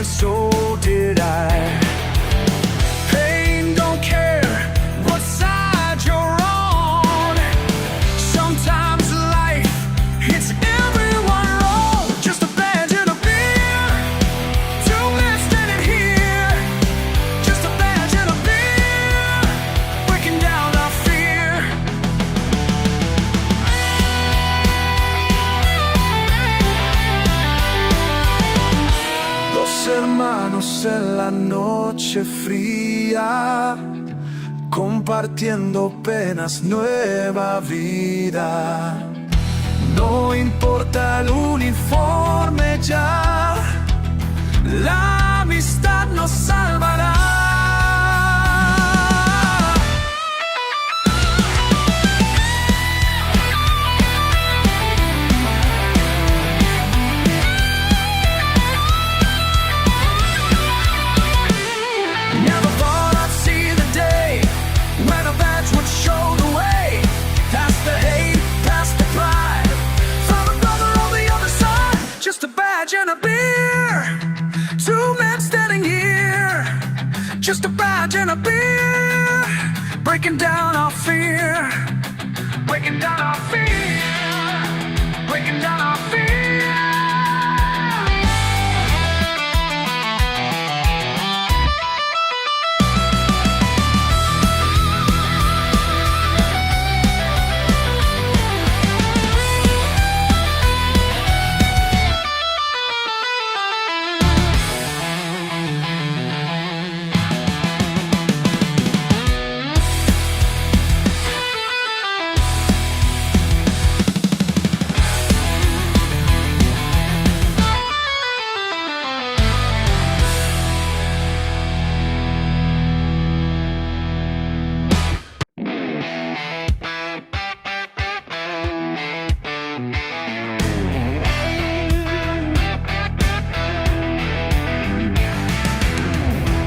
and so did I. Pain don't care what side you're on. Sometimes life hits everyone wrong. Just a badge and a beer, two men standing here. Just a badge and a beer, breaking down our fear. Dos hermanos en la noche fría, compartiendo penas, nueva vida. No importa el uniforme ya, la amistad nos salvará. Never thought I'd see the day when a badge would show the way. Past the hate, past the pride, found a brother on the other side. Just a badge and a beer, two men standing here. Just a badge and a beer, breaking down our fear. Breaking down our fear. Breaking down our fear.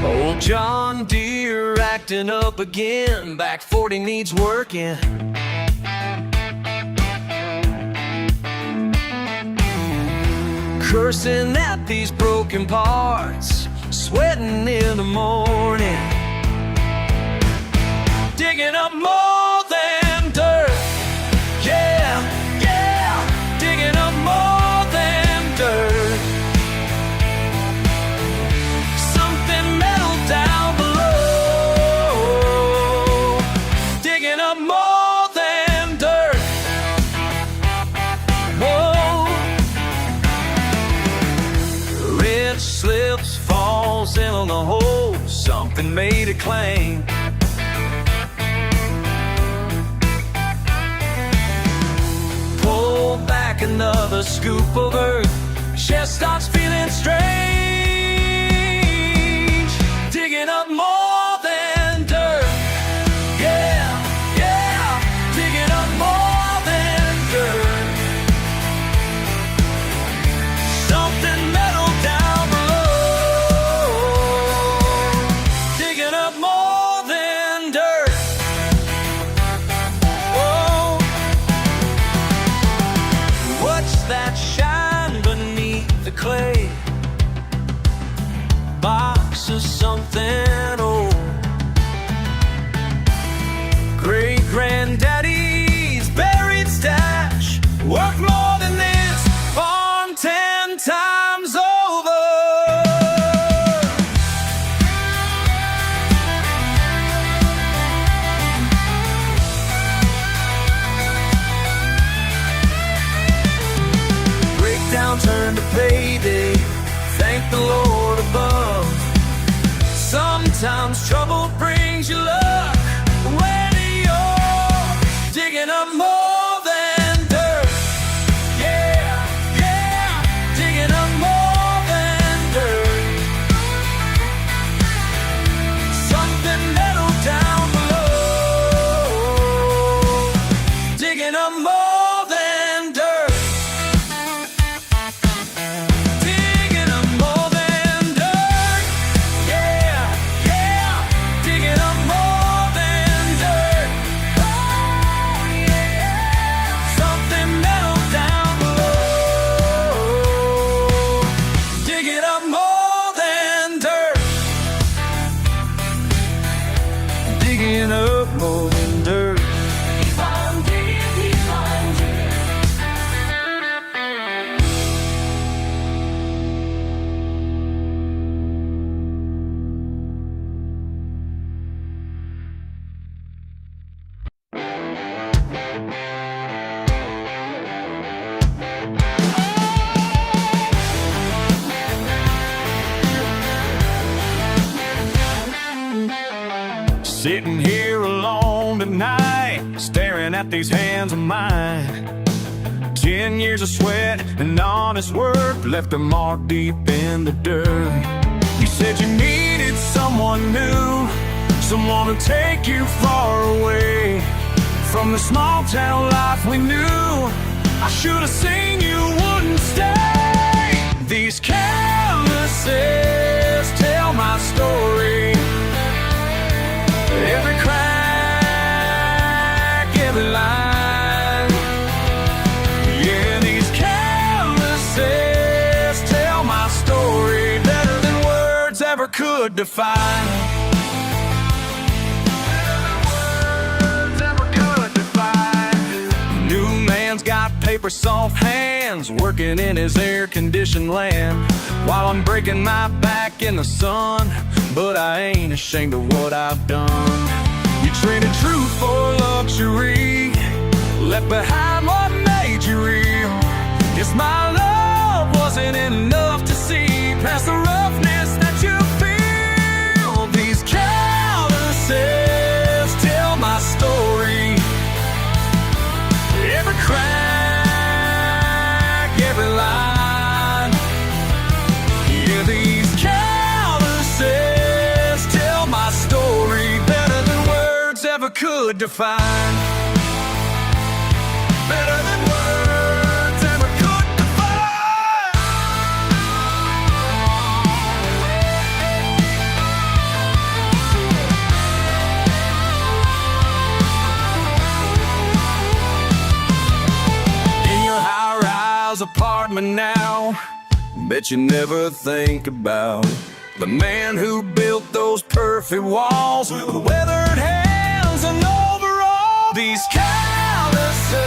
Old John Deere acting up again. Back 40 needs working. Cursing at these broken parts, sweating in the morning, digging up more than dirt. Yeah, yeah, digging up more than dirt. Something metal down below, digging up more than dirt. Whoa. Red slips, falls in on the hole. Something made a claim. Pull back another scoop of earth. Chest starts feeling strange. Digging up more than dirt. Yeah, yeah, digging up more than dirt. Something metal down below, digging up more than dirt. Whoa. What's that shine beneath the clay? Box of something old. Great granddaddy's buried stash, worth more than this, on 10 times over. Breakdown turned to payday. Thank the Lord above. Sometimes trouble brings you luck when you're digging up more than dirt. Yeah, yeah, digging up more than dirt. Something metal down below, digging up more than dirt. Digging up more than dirt. Yeah, yeah, digging Sitting here alone tonight, staring at these hands of mine. 10 years of sweat and honest work left a mark deep in the dirt. You said you needed someone new, someone to take you far away from the small town life we knew. I should have seen you wouldn't stay. These canvases tell my story. Every crack, every line. Yeah, these canvases tell my story better than words ever could define. Got paper soft hands, working in his air-conditioned land, while I'm breaking my back in the sun. But I ain't ashamed of what I've done. You traded truth for luxury, left behind what made you real. Guess my love wasn't enough to see past the roughness that you feel. These calluses tell my story. Every crack, every line. Yeah, these calluses tell my story better than words ever could define. Better than words ever could define. Apartment now, bet you never think about the man who built those perfect walls with weathered hands and overall. These calluses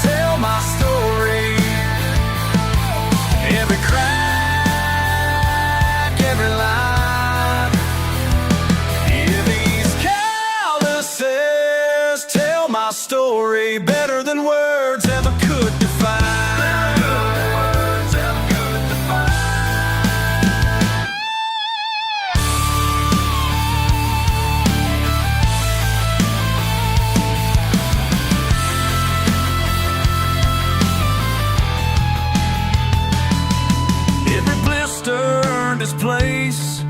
tell my story. Every crack, every line. Yeah, these calluses tell my story better than words ever could define. Place,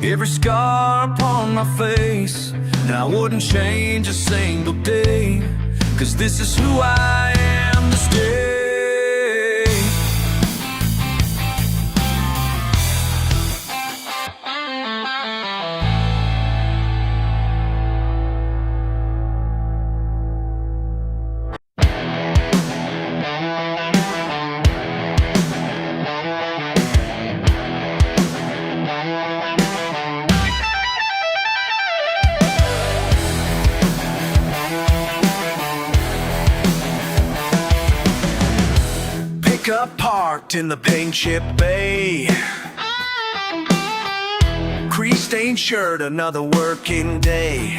every scar upon my face, and I wouldn't change a single day, 'cause this is who I am to stay. Up parked in the paint chip bay, crease-stained shirt, another working day.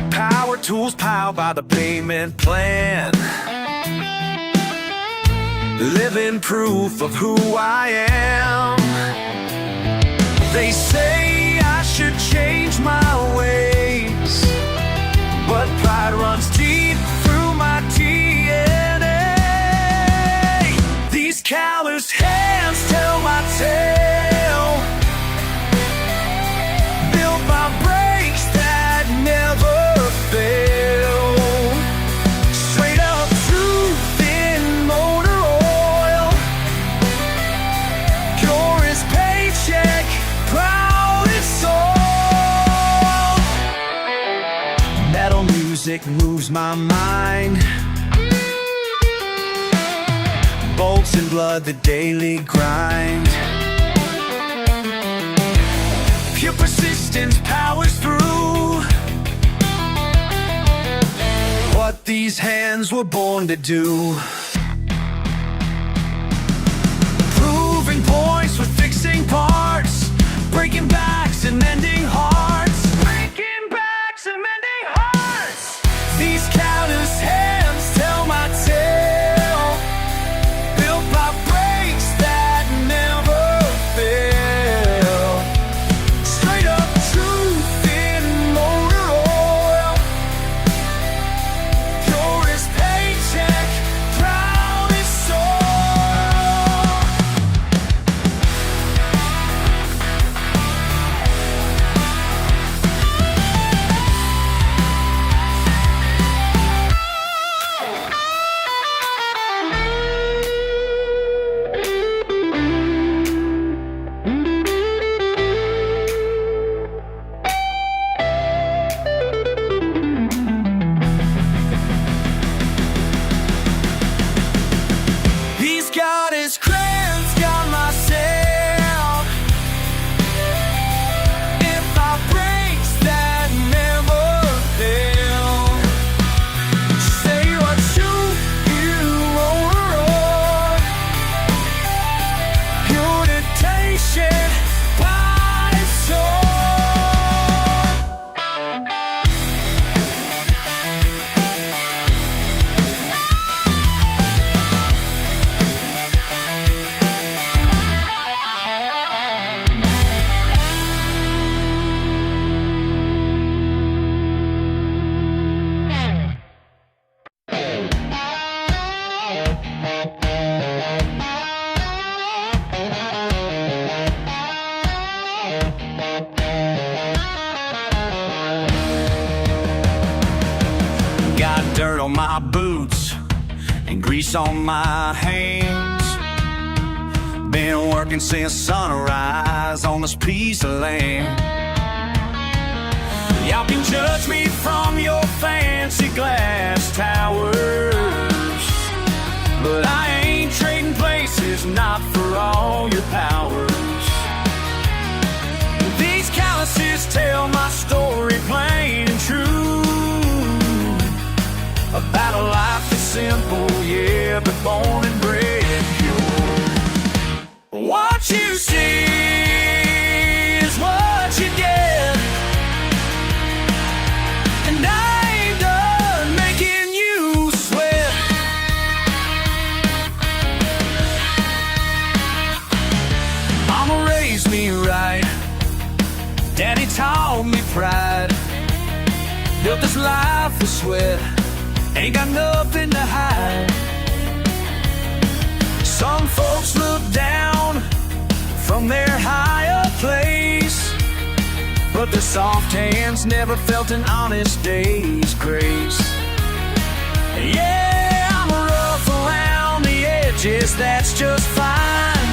Power tools piled by the payment plan, living proof of who I am. They say I should change my ways, but pride runs deep through my DNA. These callous hands tell my tale, built by brakes that never fail. Straight up truth in motor oil, pure as paycheck, proud as soul. Metal music moves my mind, bolts and blood, the daily grind. Pure persistence powers through what these hands were born to do. Proving points with fixing parts, breaking backs and mending hearts. Breaking backs and mending hearts. These callous hands tell my tale, built by brakes that never fail. Straight up true. grease on my hands. Been working since sunrise on this piece of land. Y'all can judge me from your fancy glass towers, but I ain't trading places, not for all your powers. These calluses tell my story plain and true, about a life that's simple, yeah, but born and bred pure. What you see is what you get, and I ain't done making you sweat. Mama raised me right, Daddy taught me pride, built this life with sweat, ain't got nothing to hide. Some folks look down from their higher place, but their soft hands never felt an honest day's grace. Yeah, I'm rough around the edges, that's just fine,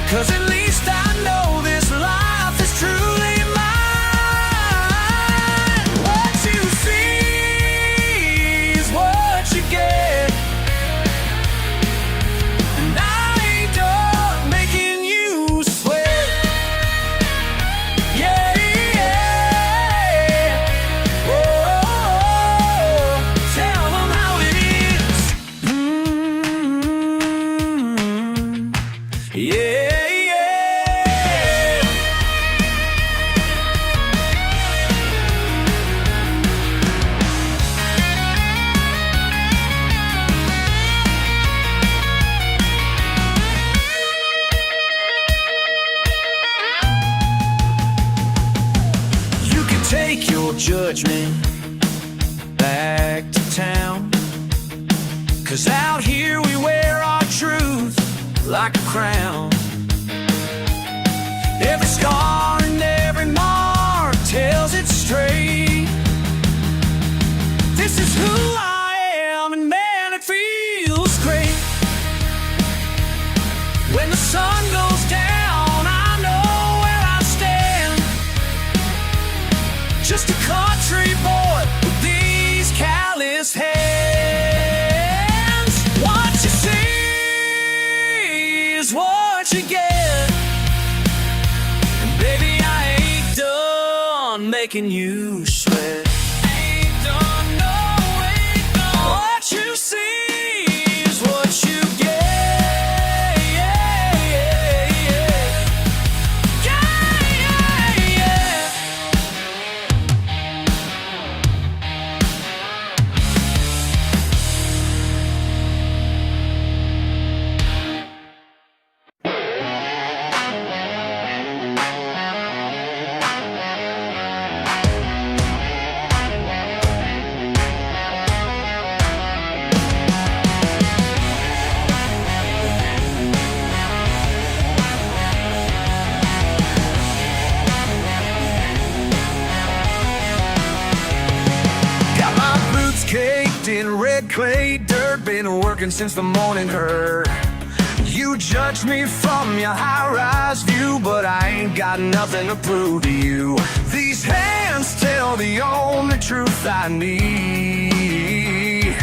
'cause at least I know this life is truly mine. What you see is what you get, and I ain't done making you sweat. Yeah, yeah. Oh, tell them how it is. Yeah. Take your judgment back to town, 'cause out here we wear our truth like a crown. Every scar and every mark tells it straight. This is who I am, and man, it feels great. When the sun goes down, I know where I stand. Just a country boy with these callous hands. What you see is what you get, and baby, I ain't done making you sweat. Ain't done, no, ain't done. What you see is what you get. Caked in red clay dirt, been working since the morning hurt. You judge me from your high-rise view, but I ain't got nothing to prove to you. These hands tell the only truth I need,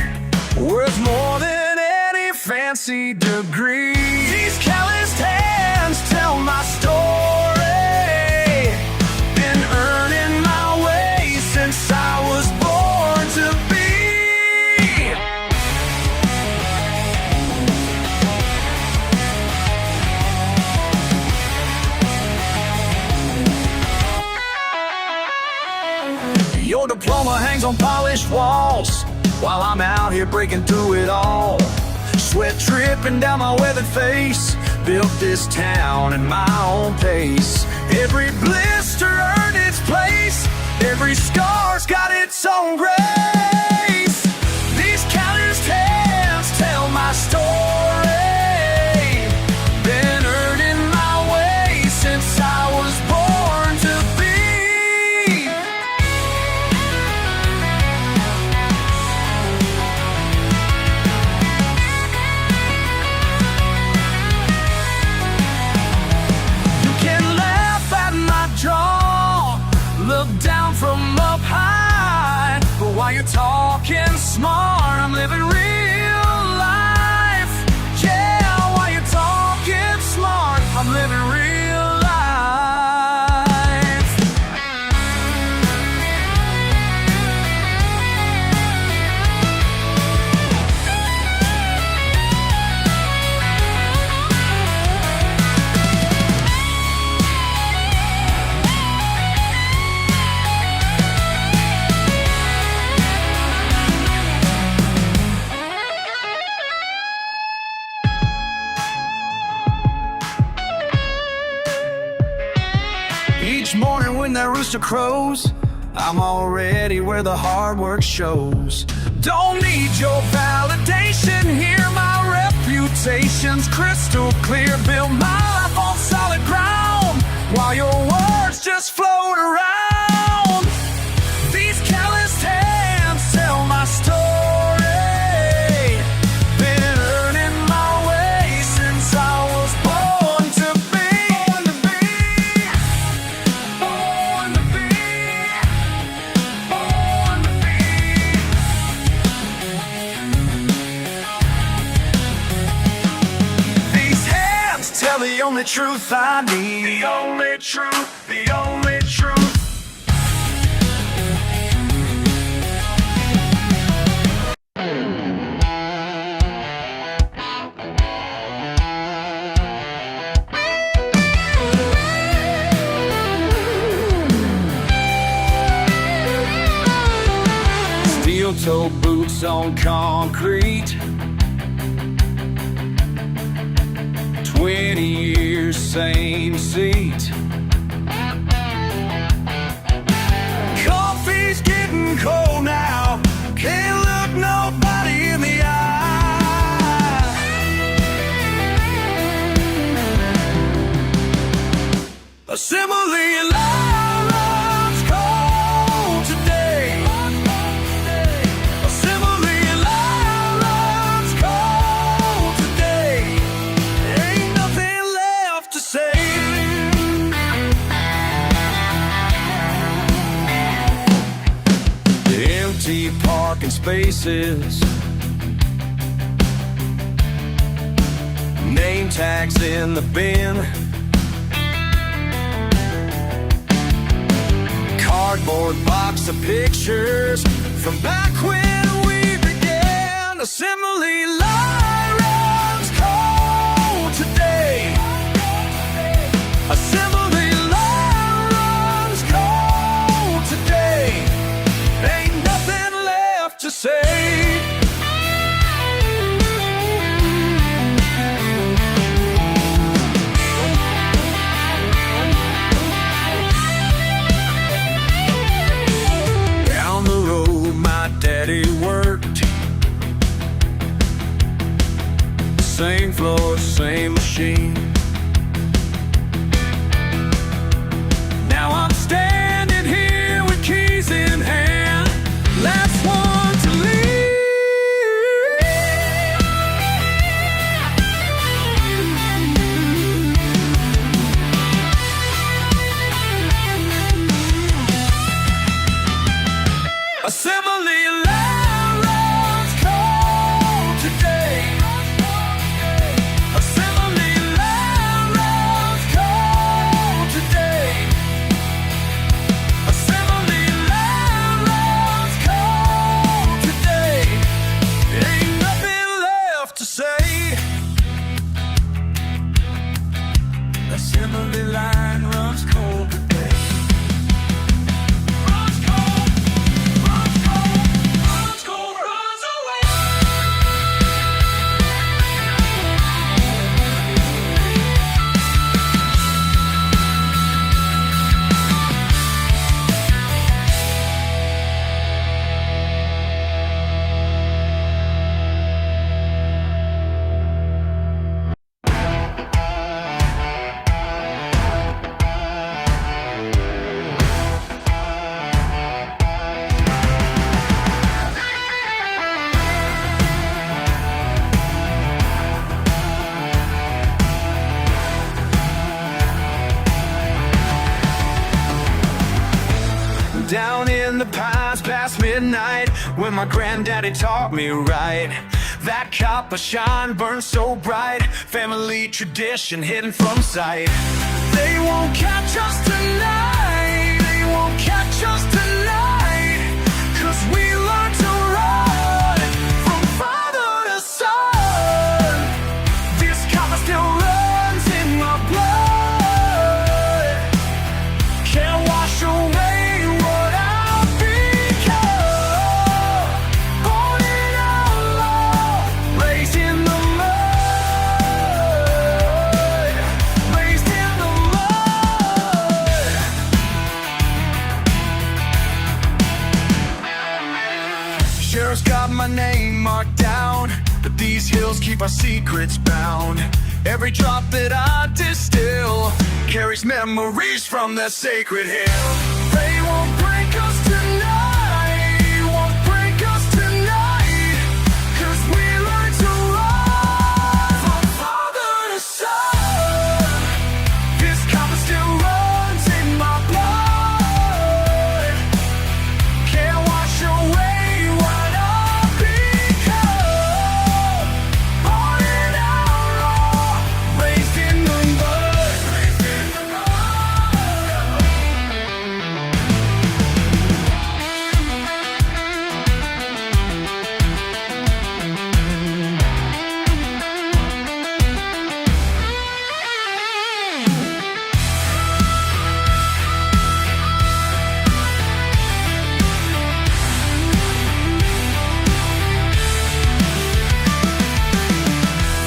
worth more than any fancy degree. These calloused hands tell my story, been earning my way since I was born to be. Your diploma hangs on polished walls, while I'm out here breaking through it all. Sweat dripping down my weathered face, built this town in my own pace. Every blister earned its place, every scar's got its own grace. These calloused hands tell my story, been earning my way since I was born to be. look down from up high. But while you're talking smart, I'm living real life. Yeah, while you're talking smart, I'm living real life. Each morning when that rooster crows, I'm already where the hard work shows. Don't need your validation here, my reputation's crystal clear. Build my life on solid ground, while your words just float around. These calloused hands tell my story. Been earning my way since I was born to be. Tell the only truth I need. The only truth, the only truth. Steel-toe boots on concrete. 20 years, same seat. Coffee's getting cold now. Can't look nobody in the eye. A simile line runs cold today. A simile line runs cold today. Ain't nothing left to say. Empty parking spaces, name tags in the bin, cardboard box of pictures from back when we began. A simile line runs cold today. A simile line runs cold today. Ain't nothing left to say. Down the road my daddy worked. Same floor, same machine. Now I'm standing here with keys in hand. Last one to leave. A simile line runs cold today. A simile line Down in the pines past midnight, when my granddaddy taught me right. That copper shine burns so bright, family tradition hidden from sight. They won't catch us tonight, they won't catch us tonight, 'cause we learn to run from father to son. This copper still runs in my blood, can't wash away what I've become. Born an outlaw, raised in the mud, raised in the mud. Sheriff's got my name marked down, but these hills keep our secrets bound. Every drop that I distill carries memories from that sacred hill. They won't break us tonight, won't break us tonight, 'cause we learn to run from father to son. This copper still runs in my blood, can't wash away what I've become. Born an outlaw, raised in the mud, raised in the mud.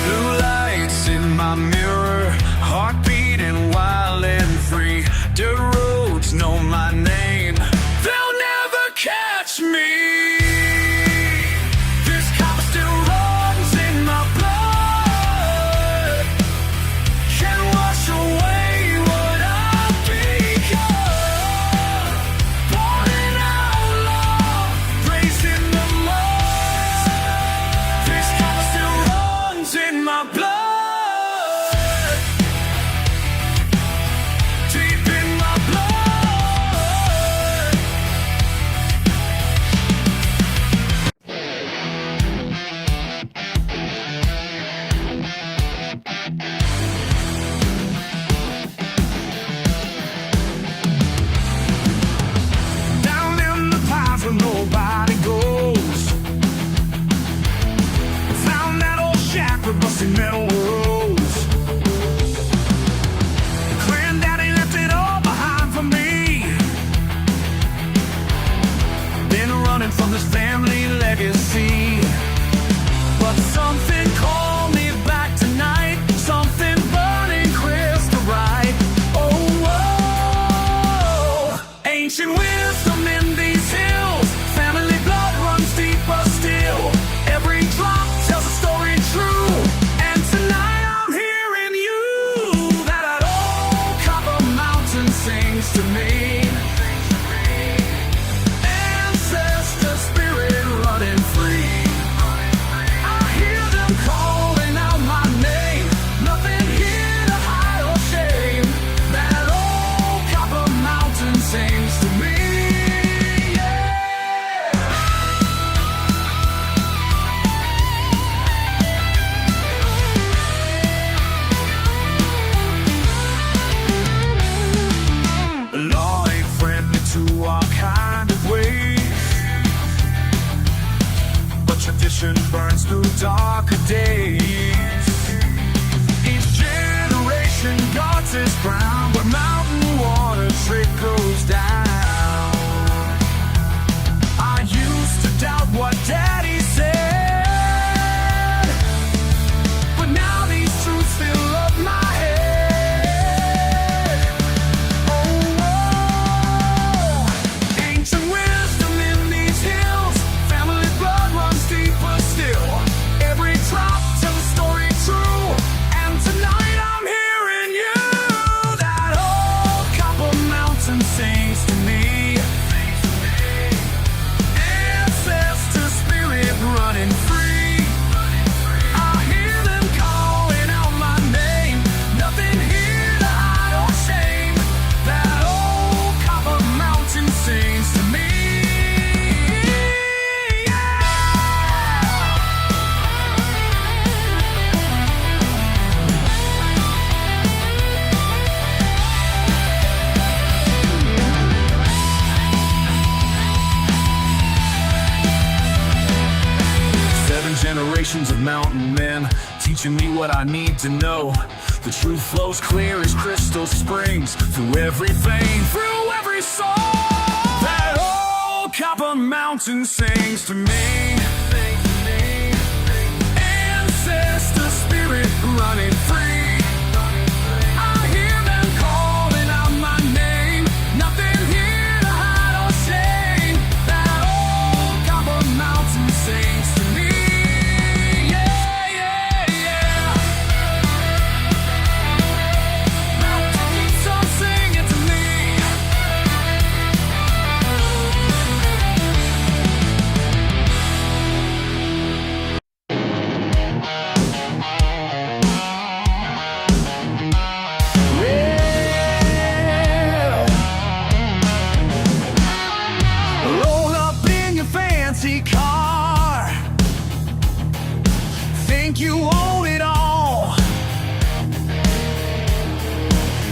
Blue lights in my mirror, heart beating wild and free. Dirt roads know my name, they'll never catch me. This copper still runs in my blood, can't wash away what I've become. Born an outlaw, raised in the mud. This copper still runs in my blood, deep in my blood. Down in the pines where nobody goes, found that old shack with busted metal roads. Granddaddy left it all behind for me. Been running from this family legacy, but something called me back tonight, something burning crystal bright. Oh, whoa, ancient wisdom in these hills, family blood runs deeper still. Every drop tells a story true, and tonight I'm hearing you. That old copper mountain sings to me. Ancestor spirit running free. I hear them calling out my name, nothing here to hide or shame. That old copper mountain sings to me. Yeah. Law ain't friendly to our kind of ways, but tradition burns through darker days. Each generation guards its ground, where mountain water trickles down. I used to doubt what Daddy said, but now these truths fill up my head. Oh, whoa, ancient wisdom in these hills, family blood runs deeper still. Every drop tells a story true, and tonight I'm hearing you. That old copper mountain sings to me. teaching me what I need to know. The truth flows clear as crystal springs, through every vein, through every soul. That old copper mountain sings to me. Ancestor spirit running free. I hear them calling out my name. Nothing here to hide or shame. That old copper mountain sings to me. Yeah, yeah, yeah. Mountain keeps on singing to me. Roll up in your fancy car, think you own it all.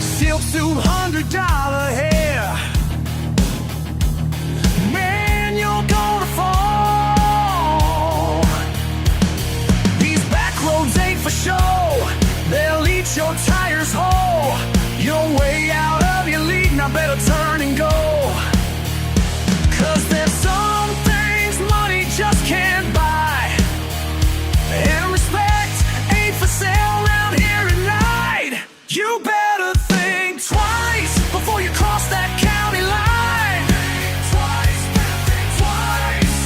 Silk $200 hair, man, you're gonna fall. These back roads ain't for show, they'll eat your tires whole. You're way out of your league, now better turn and go. 'Cause there's some things money just can't buy, and respect ain't for sale around here at night. You better think twice before you cross that county line. Think twice, better think twice.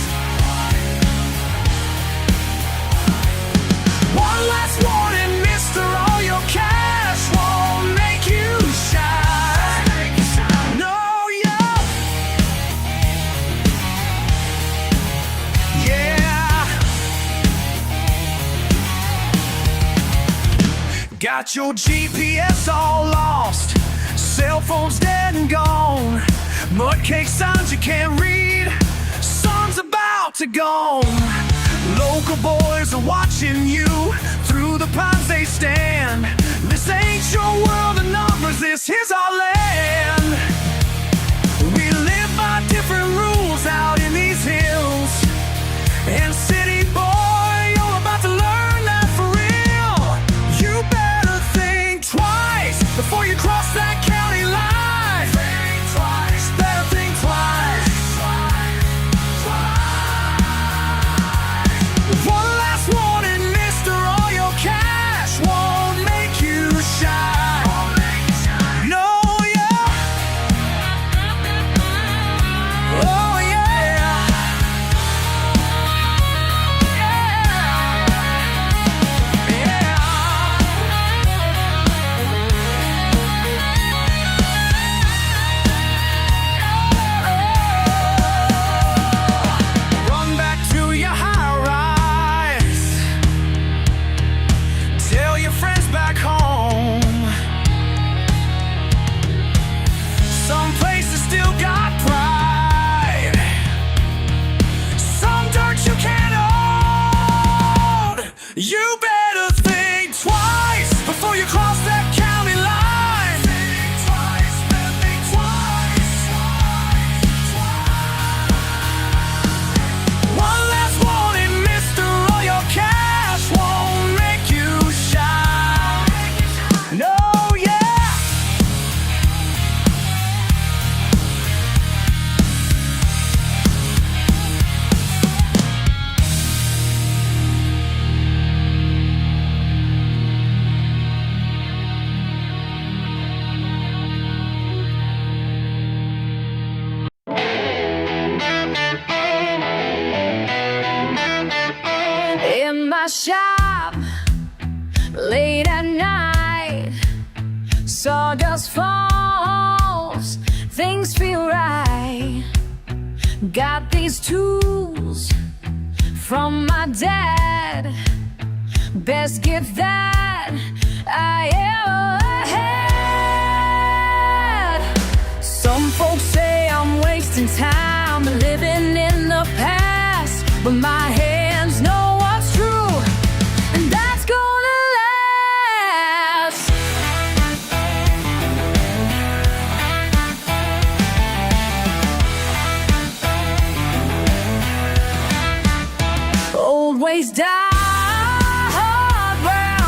One last warning, mister, all your cash won't make you shine. No, yeah. Yeah. Got your GPS all lost, cell phone's dead and gone. Mudcake signs you can't read, sun's about to gone. Local boys are watching you, through the pines they stand. This ain't your world of numbers, this is our land. We live by different rules out in these hills. And city boy, you're about to learn that for real. You better think twice before you cross that county line. Think twice, better think twice. One last warning, mister, all your cash won't make you shine. No, yeah. Oh, yeah. Run back to your high rise, tell your friends back home. Some places still got pride, some dirt you can't own. You better think twice before you cross that county line. Think twice, better think twice. One last warning, mister, all your cash won't make you shine. No, yeah. In my shop, late at night, sawdust falls, things feel right. Got these tools from my dad, best gift that I ever had. Some folks say I'm wasting time living in the past, but my hands know what's true, and that's gonna last. Old ways die hard, well,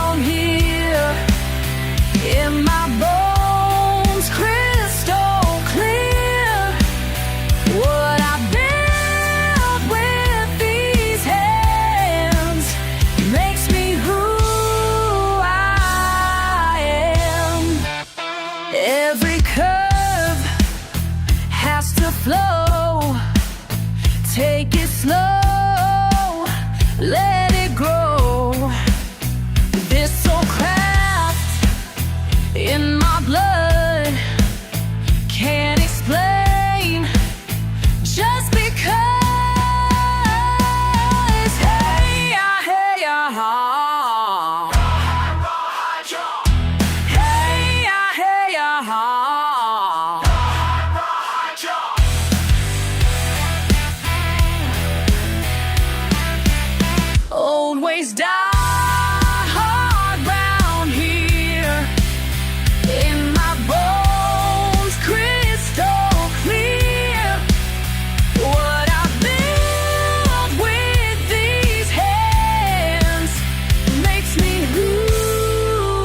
Take it slow, let it grow. This soul craft in my blood, can't explain, just because. Hey, ah, hey, ah, hey, ah, hey, ah. Old ways die hard round here, in my bones crystal clear. What I built with these hands makes me who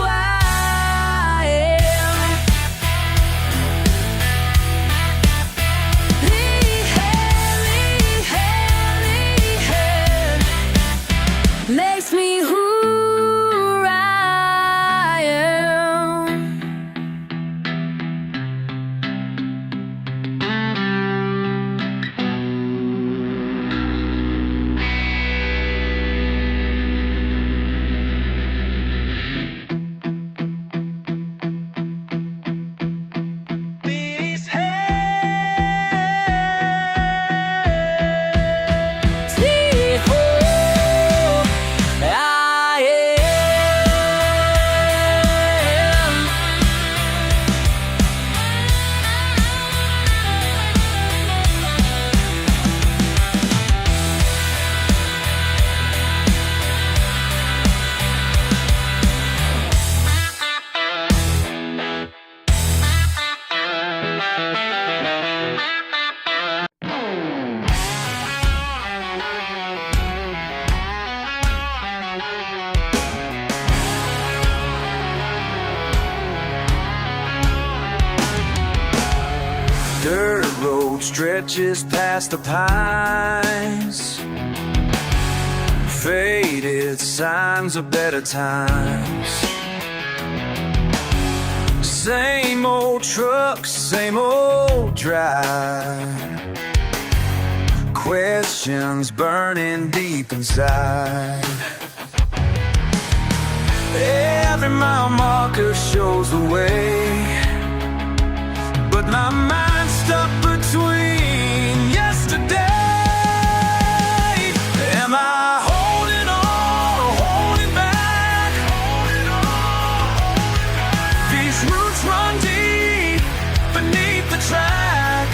I am. Makes me who I am. These hands, Dirt road stretches past the pines, faded signs of better times. Same old truck, same old drive, questions burning deep inside. Every mile marker shows the way, but my mind's stuck between yesterday. Am I holding on or holding back? These roots run deep beneath the track.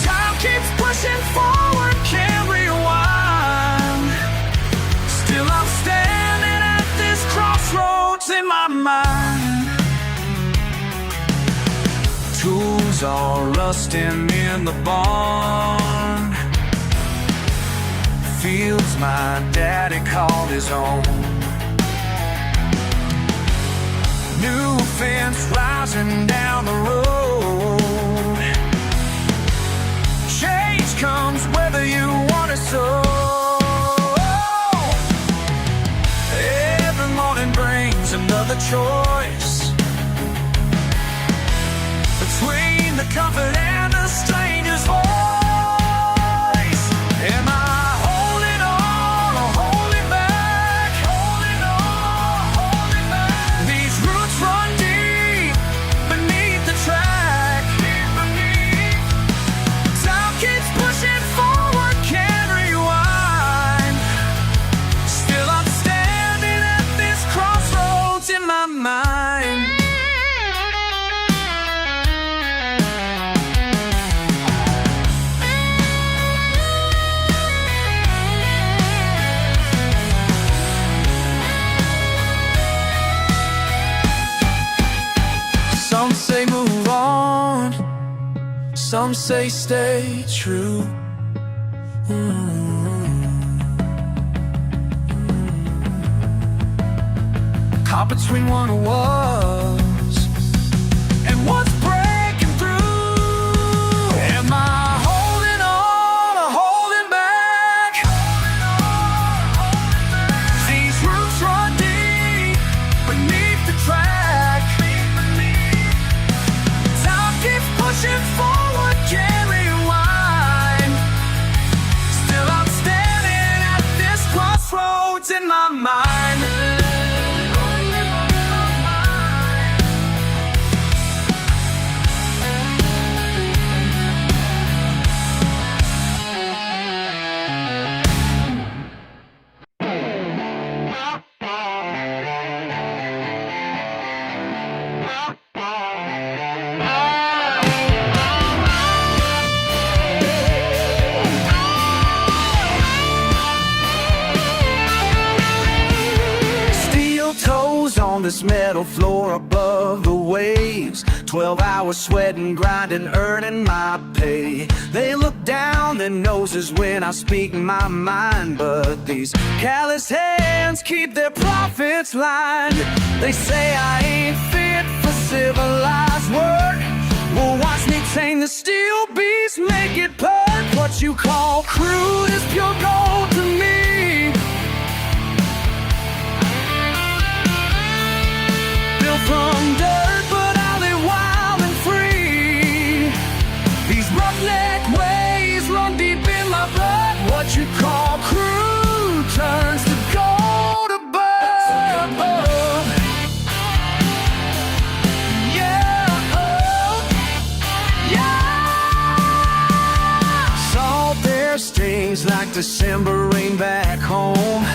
Time keeps pushing forward, can't rewind. Still I'm standing at this crossroads in my mind. Tools are rusting in the barn, fields my daddy called his own. New fence rising down the road. Change comes whether you want it so. Every morning brings another choice, between the comfort and the stranger's voice. Am I holding on or holding back? These roots run deep beneath the track. Time keeps pushing forward, can't rewind. Still I'm standing at this crossroads in my mind. Some say move on, some say stay true. Caught between one who was and what's breaking through. Am I holding on or holding back? These roots run deep beneath the track. Time keeps pushing forward. this metal floor above the waves. 12 hours sweating, grinding, earning my pay. They look down their noses when I speak my mind, but these callous hands keep their profits lined. They say I ain't fit for civilized work. Well, watch me tame the steel beast, make it perk. What you call crude is pure gold to me. Built from dirt, but I live wild and free. These roughneck ways run deep in my blood. What you call crude turns to gold above. Yeah, yeah. Salt their stains like December rain back home.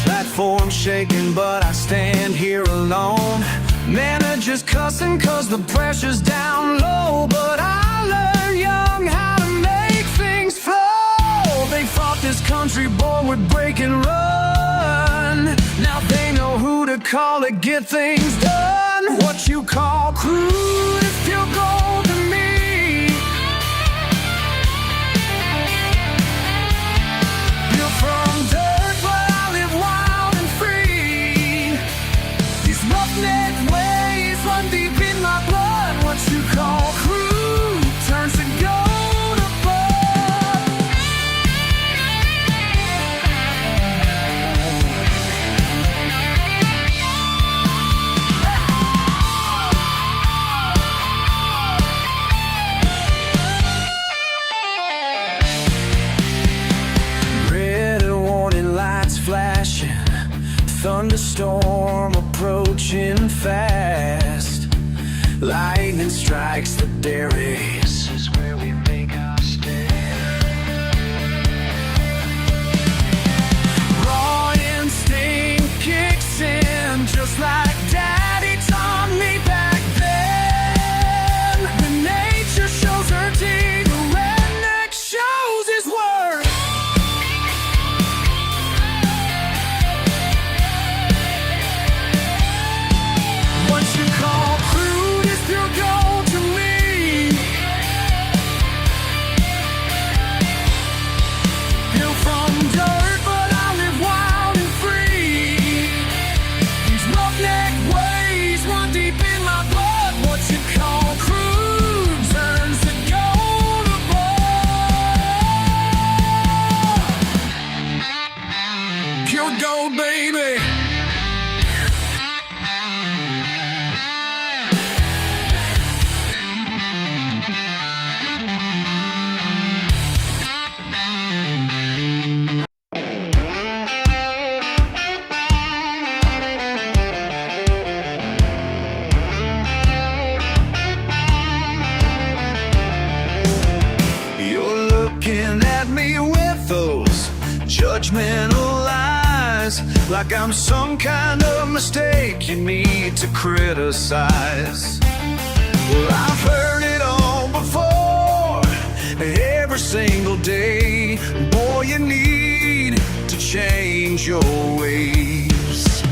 Platform shaking, but I stand here alone. Managers cussing cause the pressure's down low, but I learned young how to make things flow. They fought this country, boy, with break and run. Now they know who to call to get things done. What you call crude is pure gold to me. You're from dirt, but I live wild and free. These roughneck ways run deep in my blood. What you call crude turns to gold above. Red warning lights flashing, thunderstorm approaching fast. Lightning strikes the dairy. This is where we make our stand. Raw instinct kicks in, just like Daddy taught me back then. When nature shows her teeth, the redneck shows his worth. What you call crude is pure gold to me. Built from dirt, but I live wild and free. These roughneck ways run deep in my blood. What you call crude turns to gold above. Pure gold, baby. You're looking at me with those judgmental eyes, like I'm some kind of mistake you need to criticize. Well, I've heard it all before, every single day. Boy, you need to change your ways.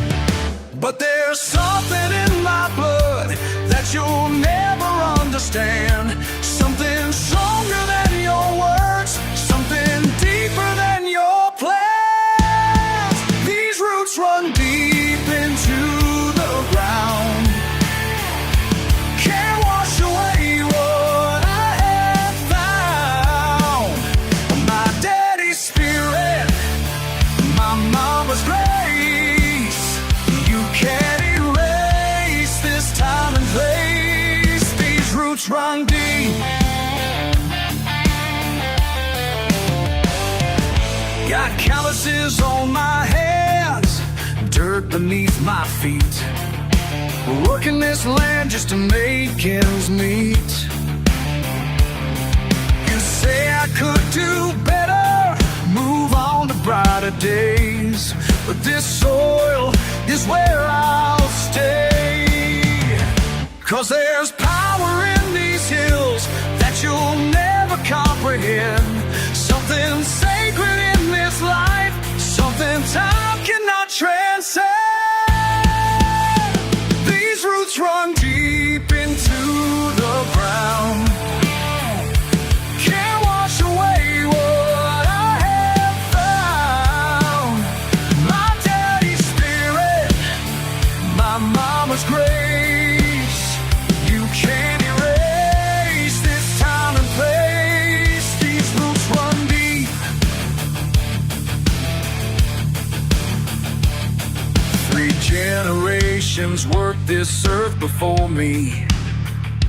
But there's something in my blood that you'll never understand. Something stronger than your words, something deeper than your plans. These roots run deep into the ground. Can't wash away what I have found. My daddy's spirit, my mama's grace. You can't erase this time and place. These roots run deep. Got calluses on my hands, dirt beneath my feet. Working this land just to make ends meet. You say I could do better, move on to brighter days, but this soil is where I'll stay. 'Cause there's power in these hills that you'll never comprehend. Something sacred in this life, something time cannot transcend. one's worked this earth before me,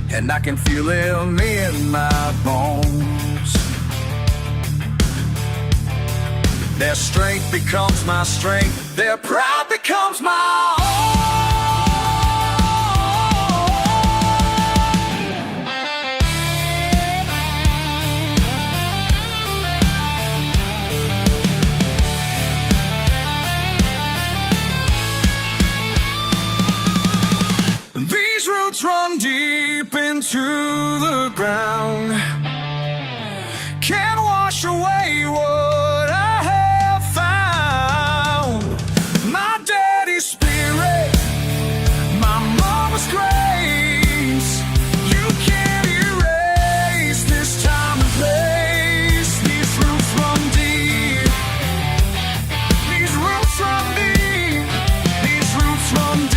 and I can feel them in my bones. Their strength becomes my strength, their pride becomes my own. These roots run deep into the ground, can't wash away what I have found. My daddy's spirit, my mama's grace, you can't erase this time and place. These roots run deep, these roots run deep, these roots run deep.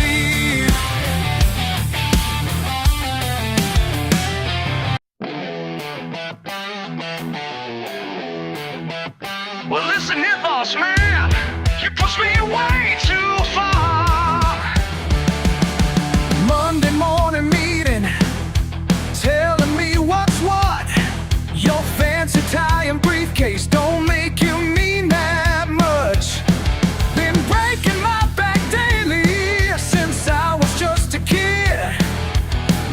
Well, listen here, boss man, you push me way too far. Monday morning meeting, telling me what's what. Your fancy tie and briefcase don't make you mean that much. Been breaking my back daily since I was just a kid.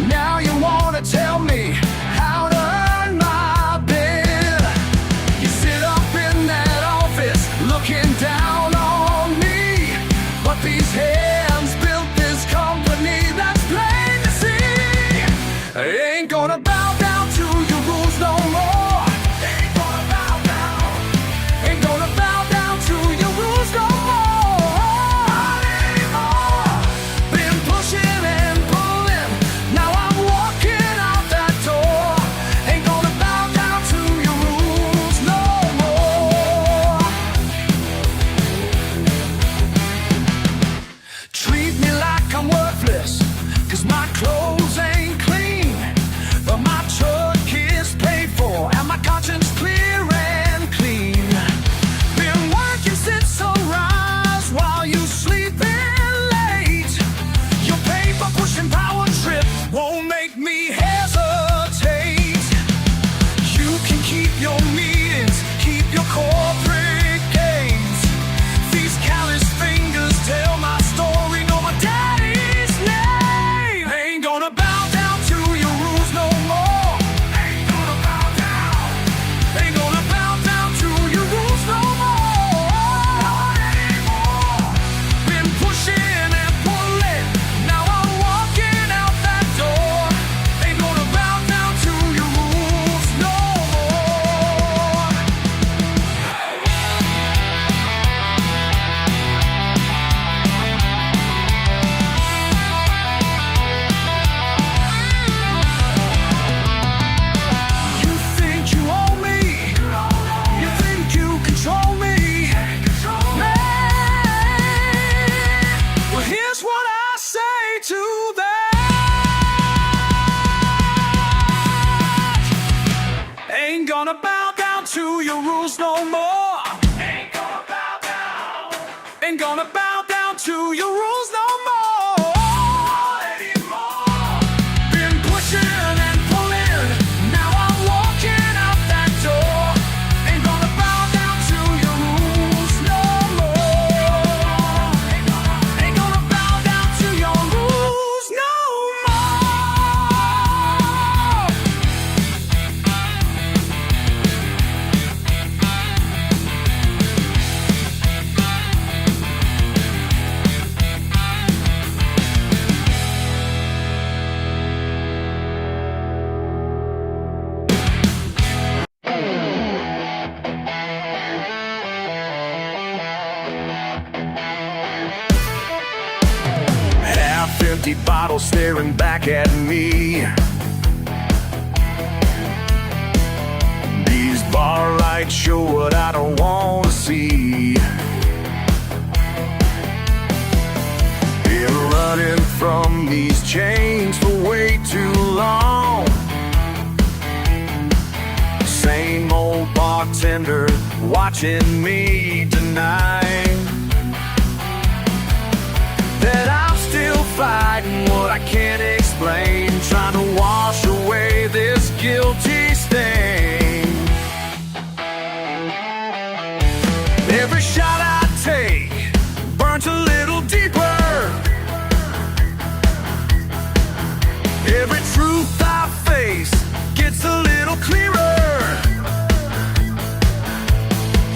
Now you wanna tell me how to earn my bid. You sit up in that office looking down on me, but these hands built this company, that's plain to see. I ain't gonna bow down to your rules no more. Ain't gonna bow down. Ain't gonna bow down to your rules no more. Not anymore. Been pushing and pulling, now I'm walking out that door. Ain't gonna bow down to your rules no more. Treat me like I'm worthless, 'cause my clothes ain't clean, but my truck is paid for and my conscience clear and clean. Been working since sunrise while you sleeping late. Your paper pushing power trip won't make me hesitate. You can keep your meetings, keep your corporate games. These callous fingers tell my story, know my daddy's name. Ain't gonna bow down to your rules no more. Ain't gonna bow down. Ain't gonna bow down to your rules no more. Not anymore. Been pushing and pulling, now I'm walking out that door. Ain't gonna bow down to your rules no more. You think you own me, you think you control me, man. Well, here's what I say to that. Ain't gonna bow down to your rules no more. Ain't gonna bow down. Ain't gonna bow down to your rules no more. Anymore. Been pushing and pulling, now I'm walking out that door. Ain't gonna bow down to your rules no more. Ain't gonna bow down to your rules no more. Half-empty bottle staring back at me. These bar lights show what I don't want to see. Been running from these chains for way too long. Same old bartender watching me tonight. That I'm still fighting what I can't explain, trying to wash away this guilty stain. Every shot I take burns a little deeper. Every truth I face gets a little clearer.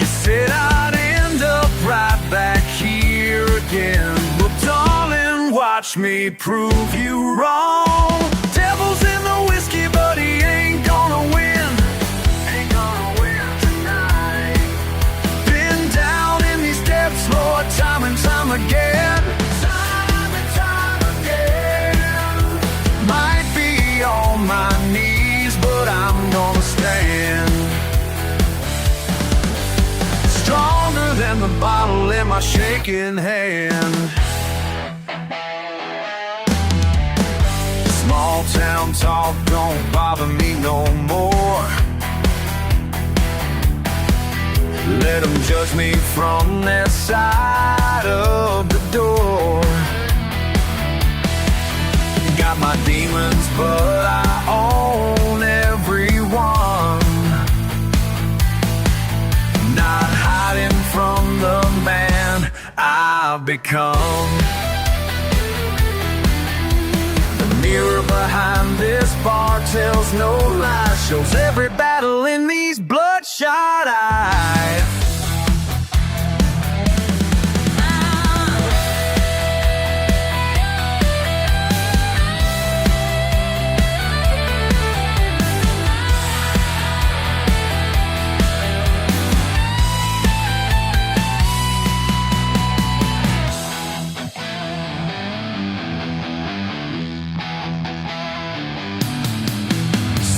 You said I'd end up right back here again, but darling, watch me prove you wrong. Devil's in the whiskey, but he ain't gonna win. Ain't gonna win tonight. Been down in these depths, Lord, time and time again. Time and time again. Might be on my knees, but I'm gonna stand. Stronger than the bottle in my shaking hand. Small town talk don't bother me no more. Let them judge me from their side of the door. Got my demons, but I own everyone. Not hiding from the man I've become. The mirror behind this bar tells no lies, shows every battle in these bloodshot eyes.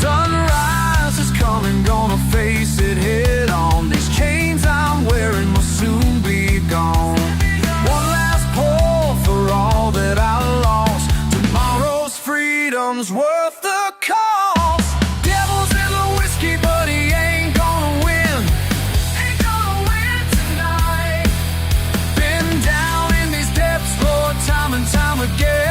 Sunrise is coming, gonna face it head on. These chains I'm wearing will soon be gone. One last pull for all that I lost. Tomorrow's freedom's worth the cost. Devil's in the whiskey, but he ain't gonna win. Ain't gonna win tonight. Been down in these depths, Lord, time and time again.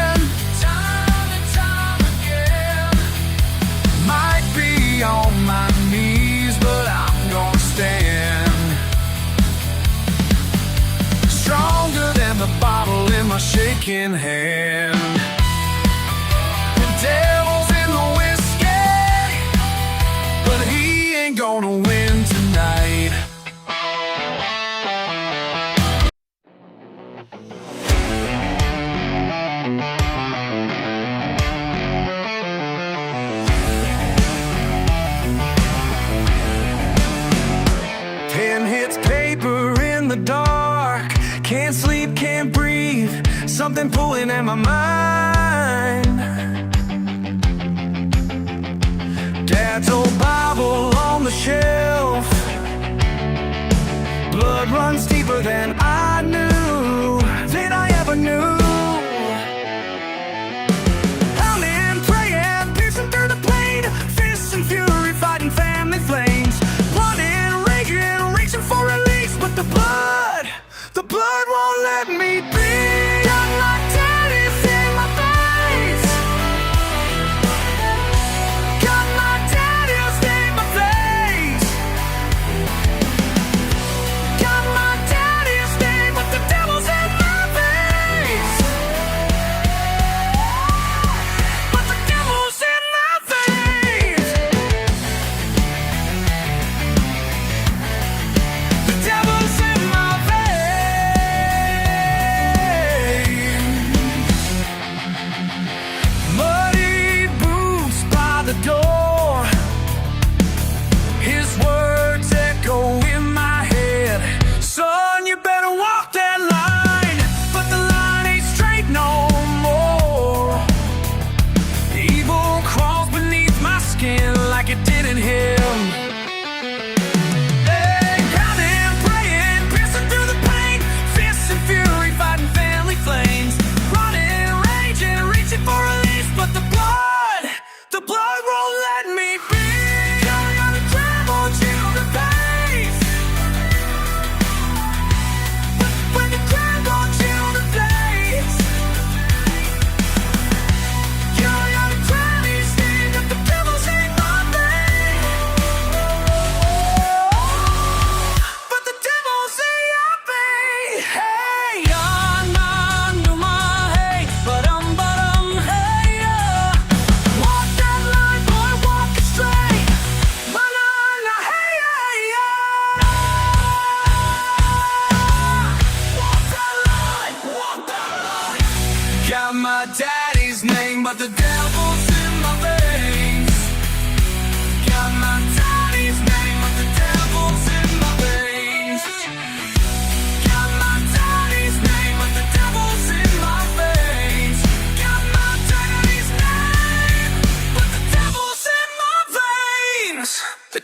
On my knees, but I'm gonna stand. Stronger than the bottle in my shaking hand. The devil's in the whiskey, but he ain't gonna win tonight. Pen hits paper in the dark. Can't sleep, can't breathe. Something pulling at my mind. Dad's old Bible on the shelf. Blood runs deeper than I knew, than I ever knew. Pounding, praying, piercing through the pain. Fists and fury, fighting family flames. Reaching for release, but the blood won't let me be. Got my daddy's in my face. Got my daddy's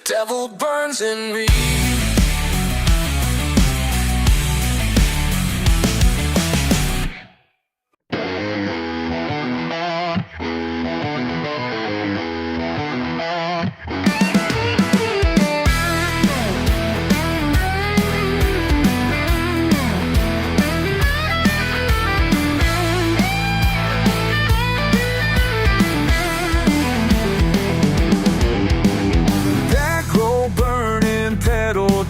devil burns in me.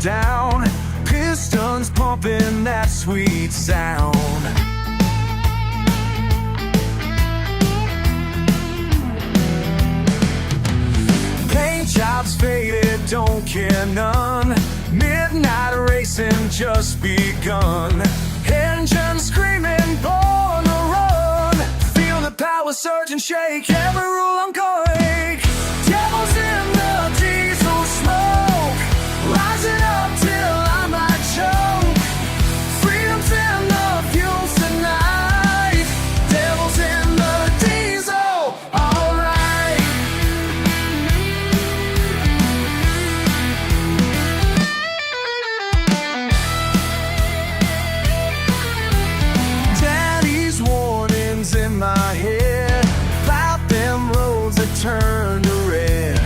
Down, pistons pumping that sweet sound. Paint jobs faded, don't care none. Midnight racing just begun. Engine screaming, born to run. Feel the power surge and shake, every rule I'm going. Devils in the diesel smoke, rising up till I might choke. Freedom's in the fuels tonight. Devils in the diesel, alright. Daddy's warnings in my head about them roads that turn to red.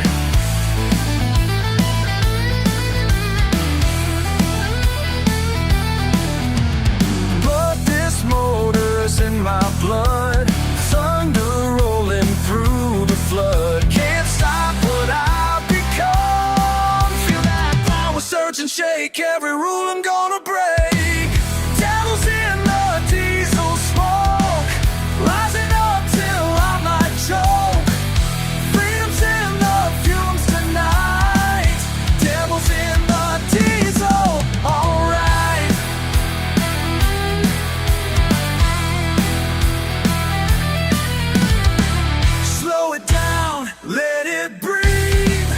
In my blood, thunder rolling through the flood. Can't stop what I've become. Feel that power surge and shake, every rule I'm gonna break. Devils in the diesel smoke, rising up till I might choke. Freedom's in the fumes tonight. Devils in the diesel, alright. Let it breathe,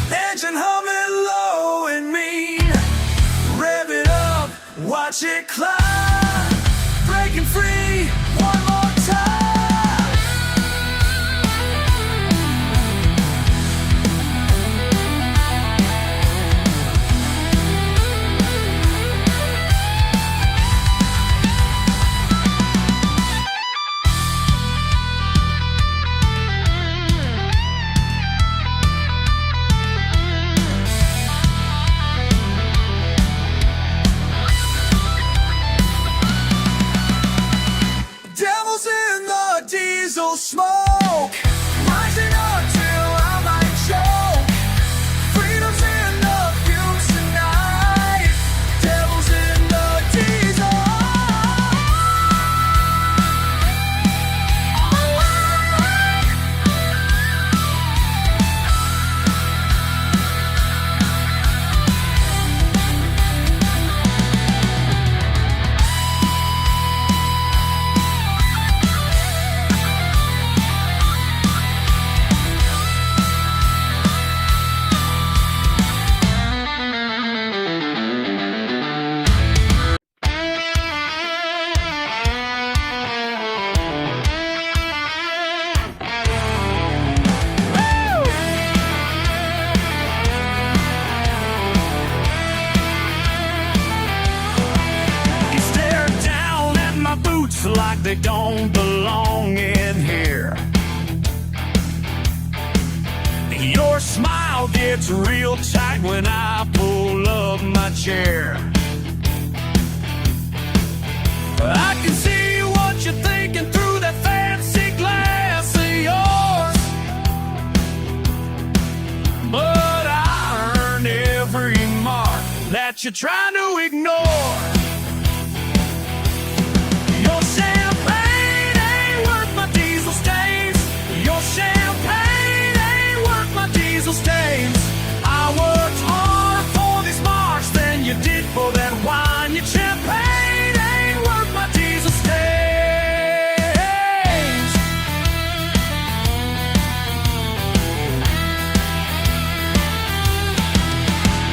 engine humming low and mean. Rev it up, watch it climb, breaking free one more time. Smoke, rising up till I might choke. Freedom's in the fumes tonight. Devils in the diesel. Like they don't belong in here. Your smile gets real tight when I pull up my chair. I can see what you're thinking through that fancy glass of yours, but I earned every mark that you're trying to ignore. Your champagne ain't worth my diesel stains. Your champagne ain't worth my diesel stains. I worked harder for these marks than you did for that wine. Your champagne ain't worth my diesel stains.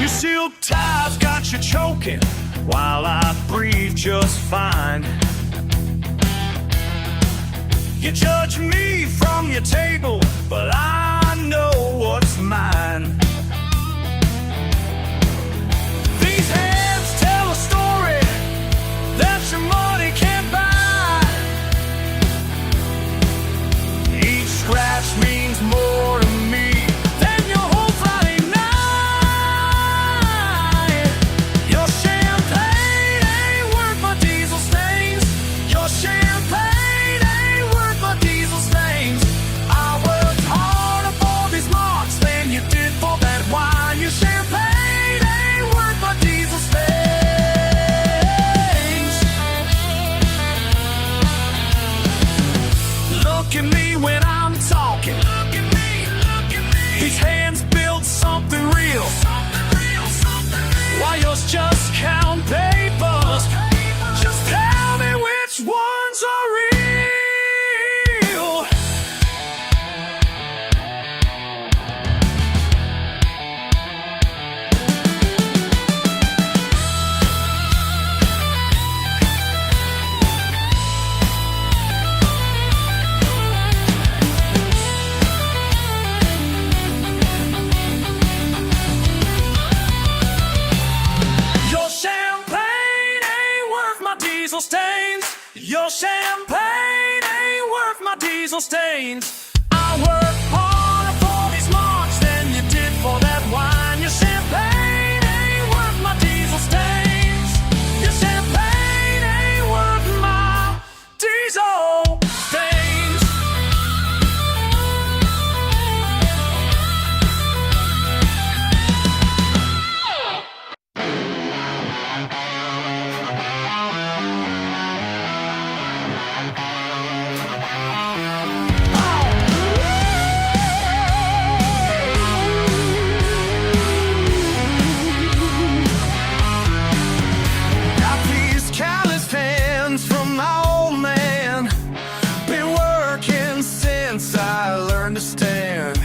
Your silk ties got you choking while I breathe just fine. You judge me from your table, but I know what's mine. diesel stains. I work harder for these marks than you did for that wine. Your champagne ain't worth my diesel stains. Your champagne ain't worth my diesel stains. Got these calloused hands from my old man. Been working since I learned to stand.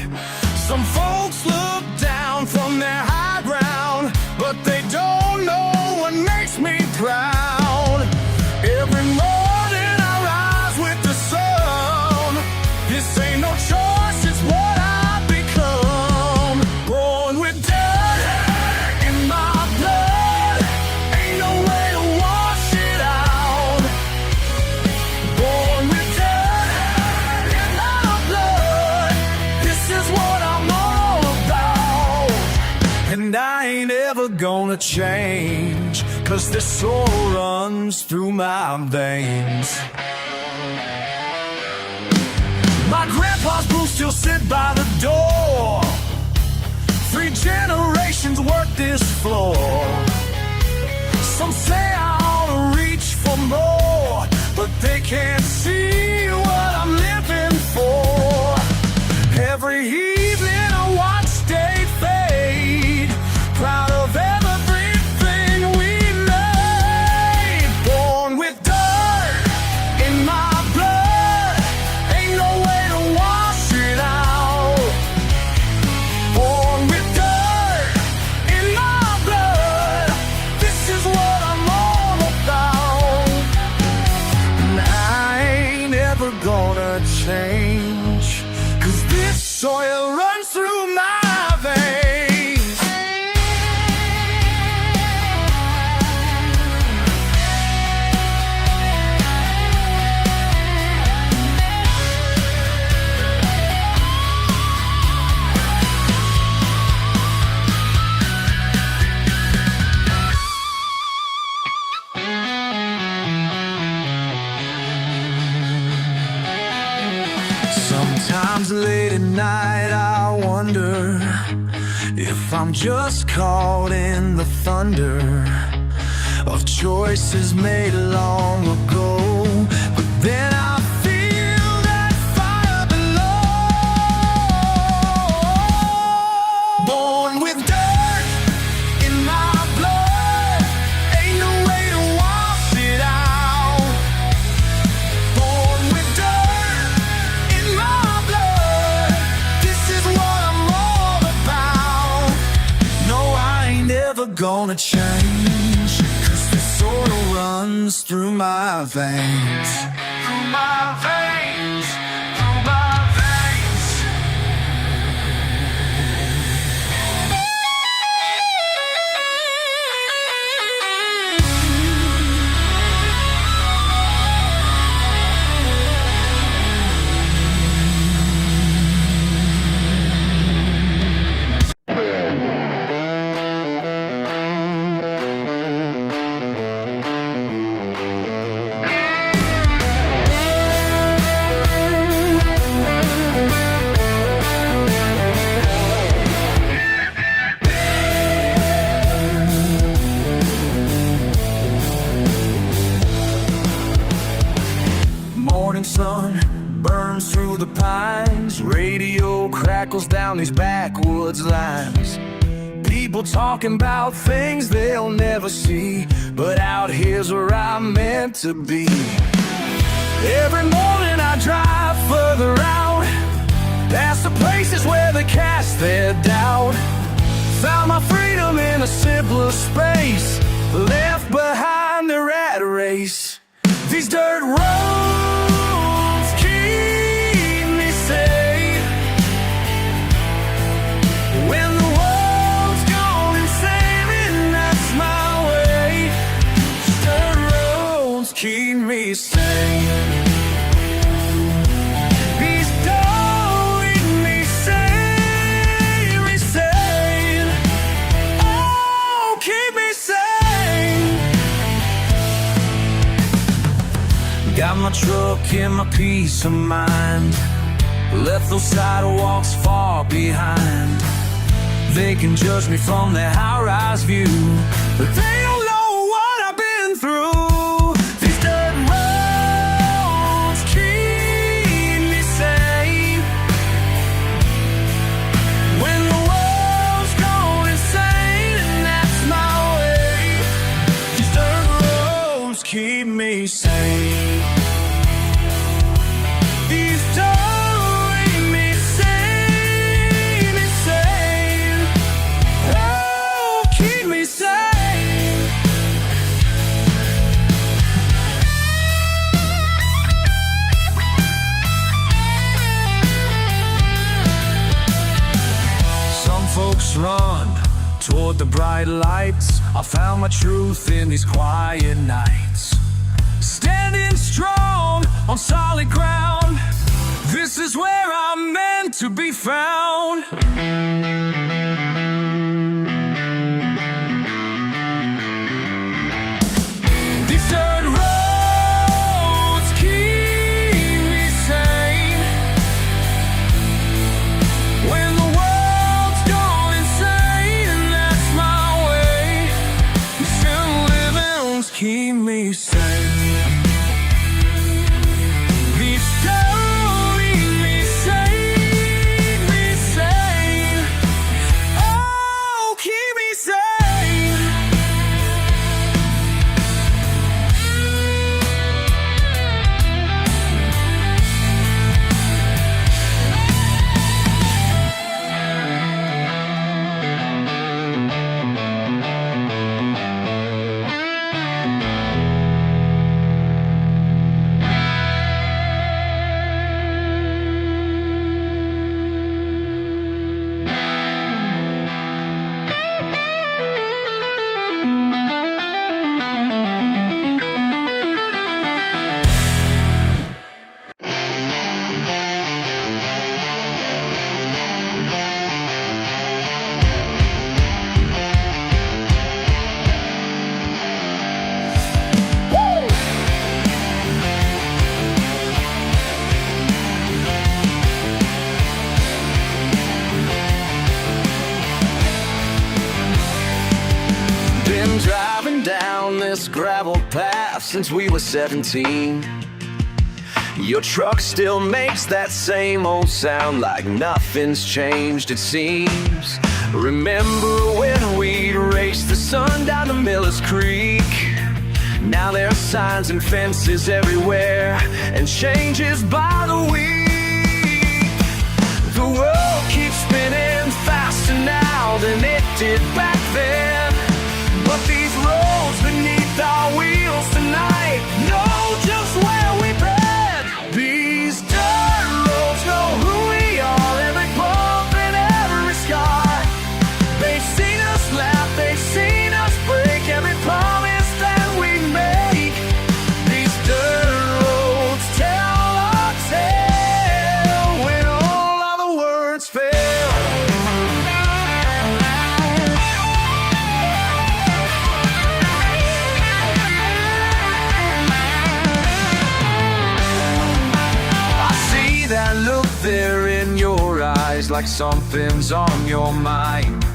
Some folks look down from their high ground, but they don't know what makes me proud. Every morning I rise with the sun. This ain't no choice, it's what I've become. Born with dirt in my blood, ain't no way to wash it out. Born with dirt in my blood, this is what I'm all about. And I ain't ever gonna change, 'cause this soul runs through my veins. My grandpa's boots still sit by the door. 3 generations work this floor. Some say I ought to reach for more, but they can't see what I'm living for. Every evening I watch day fade, proud of everything we made. Born with dirt in my blood, ain't no way to wash it out. Born with dirt in my blood, this is what I'm all about. And I ain't ever gonna change, 'cause this soil runs through my veins. Sometimes late at night I wonder if I'm just caught in the thunder of choices made long ago. But then I feel that fire below. Born with dirt in my blood, ain't no way to wash it out. Born with dirt in my blood, this is what I'm all about. No, I ain't ever gonna change, 'cause this soul runs through my veins. Through my veins, through my veins. Morning sun burns through the pines. Radio crackles down these backwoods lines. People talking about things they'll never see, but out here's where I'm meant to be. Every morning I drive further out, past the places where they cast their doubt. Found my freedom in a simpler space, left behind the rat race. These dirt roads keep me safe. When the world's gone insane, and that's my way. Dirt roads keep me safe. got my truck and my peace of mind. Left those sidewalks far behind. They can judge me from their high-rise view, but they don't know what I've been through. These dirt roads keep me sane when the world's gone insane, and that's my way. These dirt roads keep me sane. These folks run toward the bright lights. I found my truth in these quiet nights, standing strong on solid ground. This is where I'm meant to be found. These dirt roads keep me sane when the world's gone insane, and that's my way. These dirt livings keep me sane. These dirt keep me sane. Oh, keep me sane. Been driving down this gravel path since we were 17. Your truck still makes that same old sound, like nothing's changed it seems. Remember when we'd race the sun down to Miller's Creek? Now there are signs and fences everywhere, and changes by the week. The world keeps spinning faster now than it did back then, but these roads beneath our wheels tonight know just where we've been. These dirt roads know who we are, every bump and every scar. They've seen us laugh, they've seen us break every promise that we make. These dirt roads tell our tale when all other words fail. That look there in your eyes, like something's on your mind.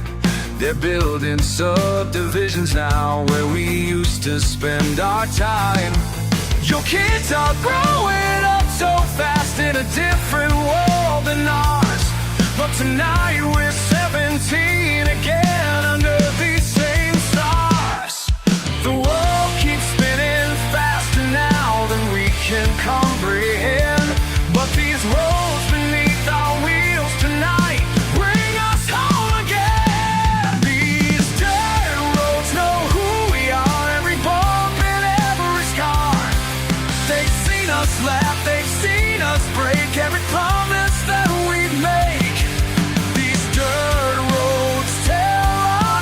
They're building subdivisions now where we used to spend our time. Your kids are growing up so fast in a different world than ours, but tonight we're 17 again under these same stars. The world keeps spinning faster now than we can comprehend, but these roads beneath our wheels tonight bring us home again. These dirt roads know who we are, every bump and every scar. They've seen us laugh, they've seen us break every promise that we make. These dirt roads tell our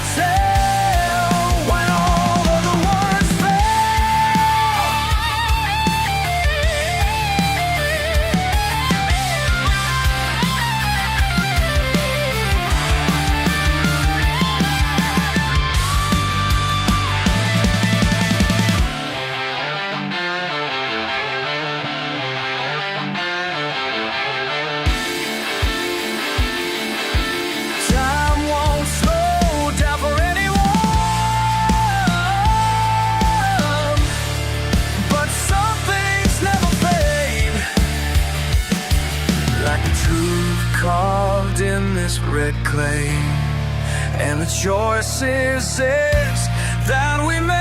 choices that we make.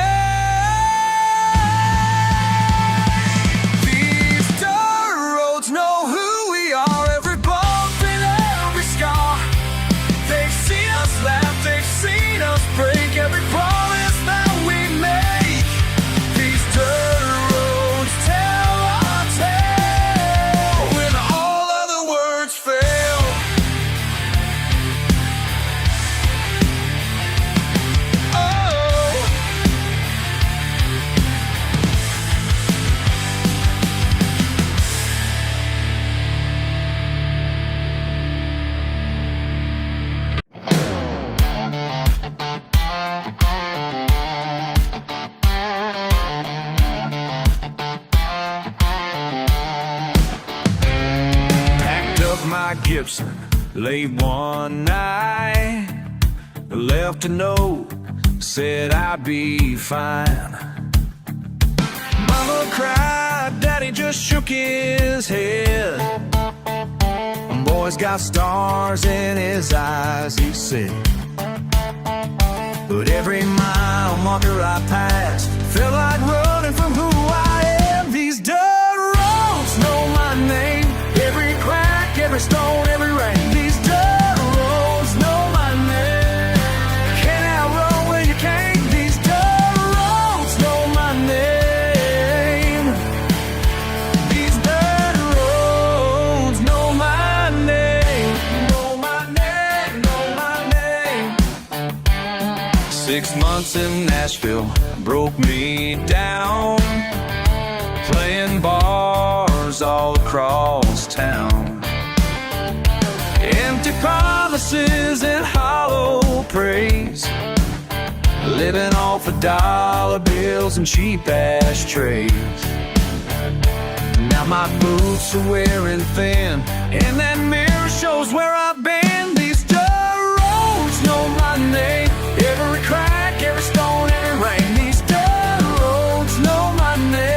These dirt roads know who we are, every bump and every scar. They've seen us laugh, they've seen us break, every promise that we make. These dirt roads tell our tale when all other words fail. My Gibson late one night, left a note, said I'd be fine. Mama cried, Daddy just shook his head. Boy's got stars in his eyes, he said. But every mile marker I passed felt like running from who I am. These dirt roads know my name, every crack, every stone, every rain. These dirt roads know my name. Can't outrun when you can't. These dirt roads know my name. These dirt roads know my name. Know my name, know my name. 6 months in Nashville broke me down, playing bars all across town. Empty promises and hollow praise, living off of dollar bills and cheap ashtrays. Now my boots are wearing thin, and that mirror shows where I've been. These dirt roads know my name, every crack, every stone, every rain. These dirt roads know my name.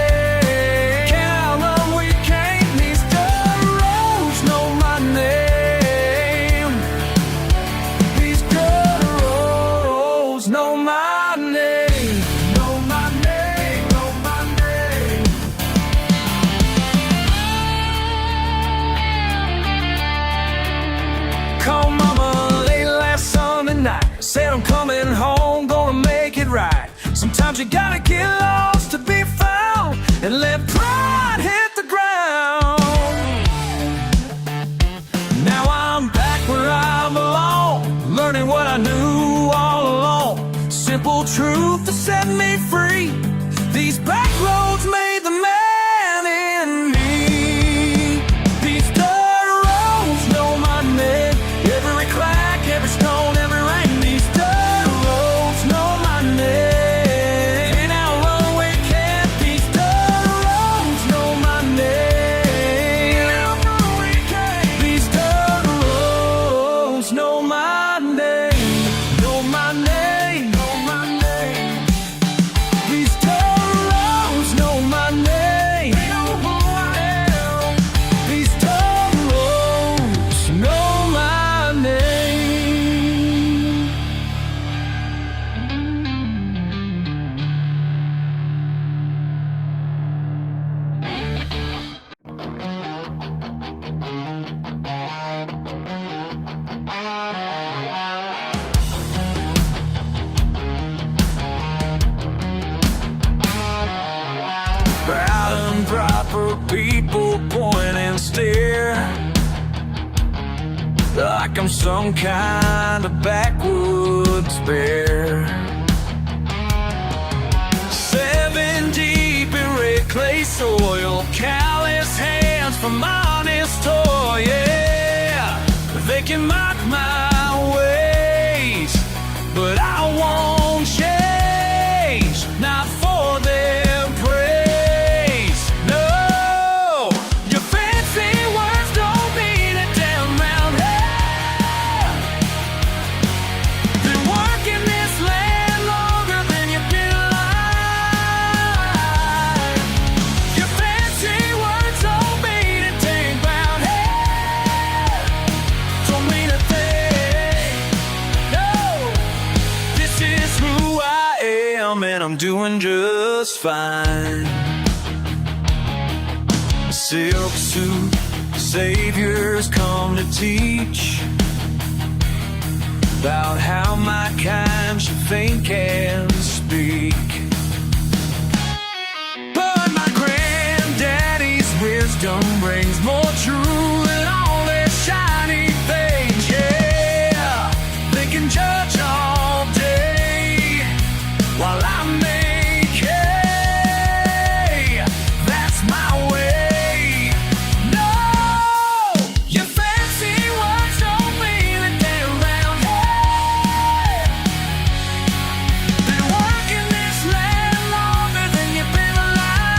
Said I'm coming home, gonna make it right. Sometimes you gotta get lost to be found, and let pride hit the ground. Now I'm back where I belong, learning what I knew all along. Simple truth to set me free. These back roads made the man in me. These dirt roads know my name, every crack, every stone, every rain. Proper people point and stare like I'm some kind of backwoods bear. 7 deep in red clay soil, callous hands from honest toil. Yeah, they can mock my ways, but I won't change, not for their praise. No, your fancy words don't mean a damn round. Been working this man, I'm doing just fine. Silk suit, saviors come to teach about how my kind should think and speak. But my granddaddy's wisdom rings more true than all this shiny things. Yeah, they can judge all day while I make hay. That's my way. No, your fancy words don't mean a damn round hey. Been working this land longer than you've been alive.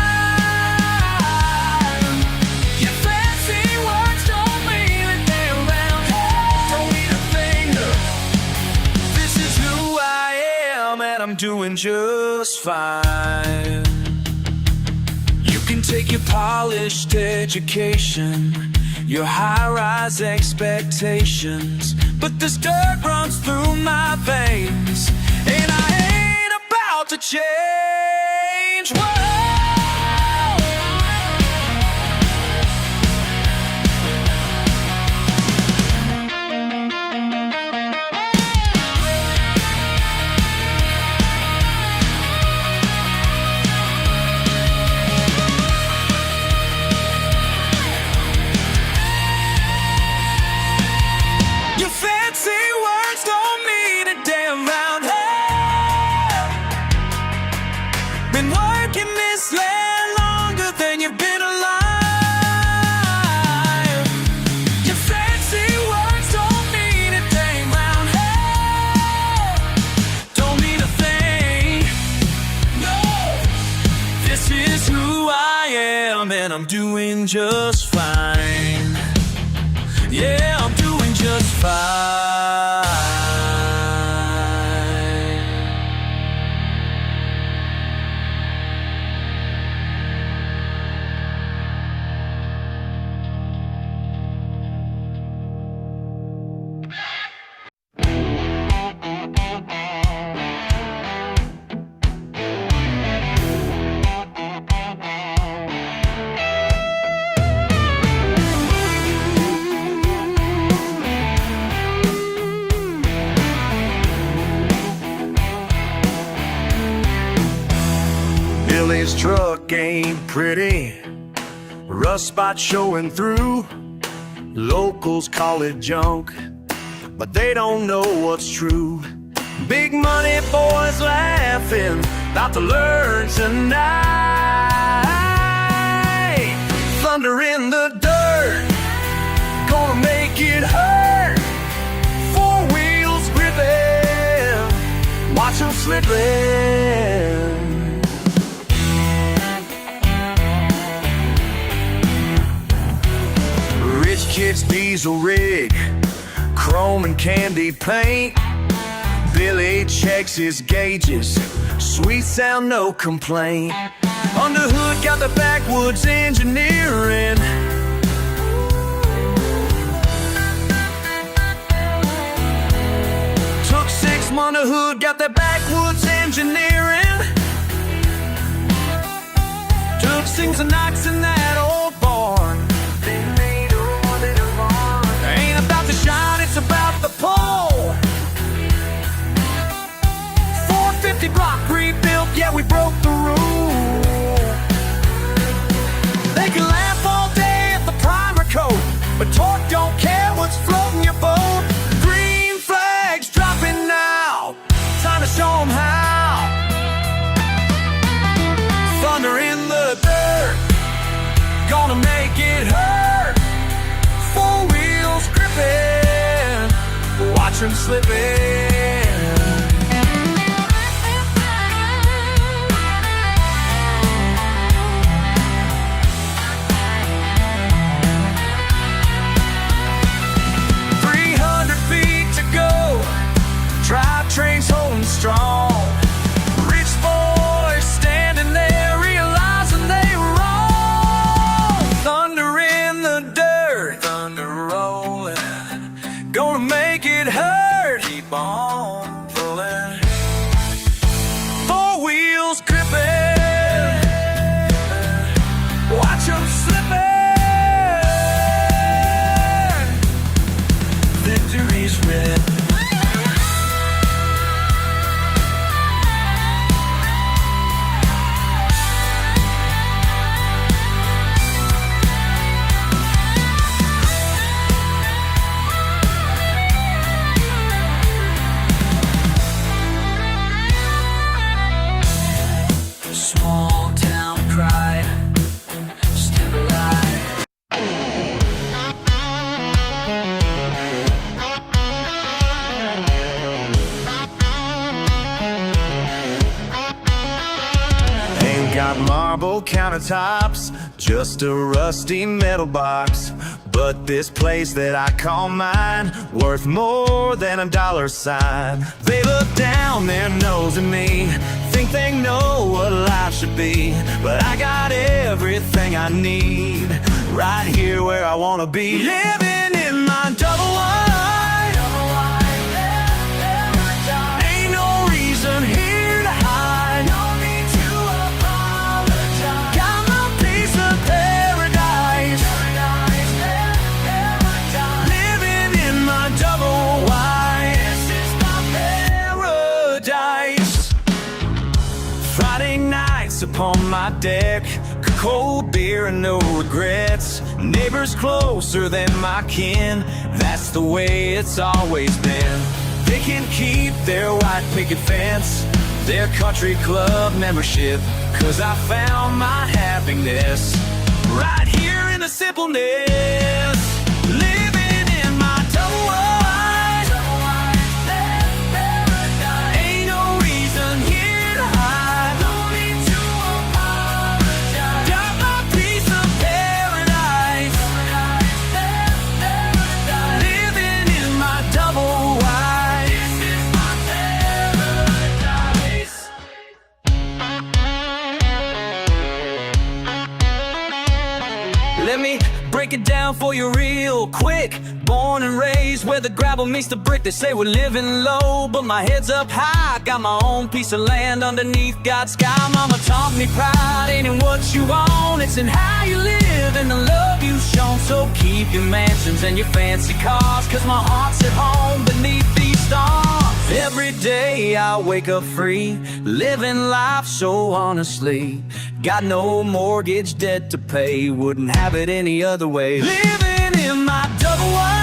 Your fancy words don't mean a damn round hey. Don't mean a thing. This is who I am, and I'm doing just fine. You can take your polished education, your high-rise expectations, but this dirt runs through my veins, and I ain't about to change. Whoa. Your fancy words don't mean a damn round hey. Been working this land longer than you've been alive. Your fancy words don't mean a damn round hey. Don't mean a thing. No, this is who I am, and I'm doing just fine. Yeah, I'm doing just fine. Billy's truck ain't pretty, rust spot showing through. Locals call it junk, but they don't know what's true. Big money boys laughing, about to learn tonight. Thunder in the dirt, gonna make it hurt. Four wheels gripping, watch them slipping. Rich kid's diesel rig, chrome and candy paint. Billy checks his gauges, sweet sound, no complaint. Under hood got the backwoods engineering. Took 6 months, the hood got the backwoods engineering. Took 6 nights in that old barn. Ain't about the shine, it's about the pole. 450 block rebuilt, yeah, we broke the rule. They can laugh all day at the primer coat, but torque don't care what's floating your boat. Green flags dropping now, time to show them how. Thunder in the dirt, gonna make it hurt. Four wheels gripping, watch them slipping. 300 feet to go, drivetrain's holding strong. Rich boys standing there realizing they were wrong. Thunder in the dirt, thunder rolling, gonna make it hurt. Keep on Not marble countertops, just a rusty metal box. But this place that I call mine, worth more than a dollar sign. They look down their nose at me, think they know what life should be. But I got everything I need, right here where I wanna be. Living in my double wide. Ain't no reason here to hide. No need to apologize. Got my piece of paradise. Living in my double wide. This is my paradise. Friday nights upon my deck, cold beer and no regrets. Neighbors closer than my kin, that's the way it's always been. They can keep their white picket fence, their country club membership, 'cause I found my happiness right here in the simpleness. Living in my double wide. Ain't no reason here to hide. No need to apologize. Got my piece of paradise. Living in my double wide. This is my paradise. Let me break it down for you real quick. Born and raised where the gravel meets the brick. They say we're living low, but my head's up high. Got my own piece of land underneath God's sky. Mama taught me pride ain't in what you own, it's in how you live and the love you've shown. So keep your mansions and your fancy cars, 'cause my heart's at home beneath these stars. Every day I wake up free, living life so honestly. Got no mortgage debt to pay, wouldn't have it any other way. Living in my double wide.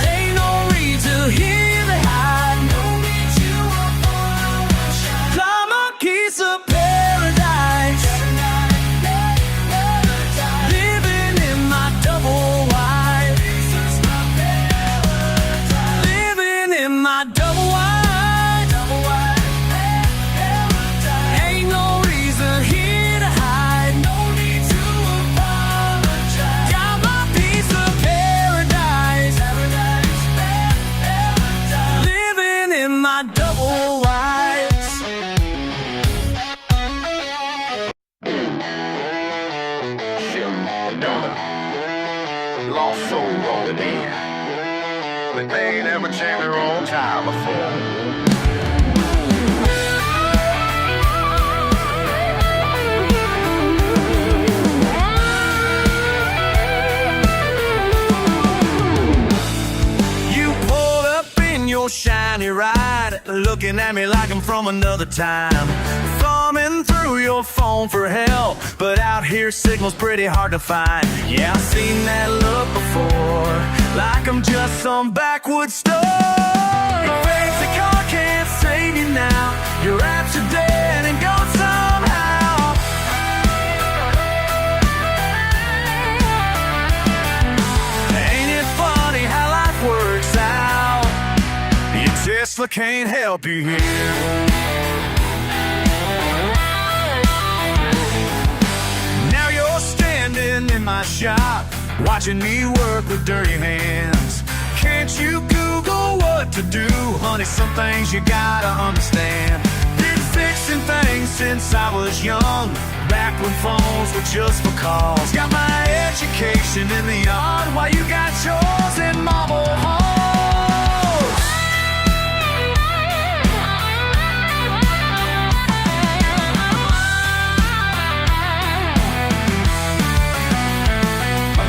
Ain't no reason here to hide. No need to apologize. Climb a piece of paradise. Living in my double wide. Living in my double wide. Ain't no reason here to hide. No need to apologize. Got my piece of paradise. Living in my double wides. Lost soul rolling in, but they ain't ever changed their own time before. You pulled up in your shiny ride, looking at me like I'm from another time. Thumbing through your phone for help, but out here signal's pretty hard to find. Yeah, I've seen that look before, like I'm just some backwoods store. Your fancy car can't save you now, your apps are dead and gone somehow. Ain't it funny how life works out? Your Tesla can't help you here. Now you're standing in my shop, watching me work with dirty hands. Can't you Google what to do? Honey, some things you gotta understand. Been fixing things since I was young, back when phones were just for calls. Got my education in the yard while you got yours in marble halls.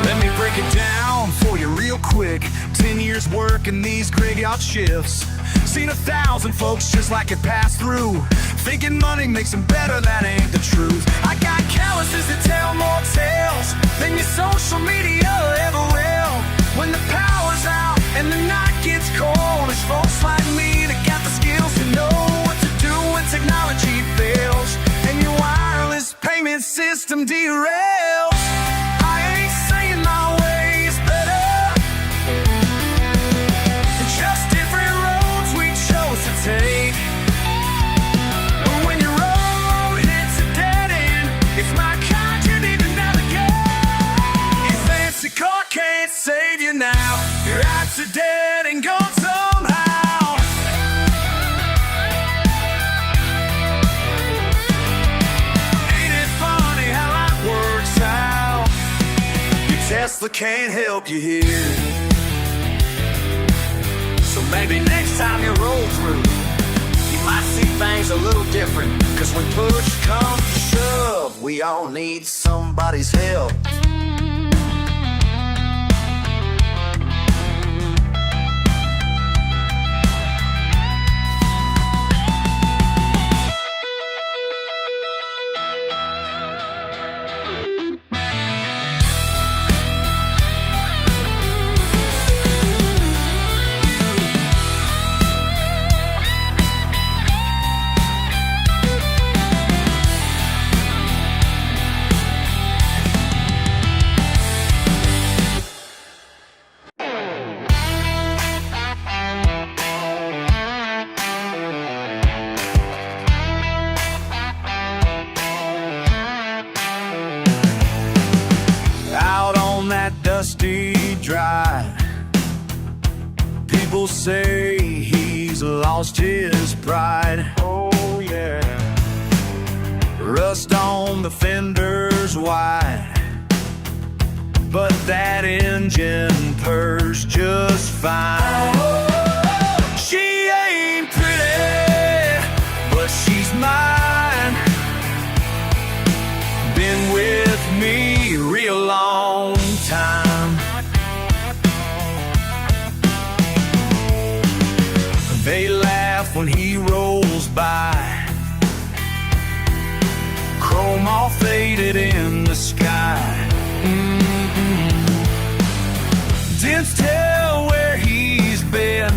Let me break it down for you real quick. 10 years working these graveyard shifts, seen 1,000 folks just like it pass through, thinking money makes them better, that ain't the truth. I got calluses that tell more tales than your social media ever will. When the power's out and the night gets cold, it's folks like me that got the skills to know what to do when technology fails and your wireless payment system derails. I ain't saying my way is better, just different roads we chose to take. But but can't help you here. So maybe next time you roll through, you might see things a little different. Cause when push comes to shove, we all need somebody's help. Out on that dusty drive, people say he's lost his pride. Oh yeah. Rust on the fenders wide, but that engine purrs just fine. She ain't pretty, but she's mine. Been with me a real long time. They laugh when he rolls by, chrome all faded in the sky. Didn't tell where he's been,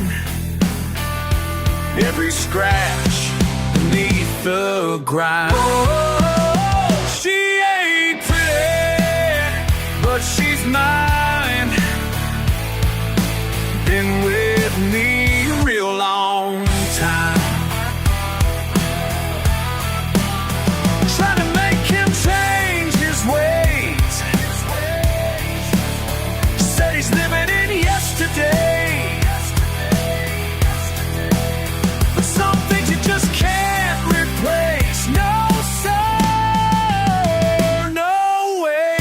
every scratch beneath the grind. She ain't pretty, but she's mine. Been with me a real long time. Trying to make him change his ways. Said he's living in yesterday. But some things you just can't replace. No, sir, no way.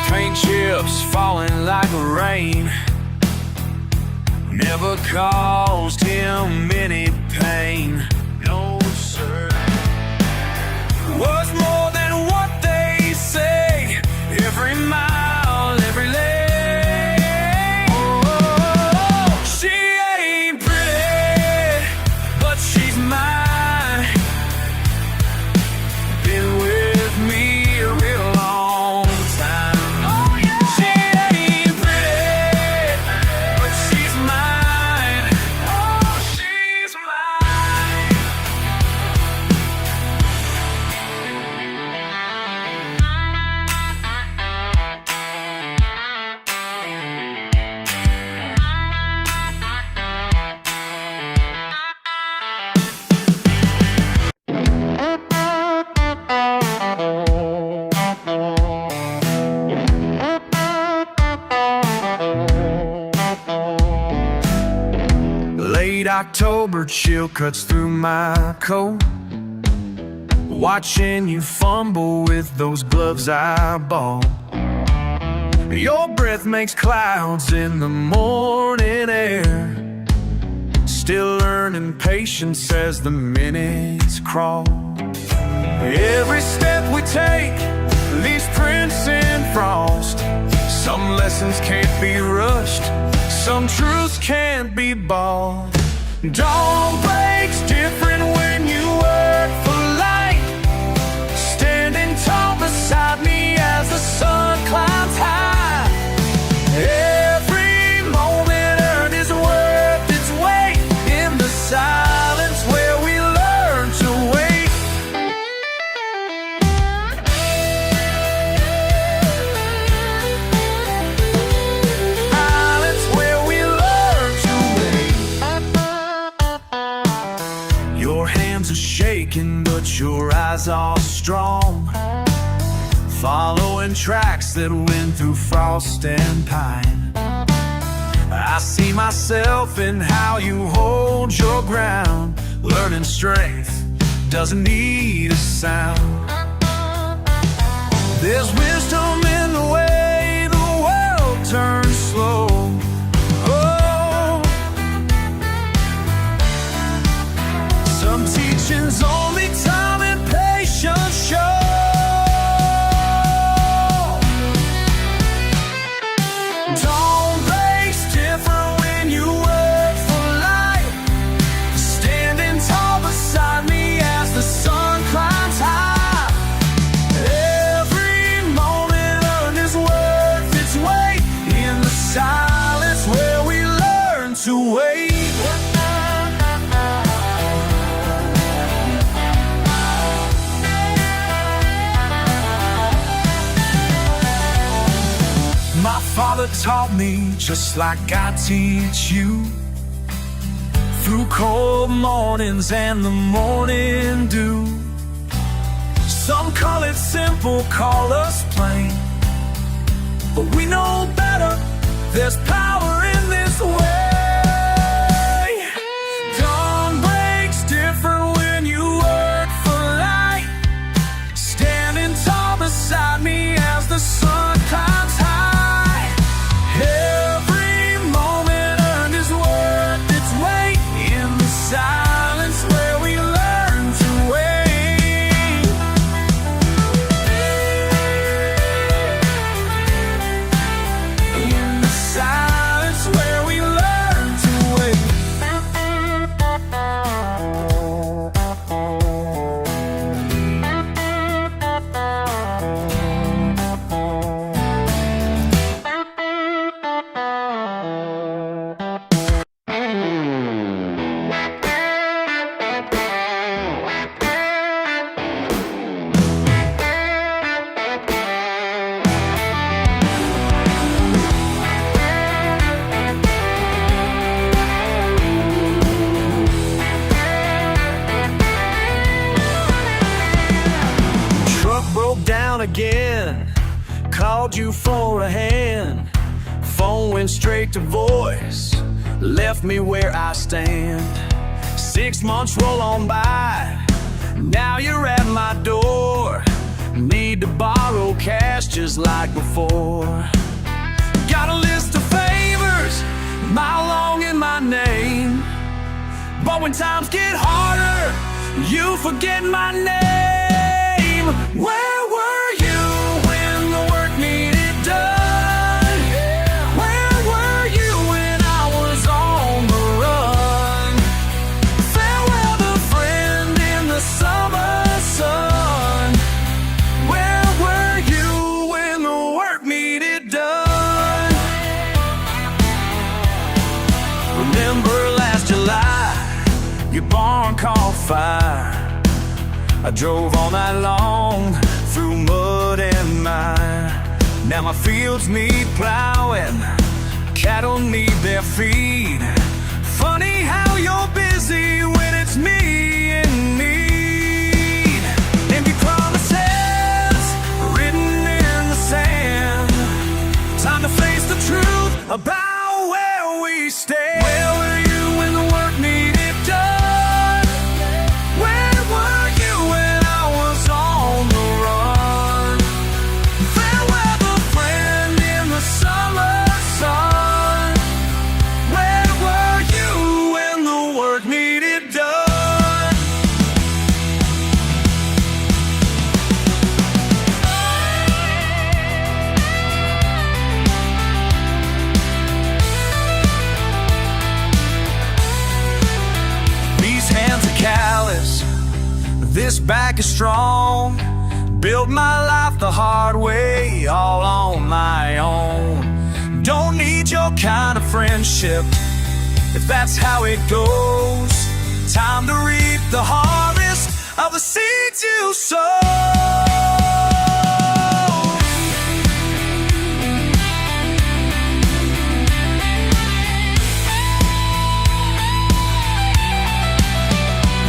Paint chips falling like rain never caused him any pain. No, sir. Was more than what they say. Every mile, every lane. Oh, she ain't pretty, but she's mine. Been with me a real long time. Oh, yeah. She ain't pretty, but she's mine. Oh, she's mine. Late October chill cuts through my coat, watching you fumble with those gloves I bought. Your breath makes clouds in the morning air, still learning patience as the minutes crawl. Every step we take leaves prints in frost. Some lessons can't be rushed, some truths can't be bought. Dawn breaks different when you work for light, standing tall beside me as the sun climbs high. Every moment earned is worth its weight in the silence where we learn to wait. Silence where we learn to wait. Your hands are shaking, but your eyes are strong. following tracks that went through frost and pine. I see myself in how you hold your ground. Learning strength doesn't need a sound. There's wisdom in the way the world turns slow. Oh, some teachings only time and patience show. Dawn breaks different when you work for light. Standing tall beside me as the sun climbs high. Every moment earned is worth its weight in the silence where we learn to wait. My father taught me just like I teach you, through cold mornings and the morning dew. Some call it simple, call us plain, but we know better. There's power in this way. Dawn breaks different when you work for light. Standing tall beside me as the sun climbs high. Every moment earned is worth its weight in the silence where we learn to wait. In the silence where we learn to wait. Truck broke down again, called you for a hand. Phone went straight to voice, left me where I stand. 6 months roll on by, now you're at my door. Need to borrow cash just like before. Got a list of favors, mile long in my name, but when times get harder, you forget my name. Where were you when the work needed done? Where were you when I was on the run? Farewell the friend in the summer sun. Where were you when the work needed done? Remember last July, your barn caught fire. I drove all night long through mud and mire. Now my fields need plowing, cattle need their feed. Funny how you're busy when it's me in need. Empty promises written in the sand. Time to face the truth about where we stand. Where were you when the work needed done? Where were you when I was on the run? Farewell the friend in the summer sun. Where were you when the work needed done? These hands are callous, this back is strong. Built my life the hard way, all on my own. Don't need your kind of friendship, if that's how it goes. Time to reap the harvest of the seeds you sow.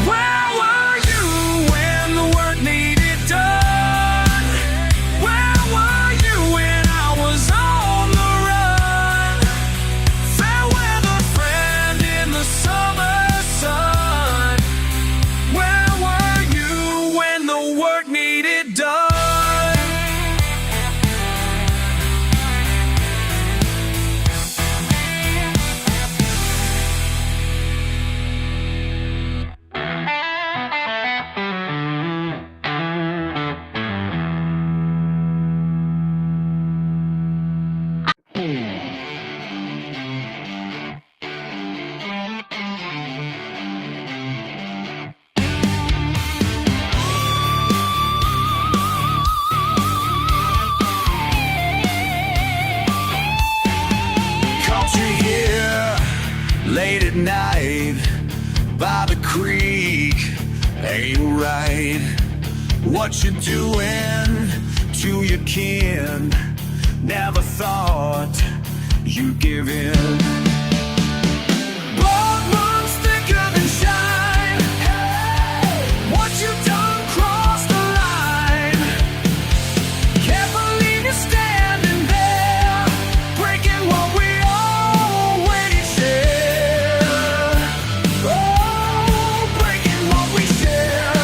Where were you when the work needed done? Where midnight by the creek ain't right. What you doing to your kin? Never thought you'd give in. Blood runs thicker than shine. Hey, what you done crossed the line. Can't believe you're standing there, breaking what we always share. Oh, breaking what we share.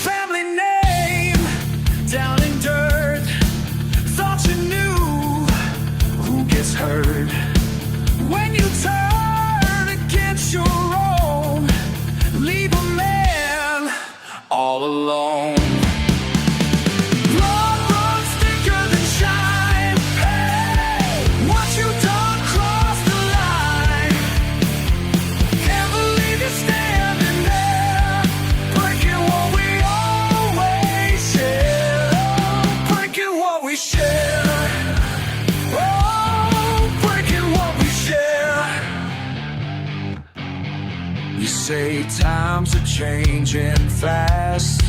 Family name down in dirt. Thought you knew who gets hurt when you turn against your own. Leave a man all alone. Blood runs thicker than shine. Hey, what you done crossed the line. Can't believe you're standing there, breaking what we always share. Breaking what we share. Oh, breaking what we share. You say times are changing fast.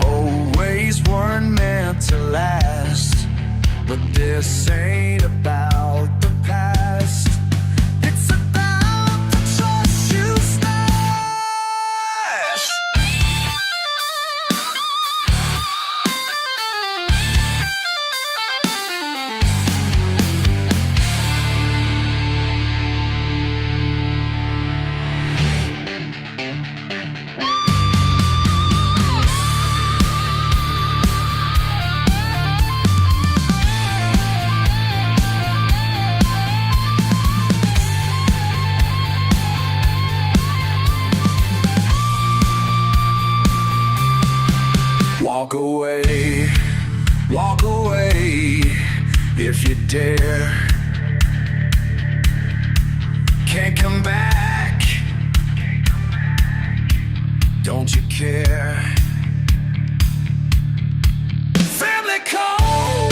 Old ways weren't meant to last. But this ain't about the past. It's about the trust you smash. Walk away if you dare. Can't come back, don't you care? Family call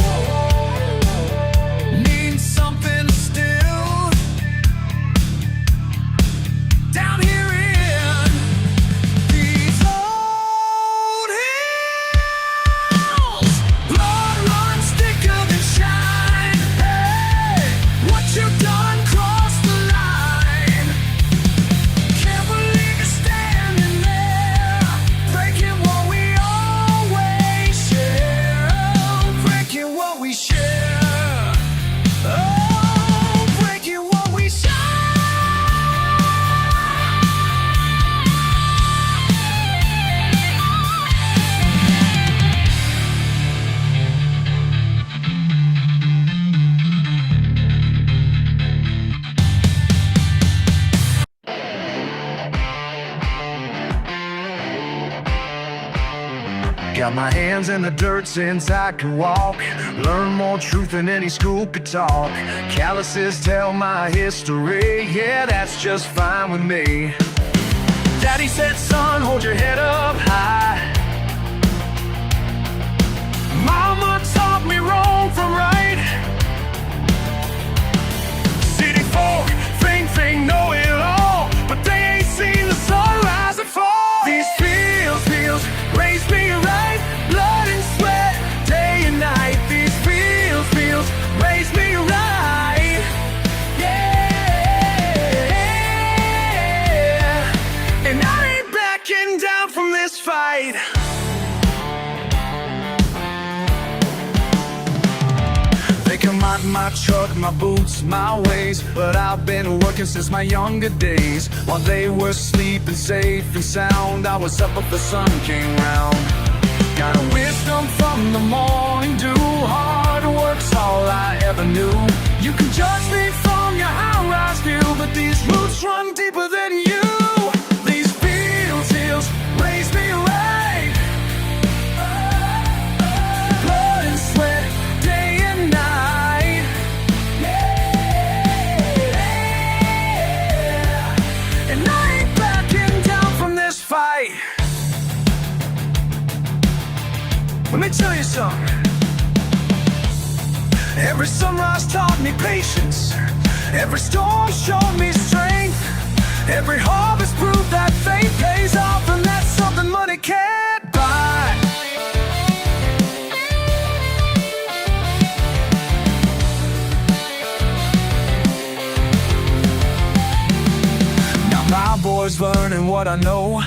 means something still. Down here in these old hills, blood runs thicker than shine. Hey, what you done crossed the line. Can't believe you're standing there, breaking what we always share. Breaking what we share. Oh, breaking what we share. Got my hands in the dirt since I can walk. Learn more truth than any school could talk. Calluses tell my history, yeah, that's just fine with me. Daddy said, son, hold your head up high. Mama taught me wrong from right. City folk think know it all, but they ain't seen the sunrise and fall. These fields raise me right, blood and sweat, day and night. These fields raise me right, yeah. And I ain't backing down from this fight. They come out my truck, my boots, my ways, but I've been working since my younger days. While they were sleeping safe and sound, I was up if the sun came round. Got a wisdom from the morning dew. Hard work's all I ever knew. You can judge me from your high-rise view, but these roots run deeper than you. These hills raise me right. Blood and sweat, day and night. Yeah. And I ain't backing down from this fight. Let me tell you something. Every sunrise taught me patience. Every storm showed me strength. Every harvest proved that faith pays off, and that's something money can't buy. Now my boys learning what I know,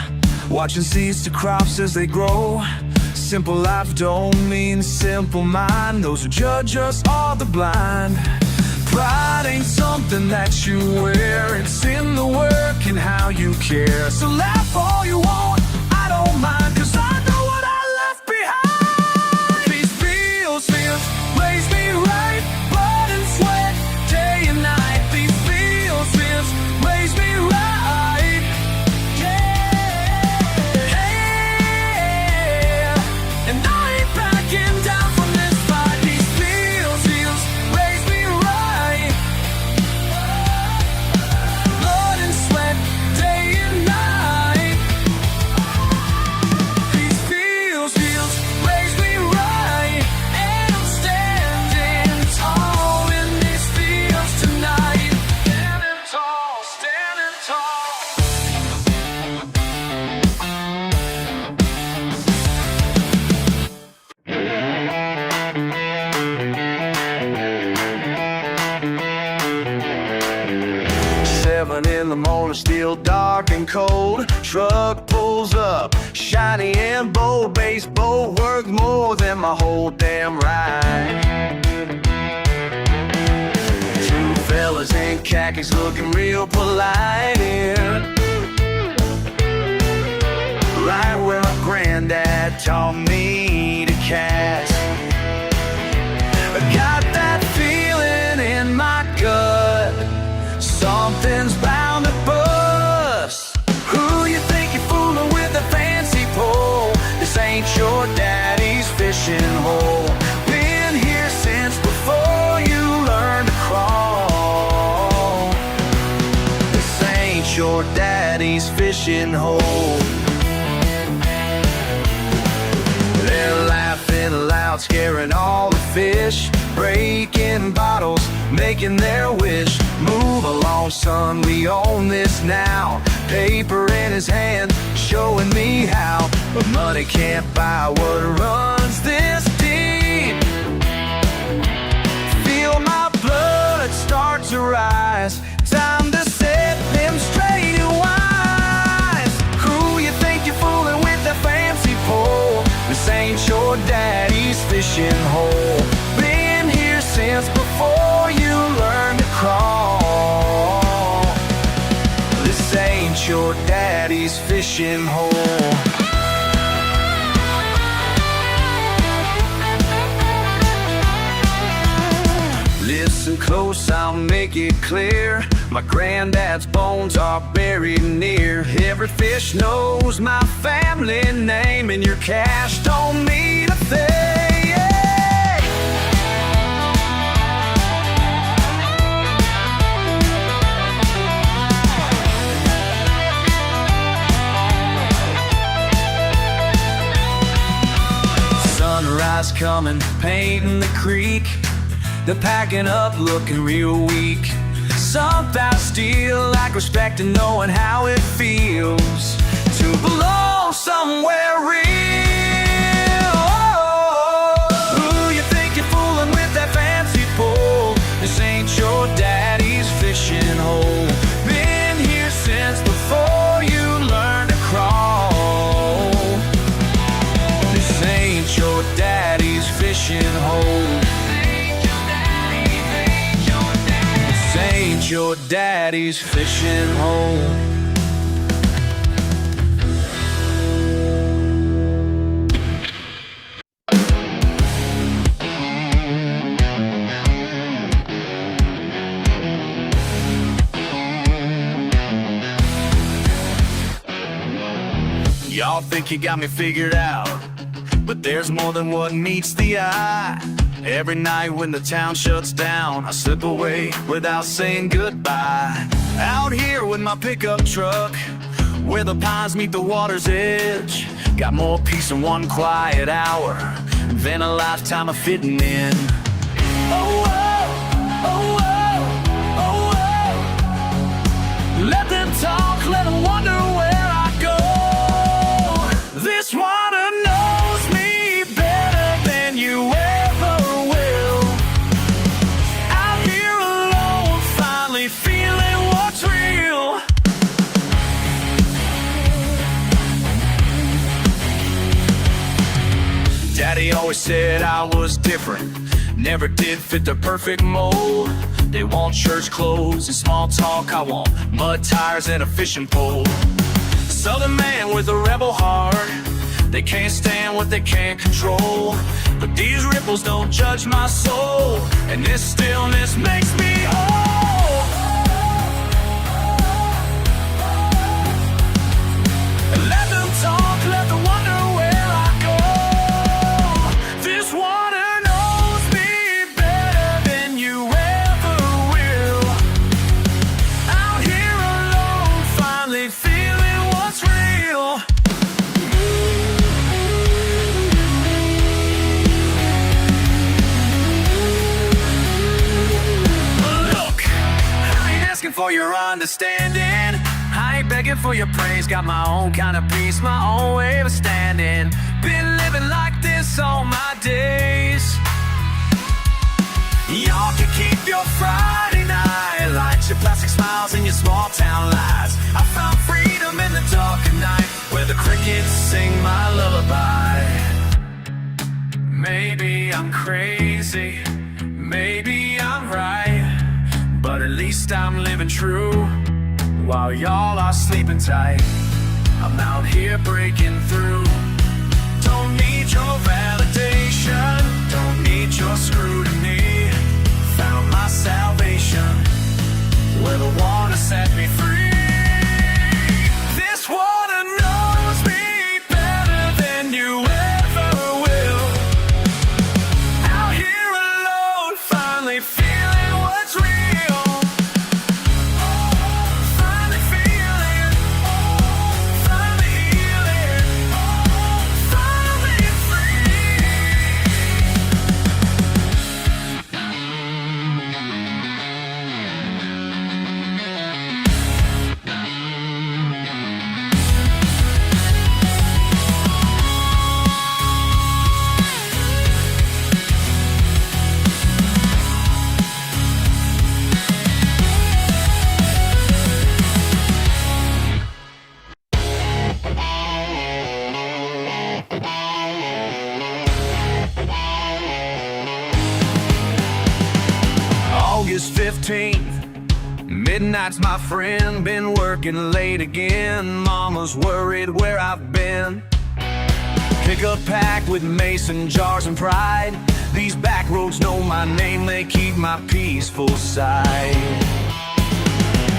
watching seeds to crops as they grow. Simple life don't mean simple mind. Those who judge us are the blind. Pride ain't something that you wear. It's in the work and how you care. So laugh all you want, I don't mind, 'cause I know what I left behind. These fields raise me right, blood and sweat, day and night. These fields raise me right. Yeah, and I ain't backing down from this fight. These fields raise me right. Blood and sweat, day and night. These fields raise me right. And I'm standing tall in these fields tonight. Standing tall, standing tall. 7 in the morning, still dark and cold. Truck pulls up, shiny and bold. Baseball worth more than my whole damn ride. Two fellas in khakis looking real polite here, right where my granddad taught me to cast. I got that feeling in my gut, something's bound to bust. Who you think you're fooling with a fancy pole? This ain't your daddy's fishing hole. Been here since before you learned to crawl. This ain't your daddy's fishing hole. They're laughing loud, scaring all the fish, breaking bottles, making their wish. Move along, son, we own this now. Paper in his hand, showing me how. But money can't buy what runs this deep. Feel my blood start to rise. Time to set them straight and wise. Who you think you're fooling with that fancy pole? This ain't your daddy's fishing hole. Been here since before you learned to crawl. This ain't your daddy's fishing hole. Listen close, I'll make it clear. My granddad's bones are buried near. Every fish knows my family name, and your cash don't mean a thing. Sunrise coming, painting the creek. They're packing up, looking real weak. Some fast steal, like respect and knowing how it feels to belong somewhere real. Who you think you're fooling with that fancy pole? This ain't your daddy's fishing hole. Been here since before you learned to crawl. This ain't your daddy's fishing hole. Ain't your daddy's fishing hole. Y'all think you got me figured out, but there's more than what meets the eye. Every night when the town shuts down, I slip away without saying goodbye. Out here with my pickup truck, where the pines meet the water's edge. Got more peace in one quiet hour than a lifetime of fitting in. Oh, oh, oh, oh, oh, oh. talk, let them wonder where I go. This water knows me better than you ever will. Out here alone, finally feeling what's real. Daddy always said I was different, never did fit the perfect mold. They want church clothes and small talk, I want mud tires and a fishing pole. Southern man with a rebel heart, they can't stand what they can't control. But these ripples don't judge my soul, and this stillness makes me whole. Let them talk, let them wonder where I go. This water knows me better than you ever will. Out here alone, finally feeling what's real. Look, I ain't asking for your understanding, I ain't begging for your praise. Got my own kind of peace, my own way of standing. Been living like this all my days. Y'all can keep your Friday night lights, your plastic smiles and your small town lies. I found freedom in the dark at night, where the crickets sing my lullaby. Maybe I'm crazy, maybe I'm right, but at least I'm living true while y'all are sleeping tight. I'm out here breaking through. Don't need your validation, don't need your scrutiny. Found my salvation where the water set me free. This water knows me better than you ever will. Out here alone, finally feeling what's real. Finally feeling, finally healing, finally free. August 15th, midnight's my friend. Been working late again, mama's worried where I've been. Pick up packed with mason jars and pride. These back roads know my name, they keep my peaceful side.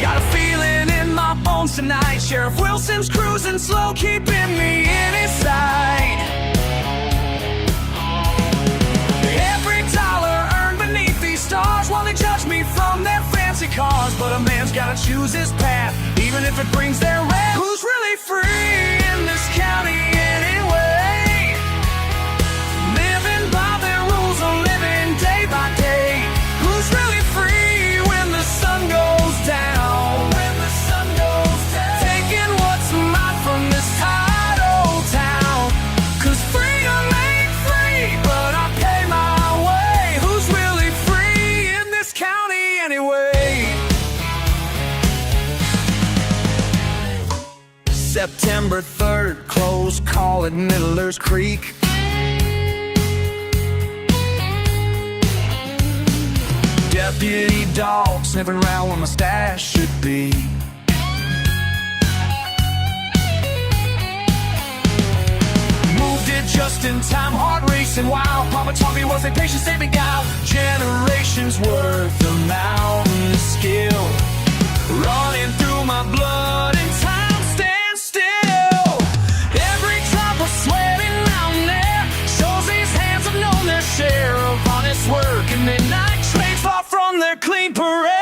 Got a feeling in my bones tonight, Sheriff Wilson's cruising slow, keeping me in his sight. Every dollar earned beneath these stars, while they judge me from their fancy cars. But a man's gotta choose his path, even if it brings their wrath. Who's really free in this county anyway? Living by their rules or living day by day? Who's really free when the sun goes down? When the sun goes down, taking what's mine from this tired old town. 'Cause freedom ain't free, but I pay my way. Who's really free in this county anyway? September 3rd, close call at Middler's Creek. Deputy dog sniffing around where my stash should be. Moved it just in time, heart racing wild. Papa taught me was a patient saving guile. Generations worth of mountain skill running through my blood, and time stands still. Every drop of sweat and out there shows these hands have known their share of honest work, and midnight trades far from their clean parade.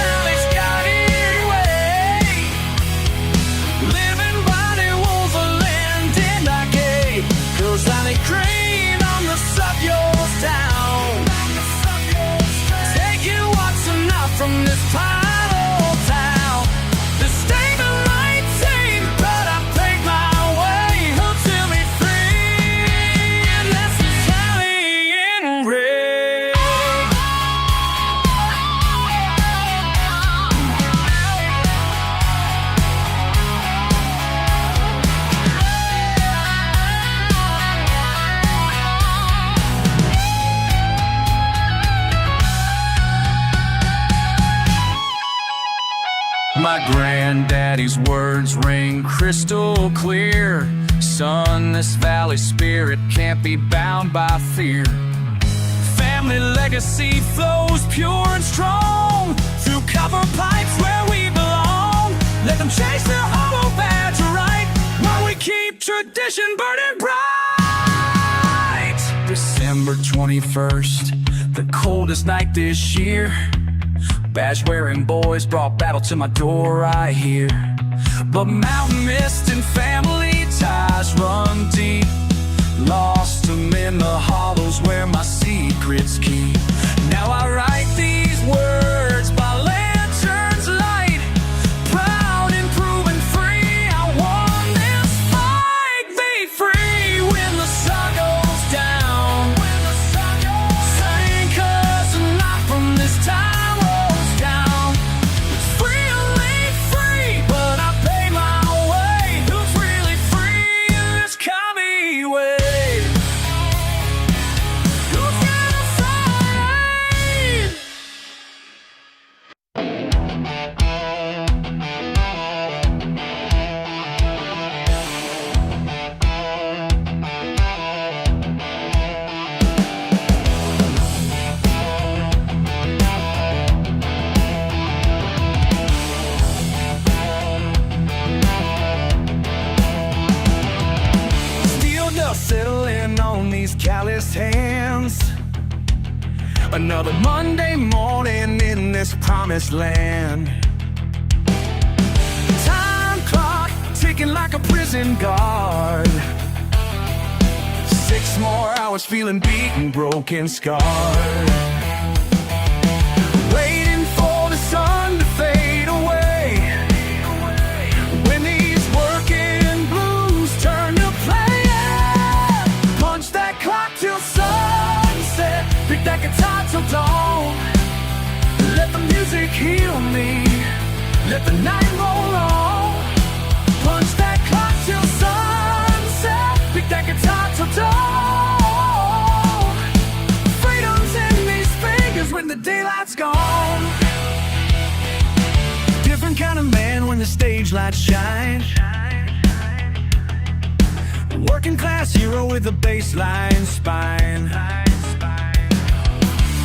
Now it's got it way, living by the rules of land in my gate. 'Cause I need green on the sub yours down, taking what's enough from this time. granddaddy's words ring crystal clear. Son, this valley spirit can't be bound by fear. Family legacy flows pure and strong through copper pipes where we belong. Let them chase their hollow badge right while we keep tradition burning bright. December 21st, the coldest night this year. Badge-wearing boys brought battle to my door, I hear. But mountain mist and family ties run deep. Lost them in the hollows where my secrets keep. Now I write these words by lantern's light. Proud and proven free, I won this fight. Be free when the sun goes down. Sing 'cause the light from this time rolls down. It's really free, but I pay my way. Who's really free in this commie way? Settling on these calloused hands. Another Monday morning in this promised land. Time clock ticking like a prison guard. 6 more hours feeling beaten, broken, scarred. Waiting for the sun to fade away. When these working blues turn to play. Punch that clock till sunset. Pick that guitar till dawn. Let the music heal me. Let the night roll on. Punch that clock till sunset. Pick that guitar till dawn. Freedom's in these fingers when the daylight's gone. Different kind of man when the stage lights shine. Working class hero with a baseline spine.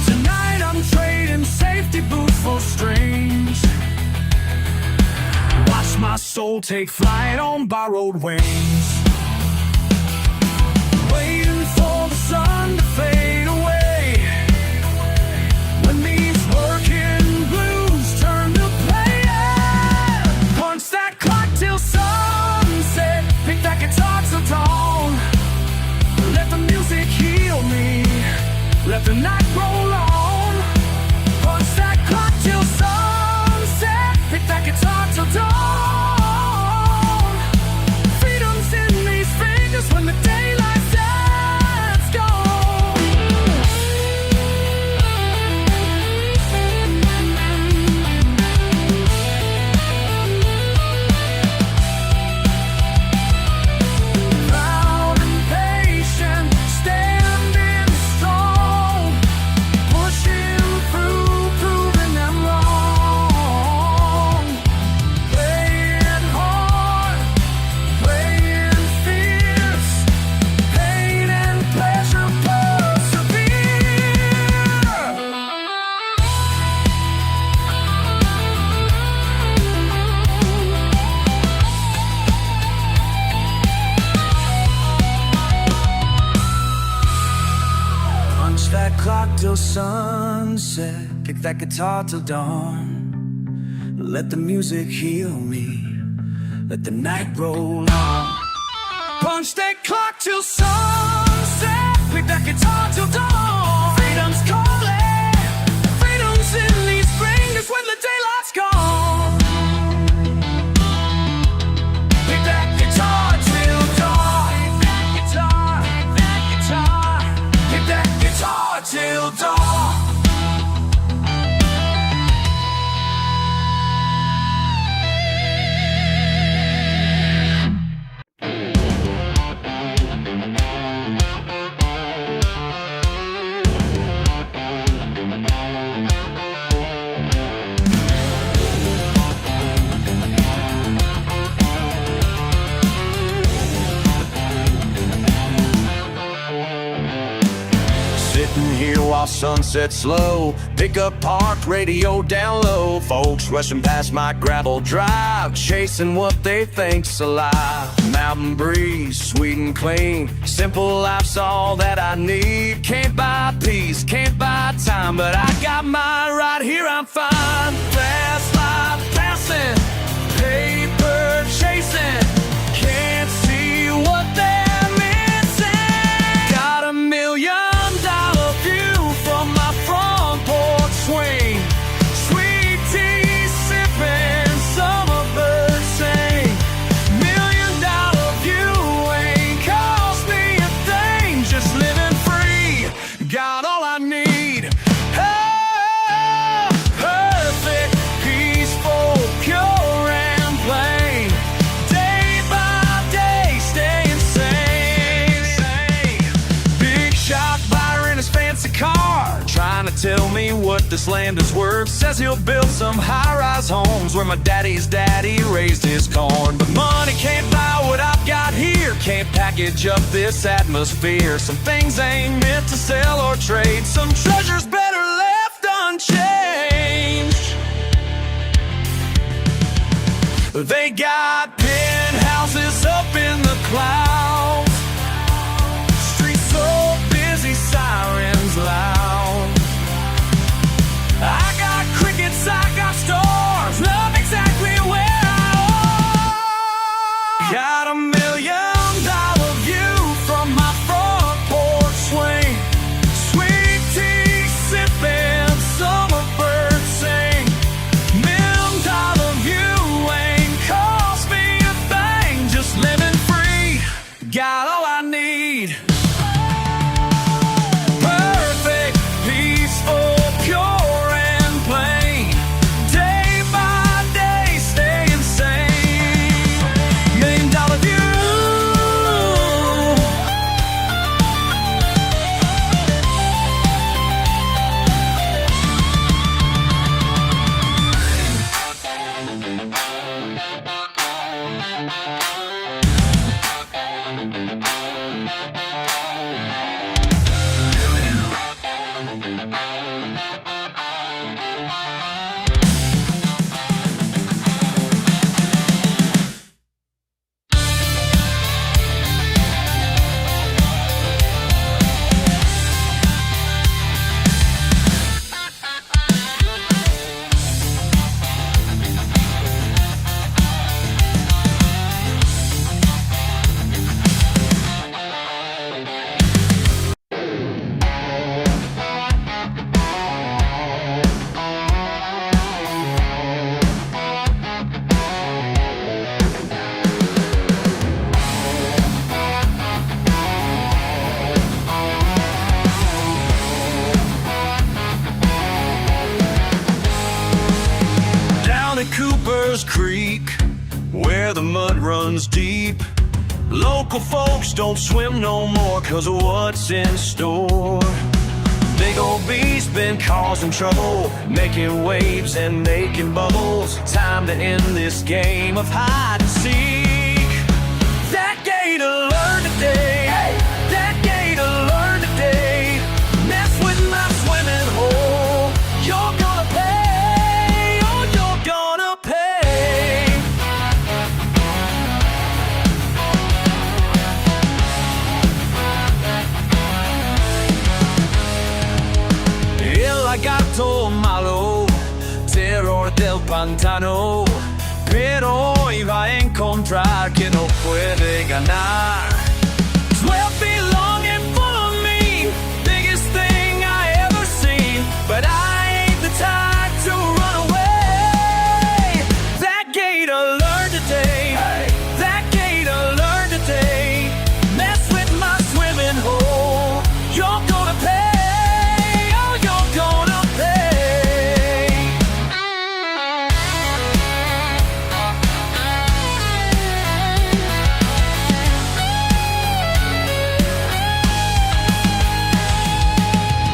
Tonight I'm trading safety boots for strings. Watch my soul take flight on borrowed wings. Waiting for the sun to fade away. When these working blues turn to play. Punch that clock till sunset. Pick that guitar till dawn. Let the music heal me. Let the night roll on. Punch that clock till sunset. Pick that guitar till dawn. Freedom's in these fingers when the daylight that's gone. Proud and patient, standing strong, pushing through, proving them wrong. Playing hard, playing fierce, pain and pleasure persevere. Punch that clock till sunset. Pick that guitar till dawn. Let the music heal me. Let the night roll on. Punch that clock till sunset. Pick that guitar till dawn. Freedom's calling. Freedom's in these fingers when the daylight's gone. Pick that guitar till dawn. Pick that guitar. Pick that guitar till dawn. sunset slow. Pickup parked, radio down low. Folks rushing past my gravel drive, chasing what they think's alive. Mountain breeze, sweet and clean. Simple life's all that I need. Can't buy peace, can't buy time, but I got mine right here, I'm fine. Fast life passing, paper chasing. Can't see what they're missing. Got $1 million view from my front porch swing. Sweet tea sipping, summer birds sing. $1 million view ain't cost me a thing. Just living free, got all I need. Oh, perfect, peaceful, pure and plain. Day by day, staying sane. Big shot buyer in his fancy car, trying to tell me what this land is worth. Says he'll build some high-rise homes where my daddy's daddy raised his corn. But money can't buy what I've got here, can't package up this atmosphere. Some things ain't meant to sell or trade, some treasures better left unchanged. They got penthouses up in the clouds, streets so busy, sirens loud. I got crickets, I got stars, love exactly where I are. Got $1 million view from my front porch swing. Sweet tea sipping, summer birds sing. $1 million view ain't cost me a thing. Just living free, got all I need. Perfect, peaceful, pure and plain. Day by day, staying sane. $1 million view. Down at Cooper's Creek, where the mud runs deep, local folks don't swim no more 'cause of what's in store. Big old B's been causing trouble, making waves and making bubbles. Time to end this game of hide and seek. That gator learned today, that gator learned today. Mess with my swimming hole, you're gonna pay, oh you're gonna pay. El gato malo, terror del pantano, pero iba a encontrar que no puede ganar. 12 feet long and full of me, biggest thing I ever seen, but I ain't the type to run away. That gator learned today, that gator learned today. Mess with my swimming hole, you're gonna pay, oh you're gonna pay.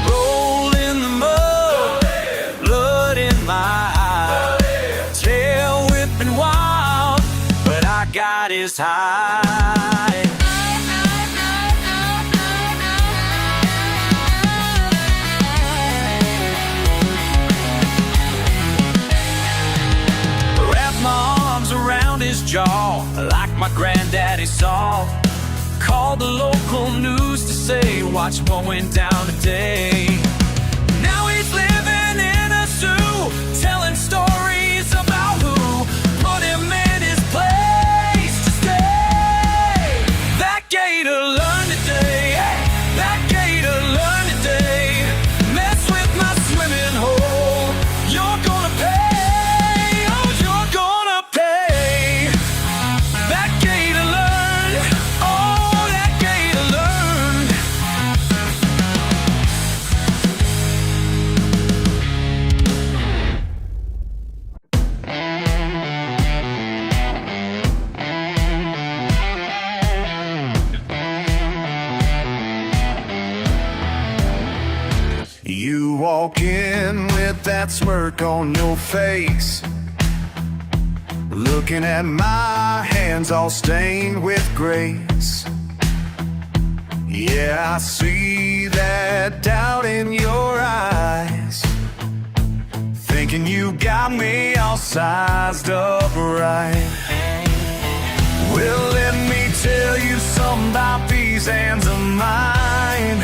Roll in the mud, blood in my eye, tail whipping wild, but I got his hide. jaw like my granddaddy saw. Called the local news to say, watch what went down today. Now he's living in a zoo, telling stories about who put him in his place to stay. That gator learned today, that gator learned today. Mess with my swimming hole, you're gonna pay, oh, you're gonna pay. That gator learned, oh, that gator learned. You walk in with that smirk on your face, looking at my hands all stained with grace. Yeah, I see that doubt in your eyes, thinking you got me all sized up right. Well, let me tell you something about these hands of mine.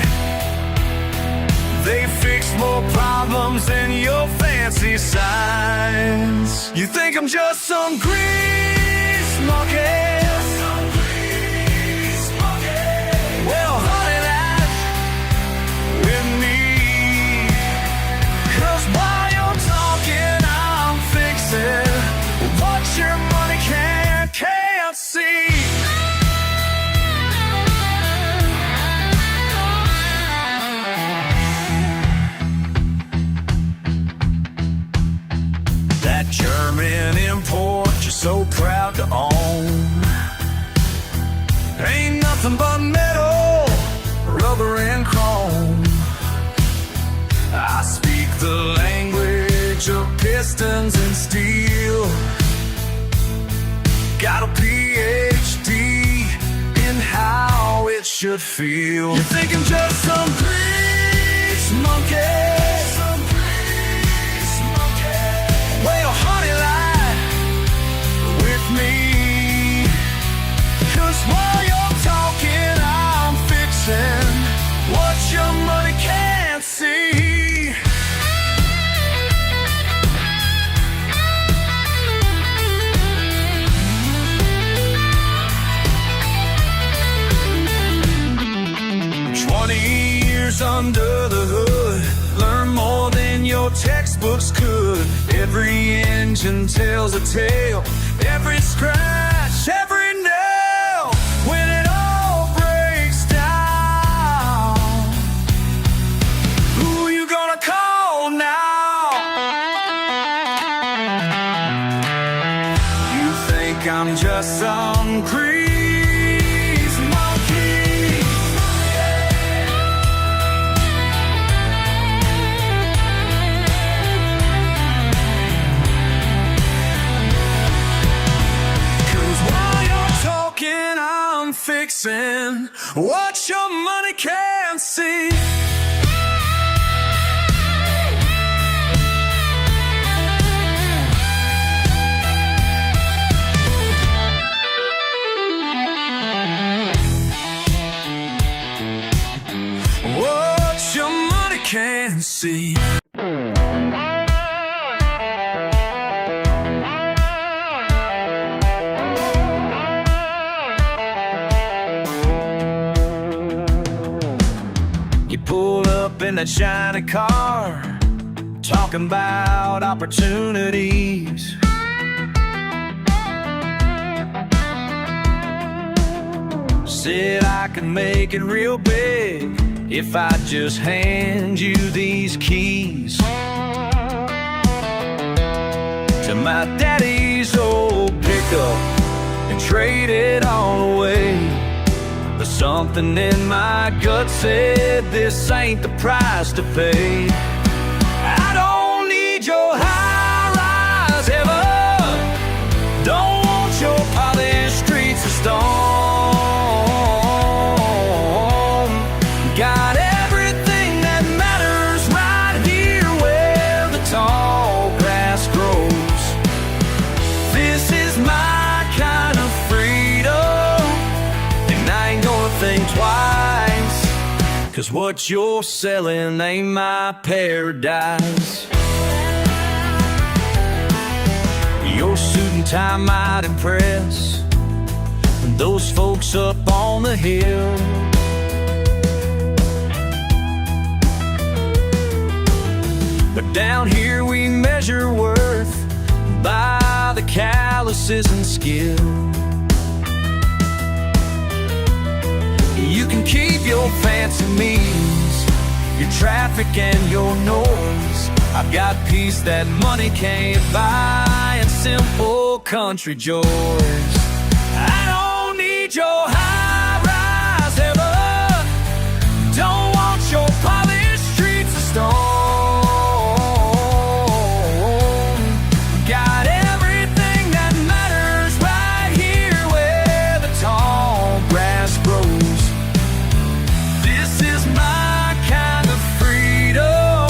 They fix more problems than your fancy signs. You think I'm just some grease monkey? Well, honey, that's with me. 'Cause while you're talking, I'm fixing what your money can't see. That German import you're so proud to own ain't nothing but metal, rubber and chrome. I speak the language of pistons and steel. Got a PhD in how it should feel. You think I'm just some grease monkey? Well, honey, lie with me. 'Cause while you're talking, I'm fixing what your money can't see. Under the hood, learn more than your textbooks could. Every engine tells a tale, every scratch, every nail. When it all breaks down, who you gonna call now? You think I'm just some grease monkey? 'Cause while you're talking, I'm fixing what your money can't see. What your money can't see. You pull up in that shiny car, talking about opportunities. Said I could make it real big if I just hand you these keys to my daddy's old pickup and trade it all away. But something in my gut said this ain't the price to pay. I don't need your high-rise heaven, don't want your polished streets of stone. Got everything that matters right here where the tall grass grows. This is my kind 'cause what you're selling ain't my paradise. Your suit and tie might impress those folks up on the hill. But down here we measure worth by the calluses and skill. You can keep your fancy means, your traffic and your noise. I've got peace that money can't buy and simple country joys. I don't need your high-rise heaven, don't want your polished streets of stone. Got everything that matters right here where the tall grass grows. This is my kind of freedom,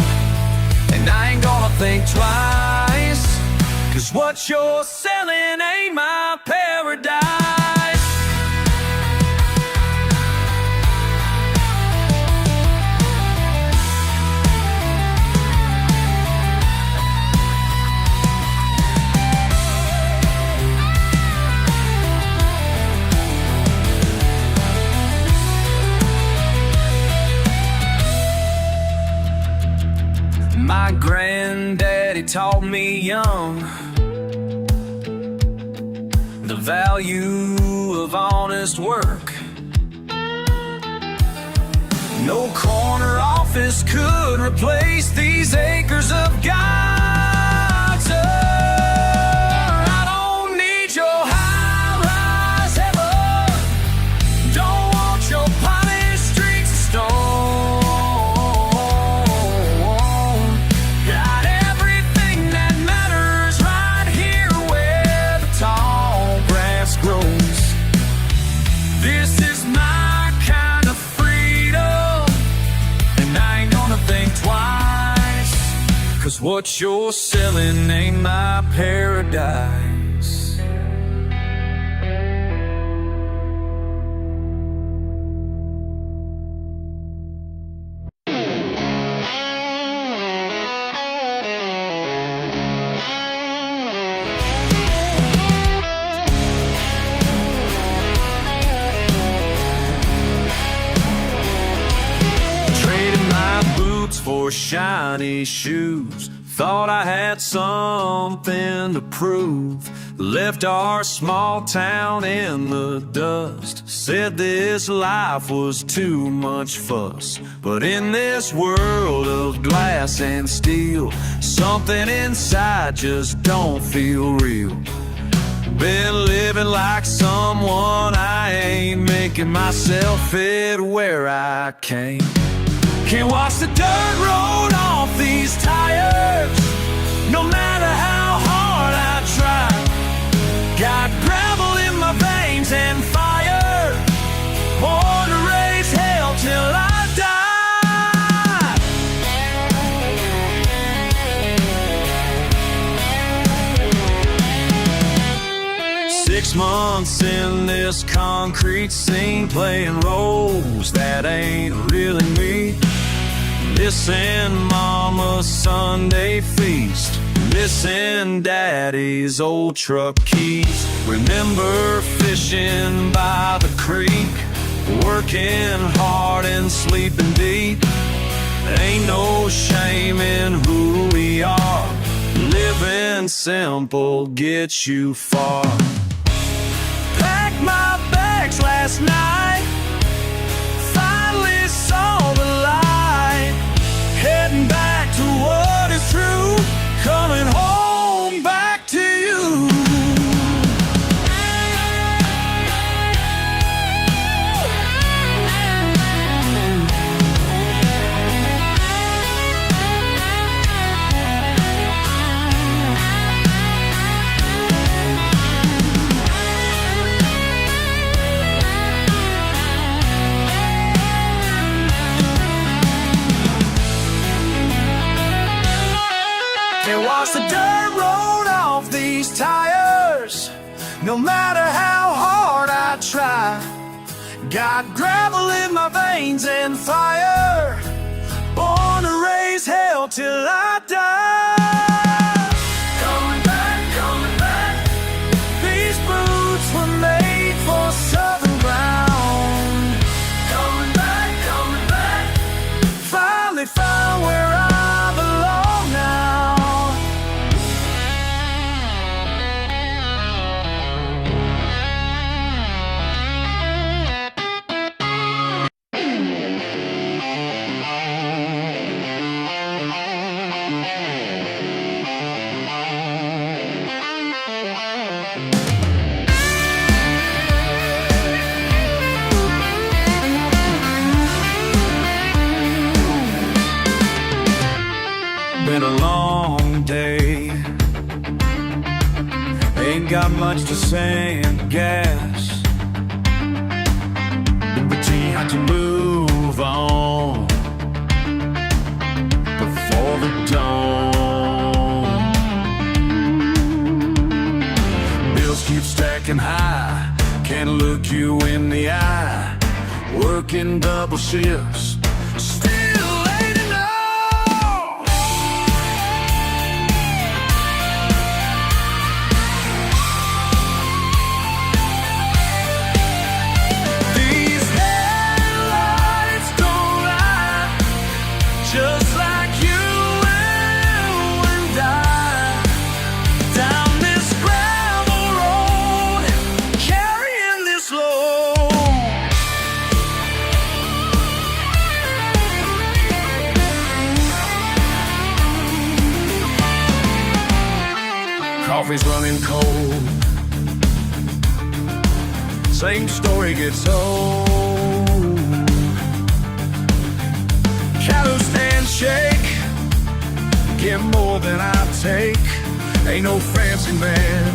and I ain't gonna think twice, 'cause what you're selling ain't my paradise. My granddaddy taught me young the value of honest work. No corner office could replace these acres of God's earth. I don't need your high-rise heaven, don't want your polished streets of stone. Got everything that matters right here where the tall grass grows. This is my kind of freedom, and I ain't gonna think twice, 'cause what you're selling ain't my paradise. Traded my boots for shiny shoes, thought I had something to prove. Left our small town in the dust, said this life was too much fuss. But in this world of glass and steel, something inside just don't feel real. Been living like someone I ain't, making myself fit where I came. Can't wash the dirt road off these tires, no matter how hard I try. Got gravel in my veins and fire, born to raise hell till I die. 6 months in this concrete scene, playing roles that ain't really me. Missing Mama's Sunday feast, missing Daddy's old truck keys. Remember fishing by the creek, working hard and sleeping deep. Ain't no shame in who we are, living simple gets you far. Packed my bags last night, finally saw the light. Heading back to what is true, coming home back to you. Can't wash the dirt road off these tires, no matter how hard I try. Got gravel in my veins and fire, born to raise hell till I die. Coming back, coming back. These boots were made for southern ground. Coming back, coming back. Finally found where I belong now. Been a long day, ain't got much to say and guess, but you had to move on before the dawn. Bills keep stacking high, can't look you in the eye, working double shifts, still ain't enough. These headlights don't lie, just like you and I, down this gravel road, carrying this load. Coffee's running cold, same story gets old. Shadows stand shake, get more than I take. Ain't no fancy man,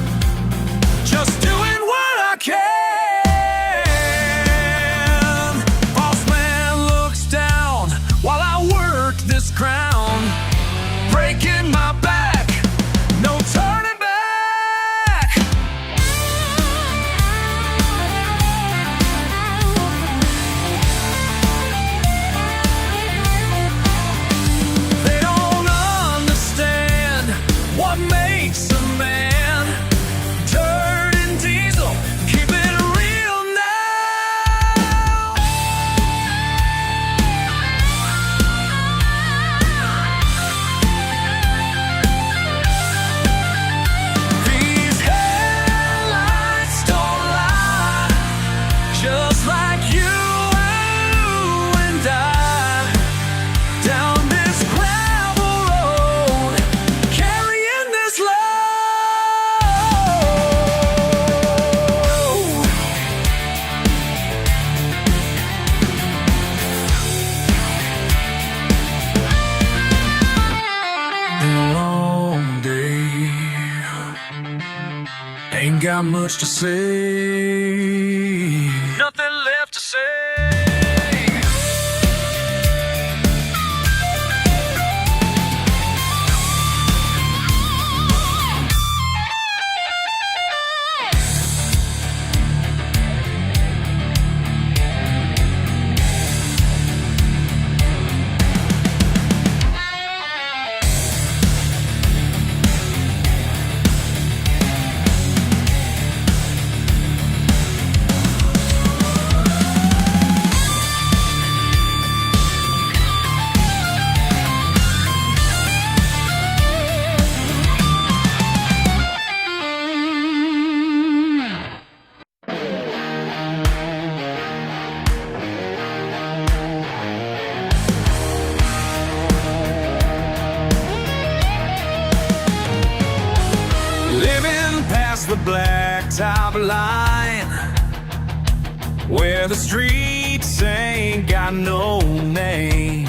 just doing what I can. Boss man looks down while I work this crown, breaking my back, no turning back. They don't understand what makes a man. Dirt and diesel, keep it real now. These headlights don't lie, just like you and I, down this gravel road, carrying this load. Been a long day, ain't got much to say, nothing left to say. Living past the blacktop line, where the streets ain't got no name.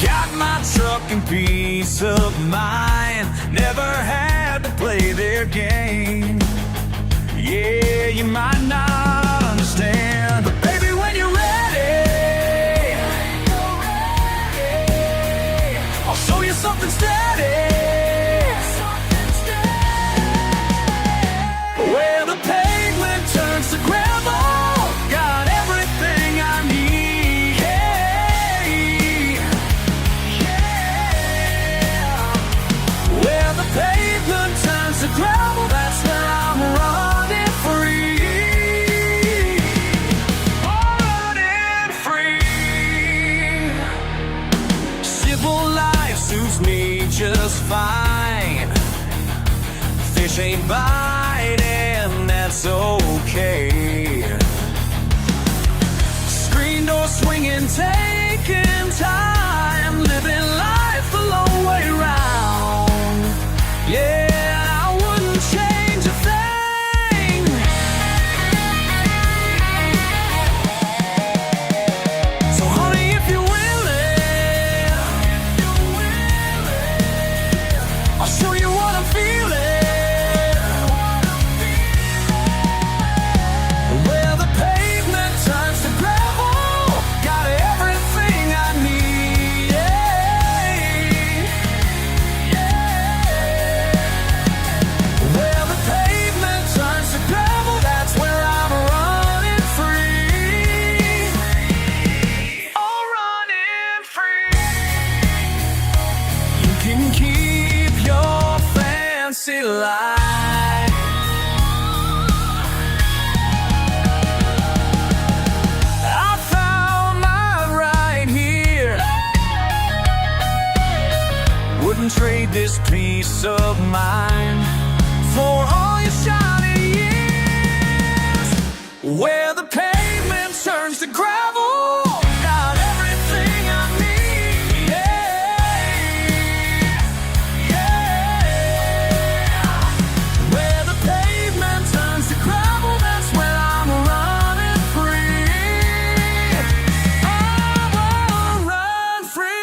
Got my truck and peace of mind, never had to play their game. Yeah, you might not understand, but baby, when you're ready, I'll show you something steady. Where the pavement turns to gravel, flesh ain't biting, that's okay. Screen door swinging, taking time, living life the long way round. Yeah, I wouldn't change a thing. So honey, if you're willing, I'll show you what I'm feeling. Where the pavement turns to gravel, got everything I need. Where the pavement turns to gravel, that's where I'm running free. Oh, running free. You can keep your fancy life. I found mine right here. Wouldn't trade this peace of mind for all your shining years. Where the pavement turns to gravel, got everything I need. Where the pavement turns to gravel, that's where I'm running free. I wanna run free.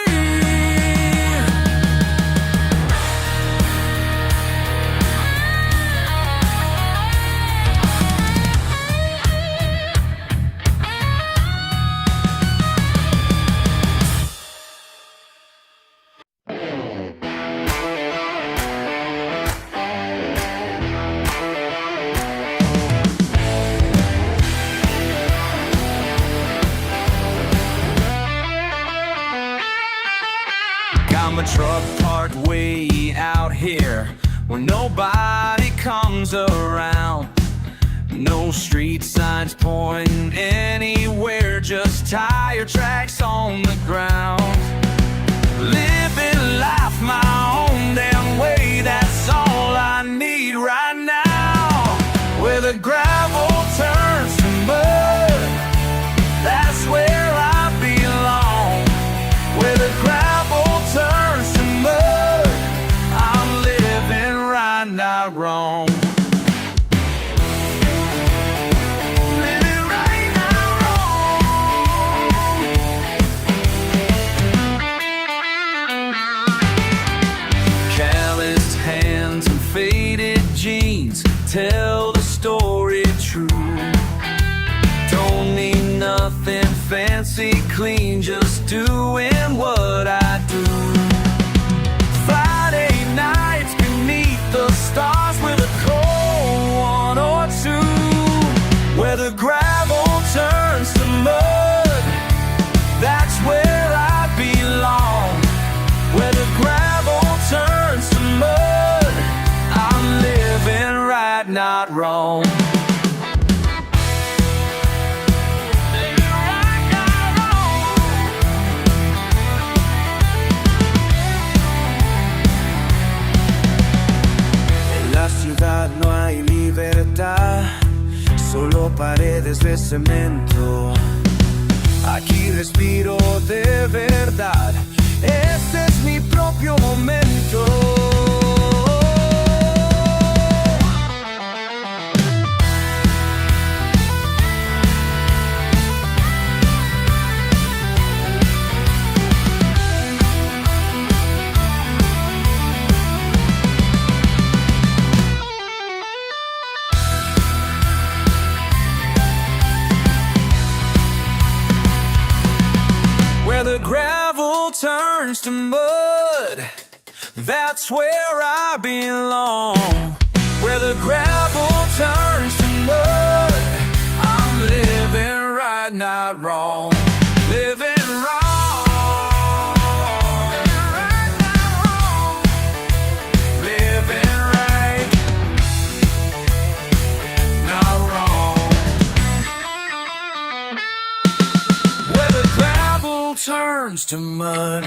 Got my truck parked way out here where nobody comes around. No street signs pointing anywhere, just tire tracks on the ground. Living life my own damn way, that's all I need right now. Where the gravel turns to mud, that's where I belong. Where the gravel turns to mud, I'm living right, not wrong. Living right, not wrong. Calloused hands and faded jeans tell the story true. Don't need nothing fancy, clean, just doing what I do. Friday nights beneath the stars with a cold one or two. Where the gravel turns to mud, that's where I belong. Where the gravel turns to mud, I'm living right, not wrong. En la ciudad no hay libertad, solo paredes de cemento. Aquí respiro de verdad, este es mi propio momento. Where the gravel turns to mud, that's where I belong. Where the gravel turns to mud, I'm living right, not wrong. Living wrong. Living right, not wrong. Living right, not wrong. Where the gravel turns to mud.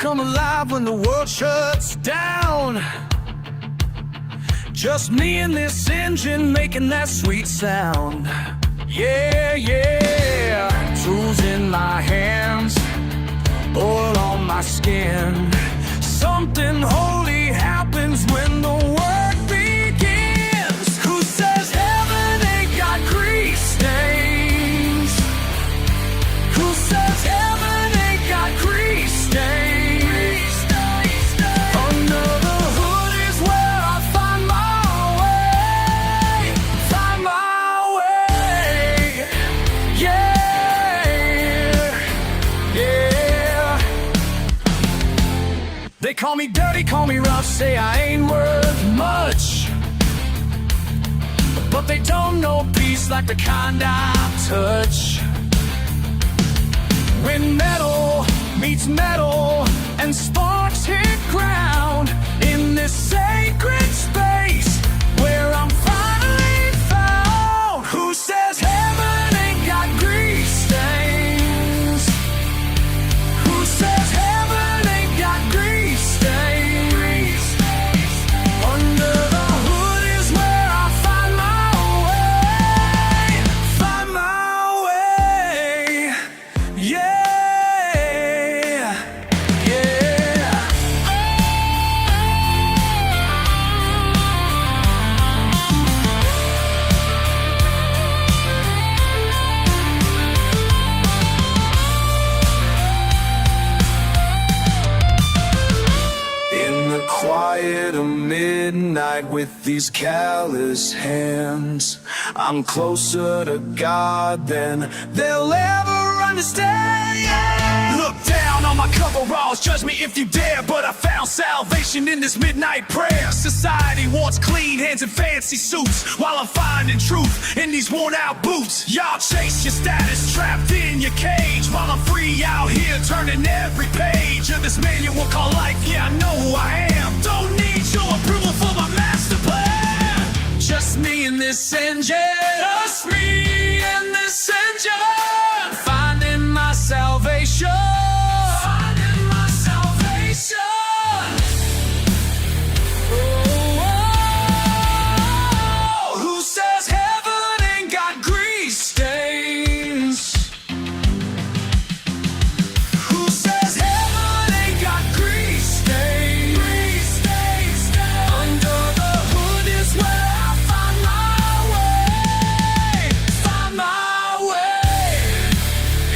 come alive when the world shuts down. Just me and this engine making that sweet sound. Yeah, yeah. Tools in my hands, oil on my skin. Something holy happens when the work begins. Who says heaven ain't got grease stains? Who says heaven ain't got grease stains? Under the hood is where I find my way. Find my way. Yeah, yeah. They call me dirty, call me rough, say I ain't worth much. But they don't know peace like the kind I touch. When metal meets metal and sparks hit ground in this sacred space where I'm finally found. Who says heaven ain't got grease stains? Who says heaven ain't got grease stains? Under the hood is where I find my way. Find my way. Yeah. Quiet of midnight with these callous hands, I'm closer to God than they'll ever understand. Yeah. Look down on my coveralls, judge me if you dare, but I found salvation in this midnight prayer. Society wants clean hands and fancy suits, while I'm finding truth in these worn out boots. Y'all chase your status, trapped in your cage, while I'm free out here turning every page of this manual called life. Yeah, I know who I am, don't need your approval for my master plan. Just me and this engine, just me and this engine, finding my salvation, finding my salvation. Oh, who says heaven ain't got grease stains? Who says heaven ain't got grease stains? Under the hood is where I find my way. Find my way.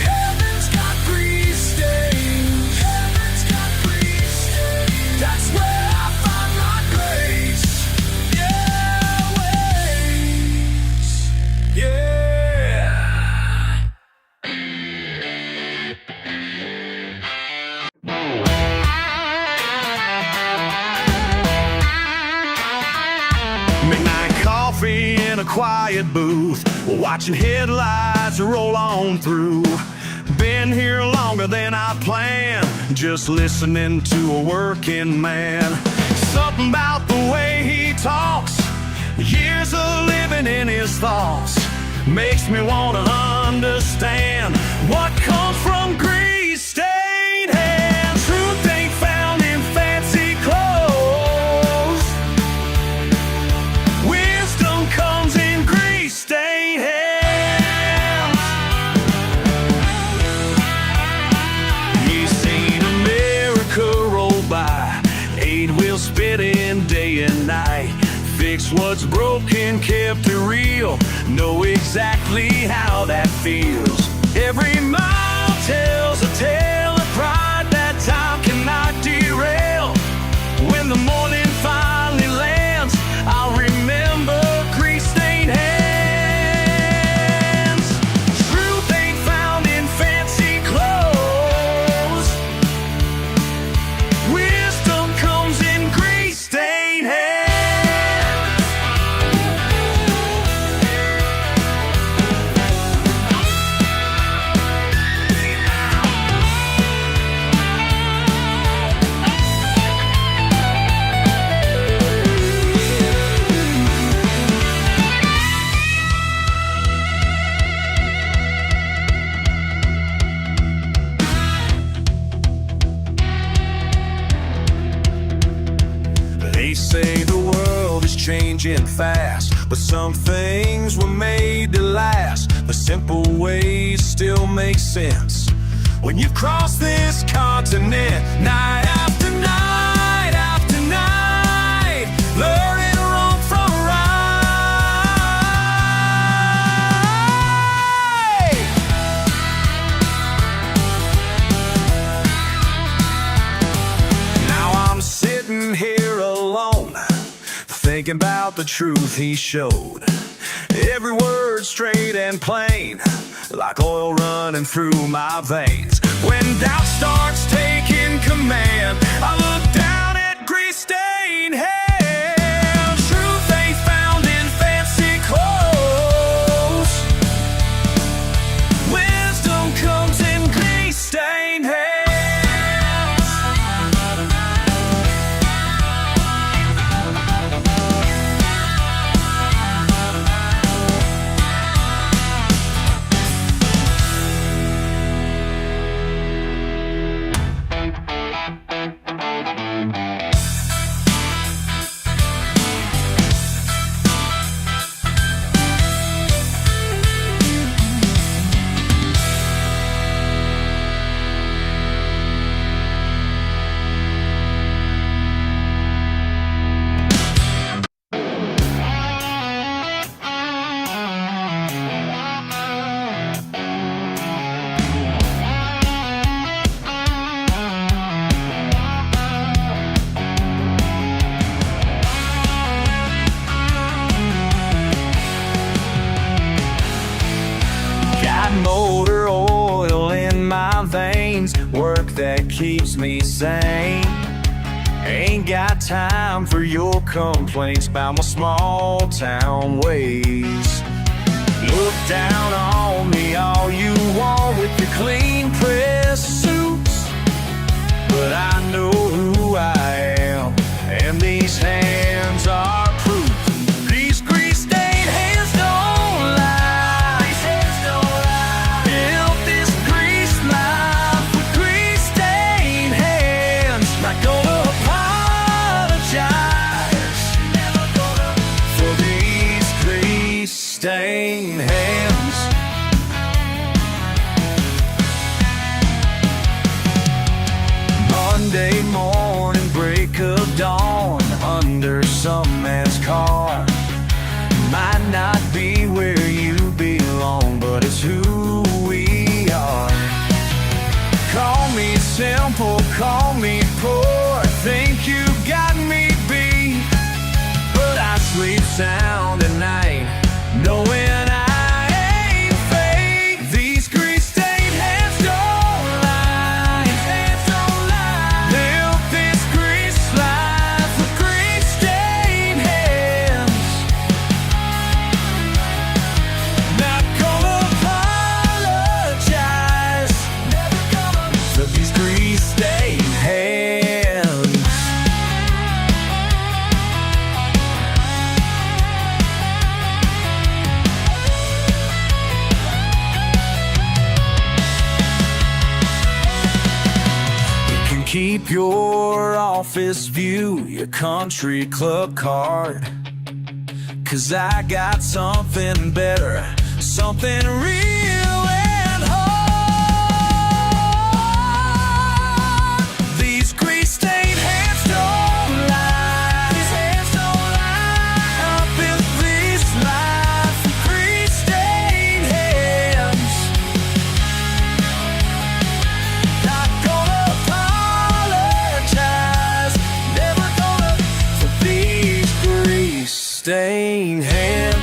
Heaven's got grease stains. Heaven's got grease stains. That's where I find my grace. Yeah, ways. Yeah. Midnight coffee in a quiet booth, watching headlights roll on through. Been here longer than I planned, just listening to a working man. Something about the way he talks, years of living in his thoughts, makes me want to understand what comes from grease-stained hands. Truth ain't found in fancy clothes, wisdom comes in grease-stained hands. He's seen America roll by, 8 wheels spinning day and night. Fix what's broken, kept it real, know exactly how that feels. Every mile tells a tale of pride that time cannot derail. When the morning finally lands, I'll remember grease-stained hands. Truth ain't found in fancy clothes, wisdom comes in grease-stained hands. changing fast, but some things were made to last. The simple ways still make sense when you cross this continent, night after night after night, learning wrong from right. Now I'm sitting here alone, thinking about the truth he showed. Every word straight and plain, like oil running through my veins. When doubt starts taking command, I look down at grease-stained hands. Truth ain't found in fancy clothes. Wisdom comes in grease-stained hands. Motor oil in my veins, work that keeps me sane. Ain't got time for your complaints about my small town ways. Look down on me all you want with your clean press suits, but I know who I am, and these hands are proof. These grease-stained hands don't lie. Built this grease life with grease-stained hands. Not gonna apologize for these grease-stained hands. Monday morning, break of dawn, under some man's car. Might not be where you belong, but it's who we are. Call me simple, call me poor, think you got me beat, but I sleep sound at night, knowing I ain't fake. These grease-stained hands don't lie. Live this grease life with grease-stained hands. Not gonna apologize for these grease-stained hands. Keep your office view, your country club card, 'cause I got something better, something real and hard. These grease-stained hands don't lie. Up in this life with grease-stained hands. Not gonna apologize, never gonna, for these grease-stained hands.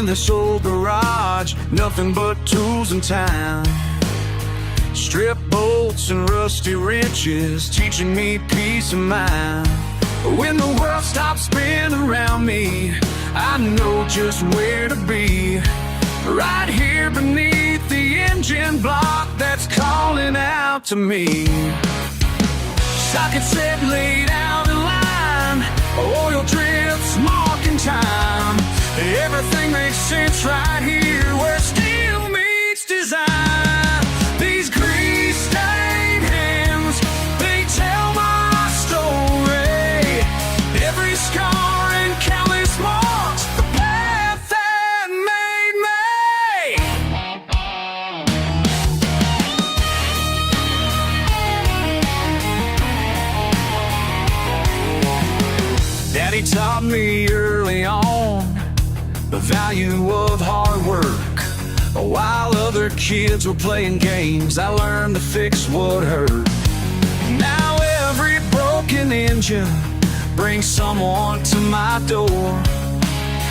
This old garage, nothing but tools and time. Strip bolts and rusty wrenches, teaching me peace of mind. When the world stops spinning around me, I know just where to be. Right here beneath the engine block that's calling out to me. Socket set laid out in line, oil drips marking time. Everything makes sense right here where steel meets design. These grease-stained hands, they tell my story. Every scar and countless marks, the path that made me. Daddy taught me early on the value of hard work. While other kids were playing games, I learned to fix what hurt. Now every broken engine brings someone to my door.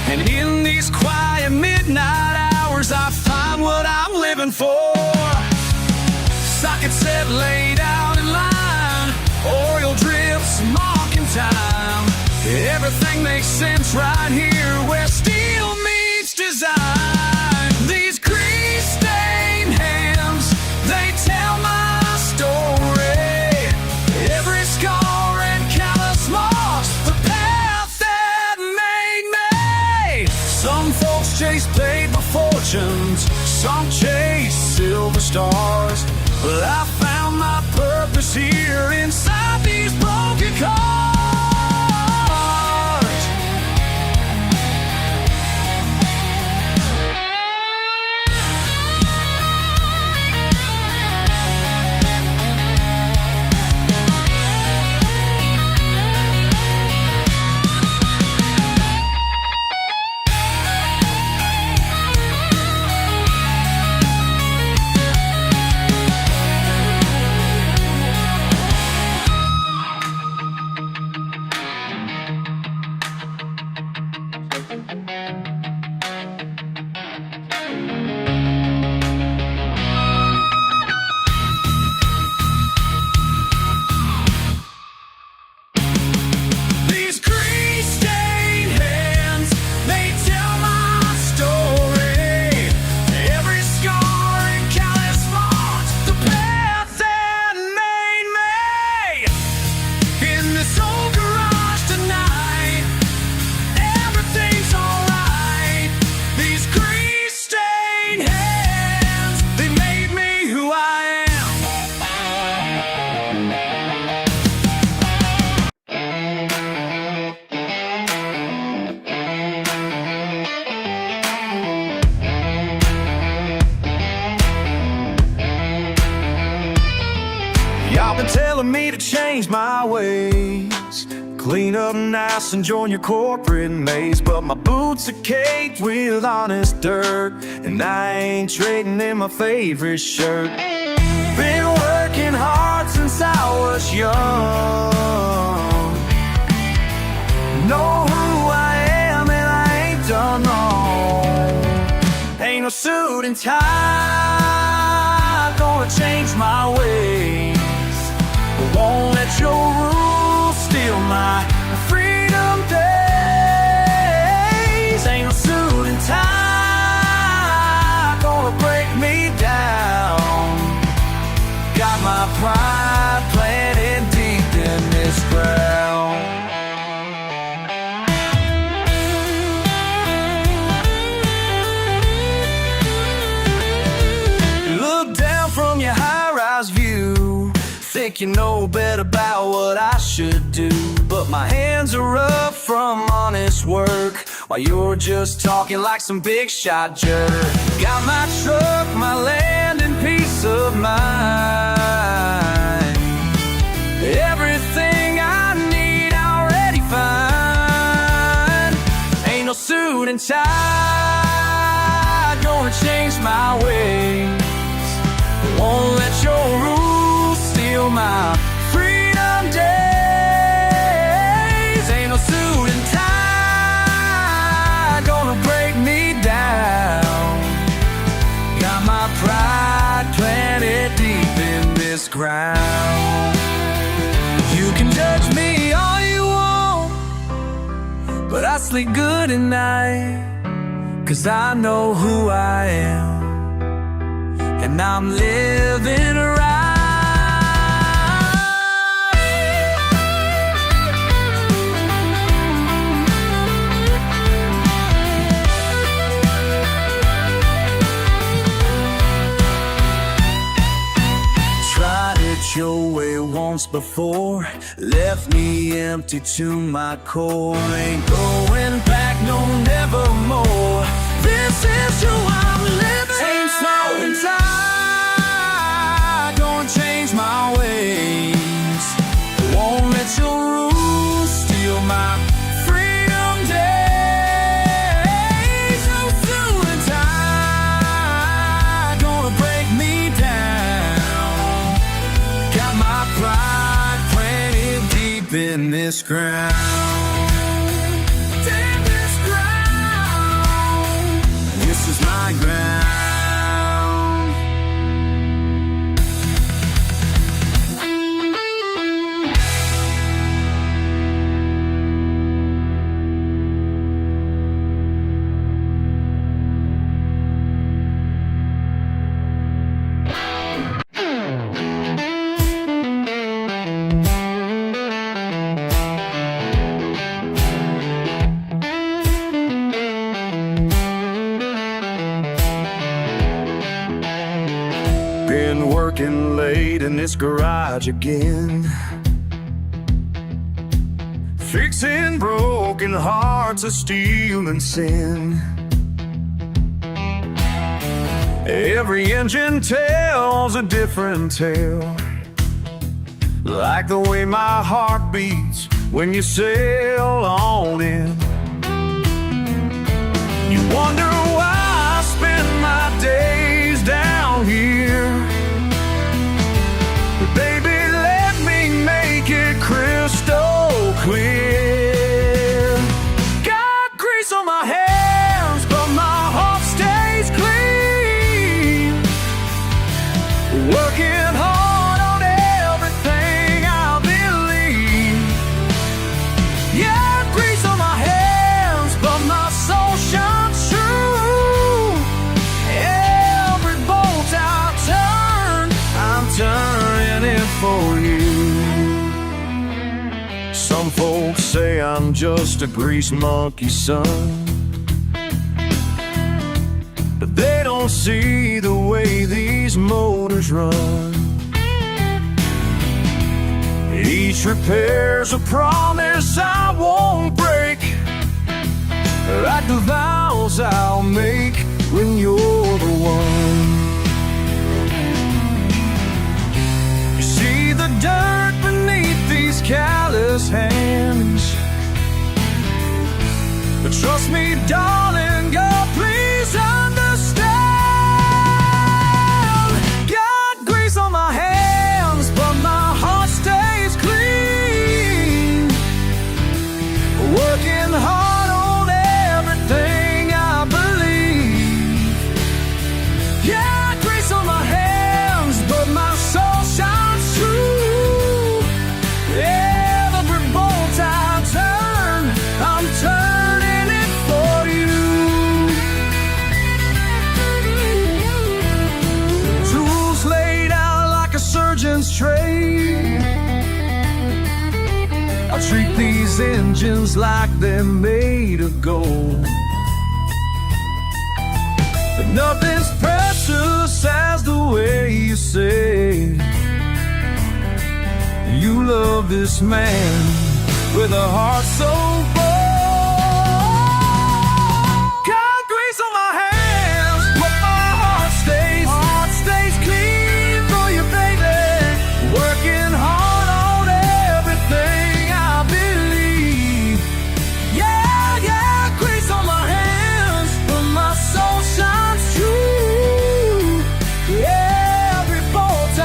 And in these quiet midnight hours, I find what I'm living for. Socket set laid out in line, oil drips marking time. Everything makes sense right here where steel meets design. These grease-stained hands, they tell my story. Every scar and callous marks, the path that made me. Some folks chase paper fortunes, some chase silver stars. But I found my purpose here inside these broken cars. Y'all been telling me to change my ways, clean up nice and join your corporate maze. But my boots are caked with honest dirt, and I ain't trading in my favorite shirt. Been working hard since I was young, know who I am and I ain't done wrong. Ain't no suit and tie gonna change my ways. Won't let your rules steal my freedom days. Ain't no suit and tie gonna break me down. Got my pride planted deep in this ground. You look down from your high-rise view, think you know better about what I should do. But my hands are up from honest work, while you're just talking like some big shot jerk. Got my truck, my land, and peace of mind. Everything I need I already find. Ain't no suit and tie gonna change my ways. Won't let your rules steal my freedom days. Ain't no suit and tie gonna break me down. Got my pride planted deep ground. You can judge me all you want, but I sleep good at night, 'cause I know who I am, and I'm living right. Tried it your way once before, left me empty to my core. Ain't going back, no, never more. This is who I'm living. Ain't slowing tide, don't change my ways. Won't let your rules steal my freedom days. No suing tide, gonna break me down. Got my pride planted deep in this ground. My ground. Been working late in this garage again, fixing broken hearts of steel and sin. Every engine tells a different tale, like the way my heart beats when you sail on in. You wonder why I spend my days down here, but baby, let me make it crystal clear. Got grease on my hands, but my heart stays clean. Working hard on everything I believe. Yeah, grease on my hands, but my soul shines true. Every bolt I turn, I'm turning it for you. Some folks say I'm just a grease monkey, son, but they don't see the way these motors run. Each repair's a promise I won't break, like the vows I'll make when you're the one. You see the dirt beneath these callous hands, but trust me, darling, God, please understand. Got grease on my hands, but my heart stays clean. Working hard on everything I believe. Yeah, grease on my hands, but my soul shines true. Every bolt I turn, I'm turning it for you. Tools laid out like a surgeon's tray. I treat these engines like they're made of gold, but nothing's precious as the way you say you love this man with a heart so bold. Got grease on my hands, but my heart stays clean for you, baby. Working hard on everything I believe. Yeah, grease on my hands, but my soul shines true. Every bolt I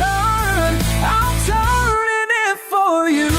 turn, I'm turning it for you.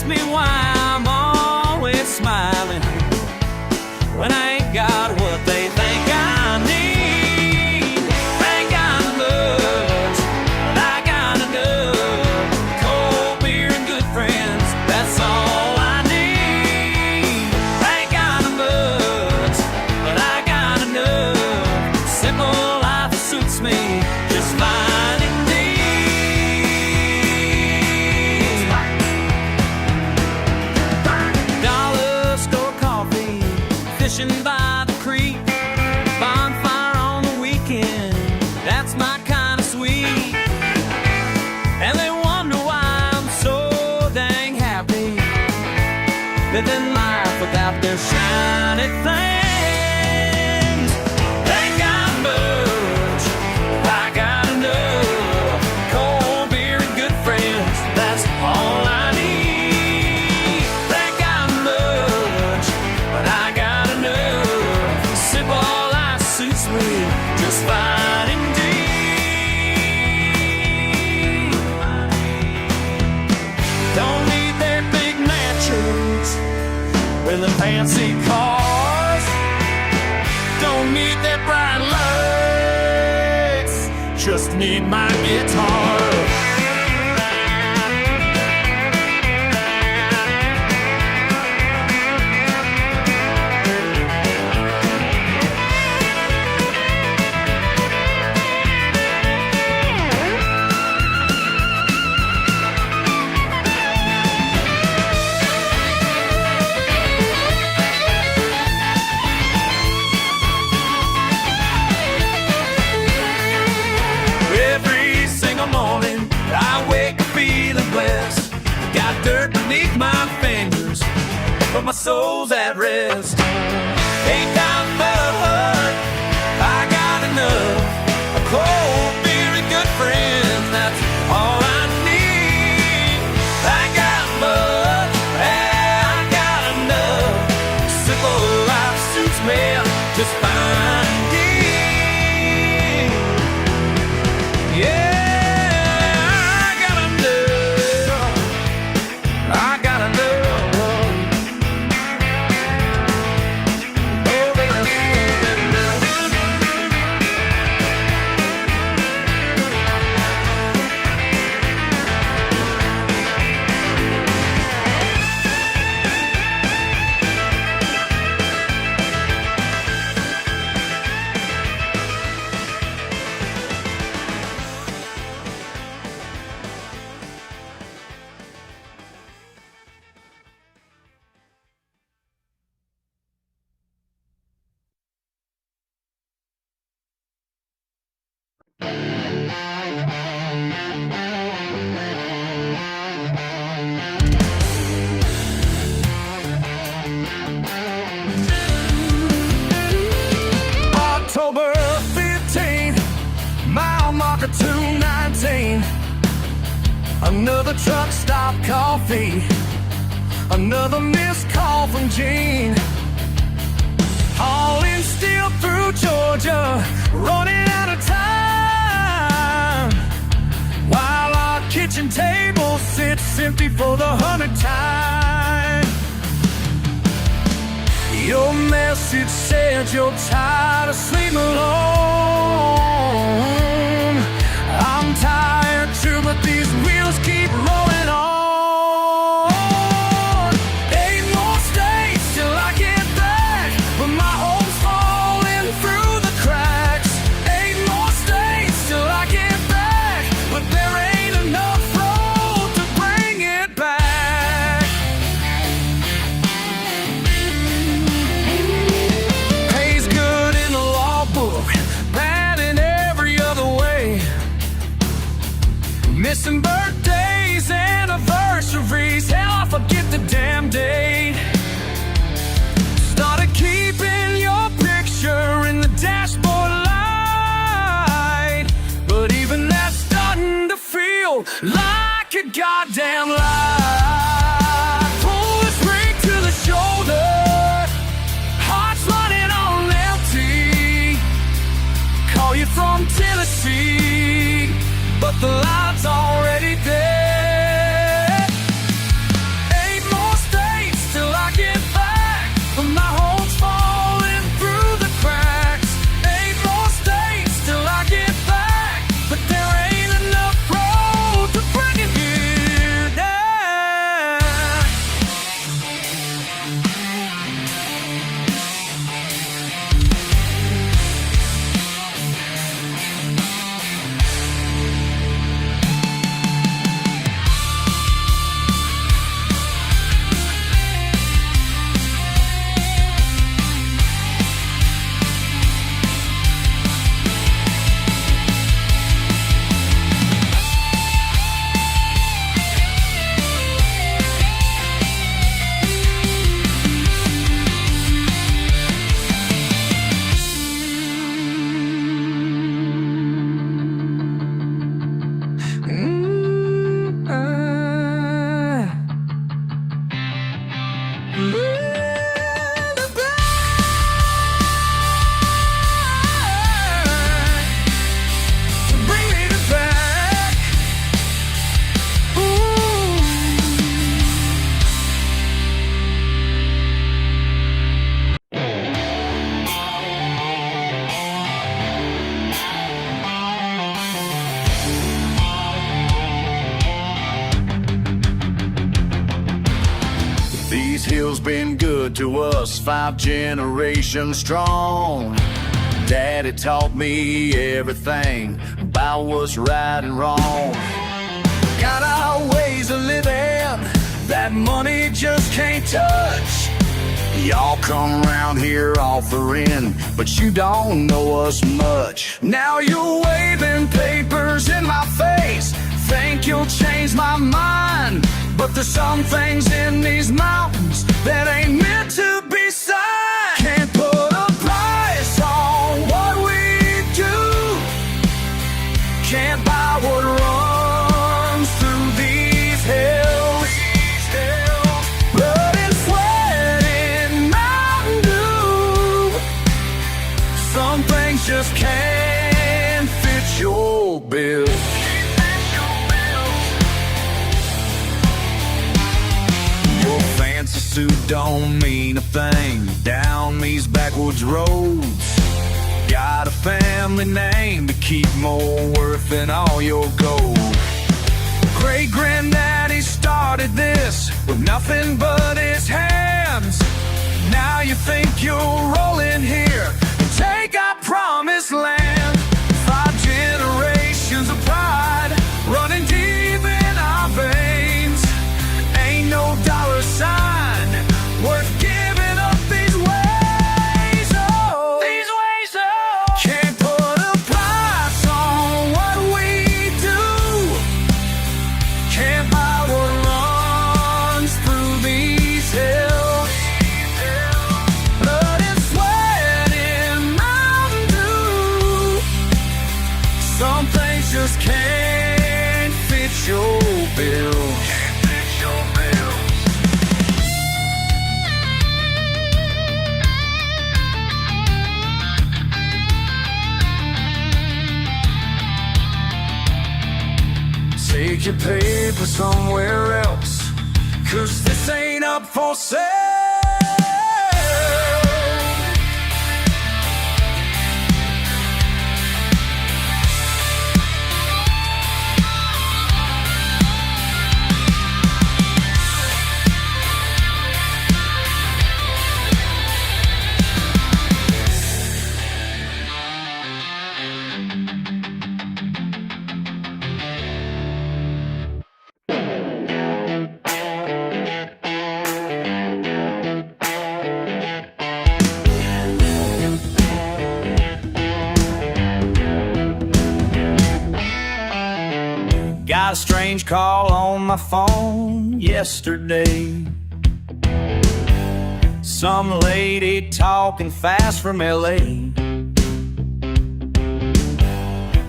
me why I'm always smiling when I ain't got what they think I need. Ain't got much, but I got enough. Cold beer and good friends, that's all I need. Ain't got much, but I got enough. Simple life suits me just fine indeed. Dollar store coffee, fishing by the creek, bonfire on the weekend, that's my kind of sweet. And they wonder why I'm so dang happy, living life without their shiny things. They got much, I got enough. Cold beer and good friends, that's all I need. They got much, but I got enough. Simple life suits me just fine indeed. Don't need their big mansions with the fancy cars. Don't need their bright lights, just need my guitar. Every single morning I wake up feeling blessed. Got dirt beneath my fingers, but my soul's at rest. Ain't got much, I got enough. A cold beer and good friends, that's all I need. I got much, I got enough. Simple life suits me just fine. October 15, mile marker 219. Another truck stop coffee, another missed call from Gene. Hauling steel through Georgia, running out of time, while our kitchen table sits empty for the 100th time. Your message said you're tired of sleeping alone. I'm tired too, but these wheels keep rolling on. 8 more states till I get back, but my home's falling through the cracks. 8 more states till I get back, but there ain't enough road to bring it back. Pays good in the law book, bad in every other way. Missing birthdays, anniversaries, hell, I forget the damn date. Started keeping your picture in the dashboard light, but even that's starting to feel like a goddamn lie. Pull this rig to the shoulder, heart's running on empty. Call you from Tennessee, but the line's already dead. 8 These hills been good to us, 5 generations strong. Daddy taught me everything about what's right and wrong. Got our ways of living that money just can't touch. Y'all come around here offering, but you don't know us much. Now you're waving papers in my face, think you'll change my mind, but there's some things in these mountains that ain't meant to be signed. Can't put a price on what we do, can't buy what runs through these hills. Blood and sweat and Mountain Dew, some things just can't fit your bill. Fancy suit don't mean a thing down these backwoods roads. Got a family name to keep more worth than all your gold. Great granddaddy started this with nothing but his hands. Now you think you'll roll in here and take our promised land. 5 generations of pride running deep in our veins. Ain't no dollar sign worth giving up these ways. Oh, these ways. Oh, can't put a price on what we do, can't buy what runs through these hills. Blood and sweat in Mountain Dew, some things just can't fit your bill. Take your paper somewhere else, 'cause this ain't up for sale. Got a strange call on my phone yesterday. Some lady talking fast from LA.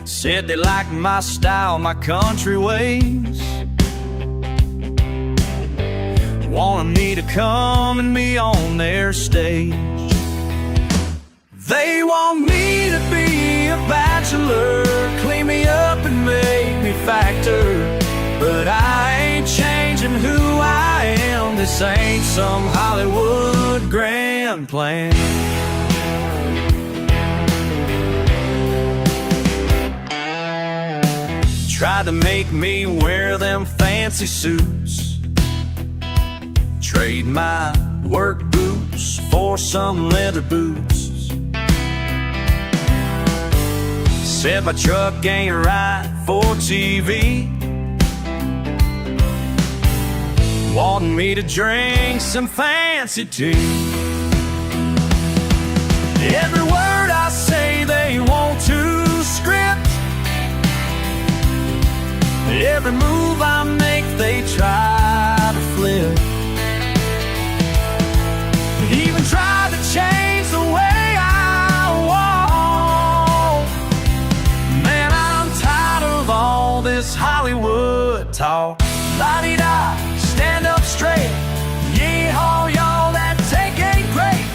Said they like my style, my country ways. Wanted me to come and be on their stage. They want me to be a bachelor, clean me up and make me factor. But I ain't changing who I am. This ain't some Hollywood grand plan. Tried to make me wear them fancy suits, trade my work boots for some leather boots. Said my truck ain't right for TV, wanting me to drink some fancy tea. Every word I say they want to script, every move I make they try to flip. Even try to change the way I walk. Man, I'm tired of all this Hollywood talk. La-di-da, stand up straight. Yee-haw, y'all, that take ain't great.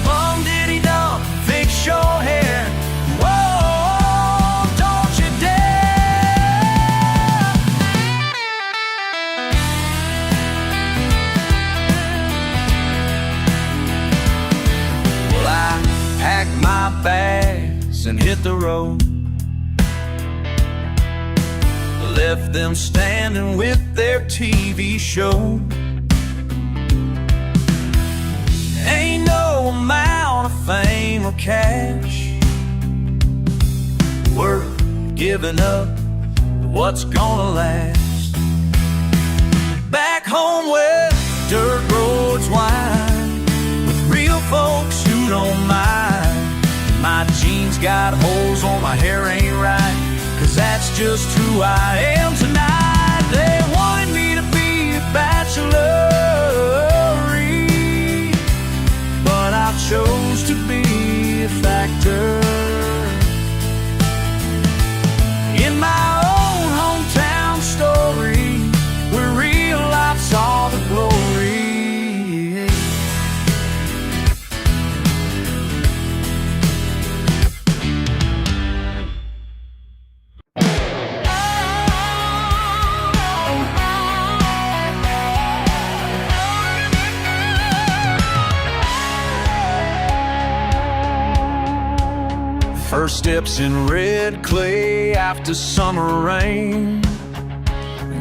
Bum-diddy-dum, fix your hair. Whoa, don't you dare. Well, I packed my bags and hit the road. Left them standing with their TV show. giving up what's gonna last. Back home where dirt roads wind, with real folks who don't mind. My jeans got holes on my hair ain't right, 'cause that's just who I am tonight. They wanted me to be a bachelor, but I chose to be a factor. In my own hometown story, where real life's all the glory. First steps in red clay after summer rain,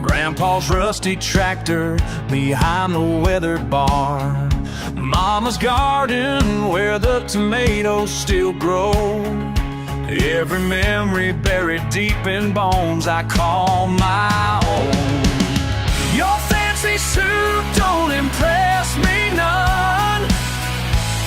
Grandpa's rusty tractor behind the weathered barn, Mama's garden where the tomatoes still grow. Every memory buried deep in bones I call my own. Your fancy suit don't impress me none.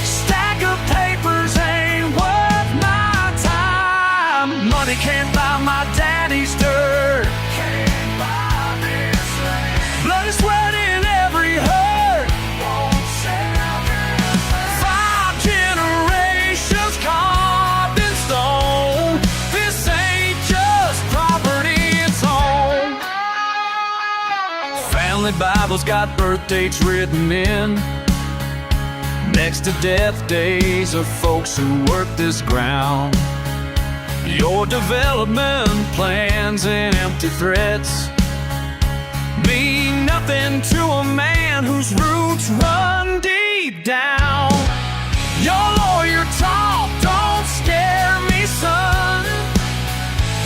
Stack of papers ain't worth my time. Money can't buy my daddy's dirt. Can't buy this land. Blood is sweat in every hurt. Won't sell this land. 5 generations carved in stone. This ain't just property, it's home. Family Bible's got birth dates written in, next to death days of folks who work this ground. Your development plans and empty threats mean nothing to a man whose roots run deep down. Your lawyer talk don't scare me, son.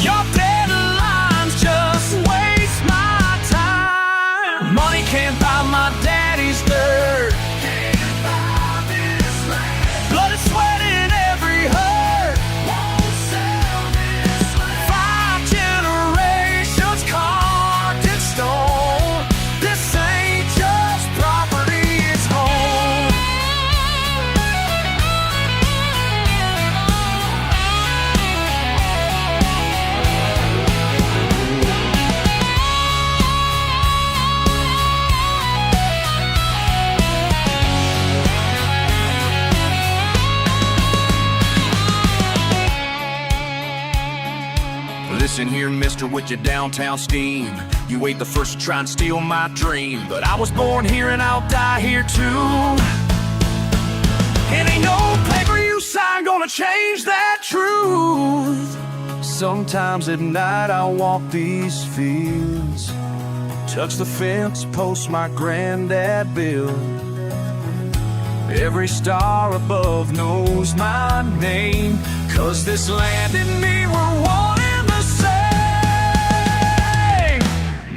Your deadlines just waste my time. Money can't buy my daddy's dirt. Can't buy this land. Blood and sweat in every hurt. Won't sell this land. 5 generations carved in stone. This ain't just property, it's home. Listen here, mister, with your downtown scheme. You ain't the first to try and steal my dream, but I was born here and I'll die here too. And ain't no paper you sign gonna change that truth. Sometimes at night I walk these fields, touch the fence post my granddad built. Every star above knows my name, 'cause this land and me were one and the same.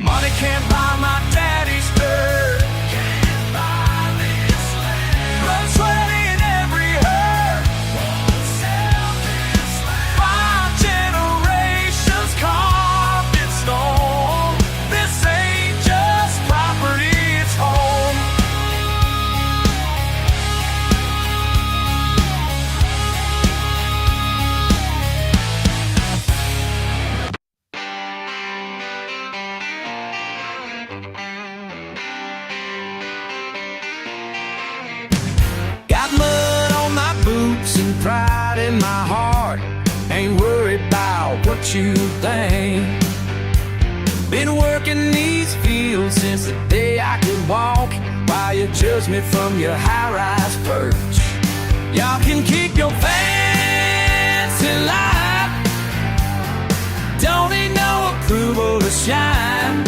Money can't buy my daddy's dirt. Can't buy this land. Blood, sweat in every hurt. Won't sell this land. 5 generations carved in stone. This ain't just property, it's home. Got mud on my boots and pride in my heart. Ain't worried about what you think. Been working these fields since the day I could walk, while you judge me from your high-rise perch. Y'all can keep your fancy life. Don't need no approval to shine.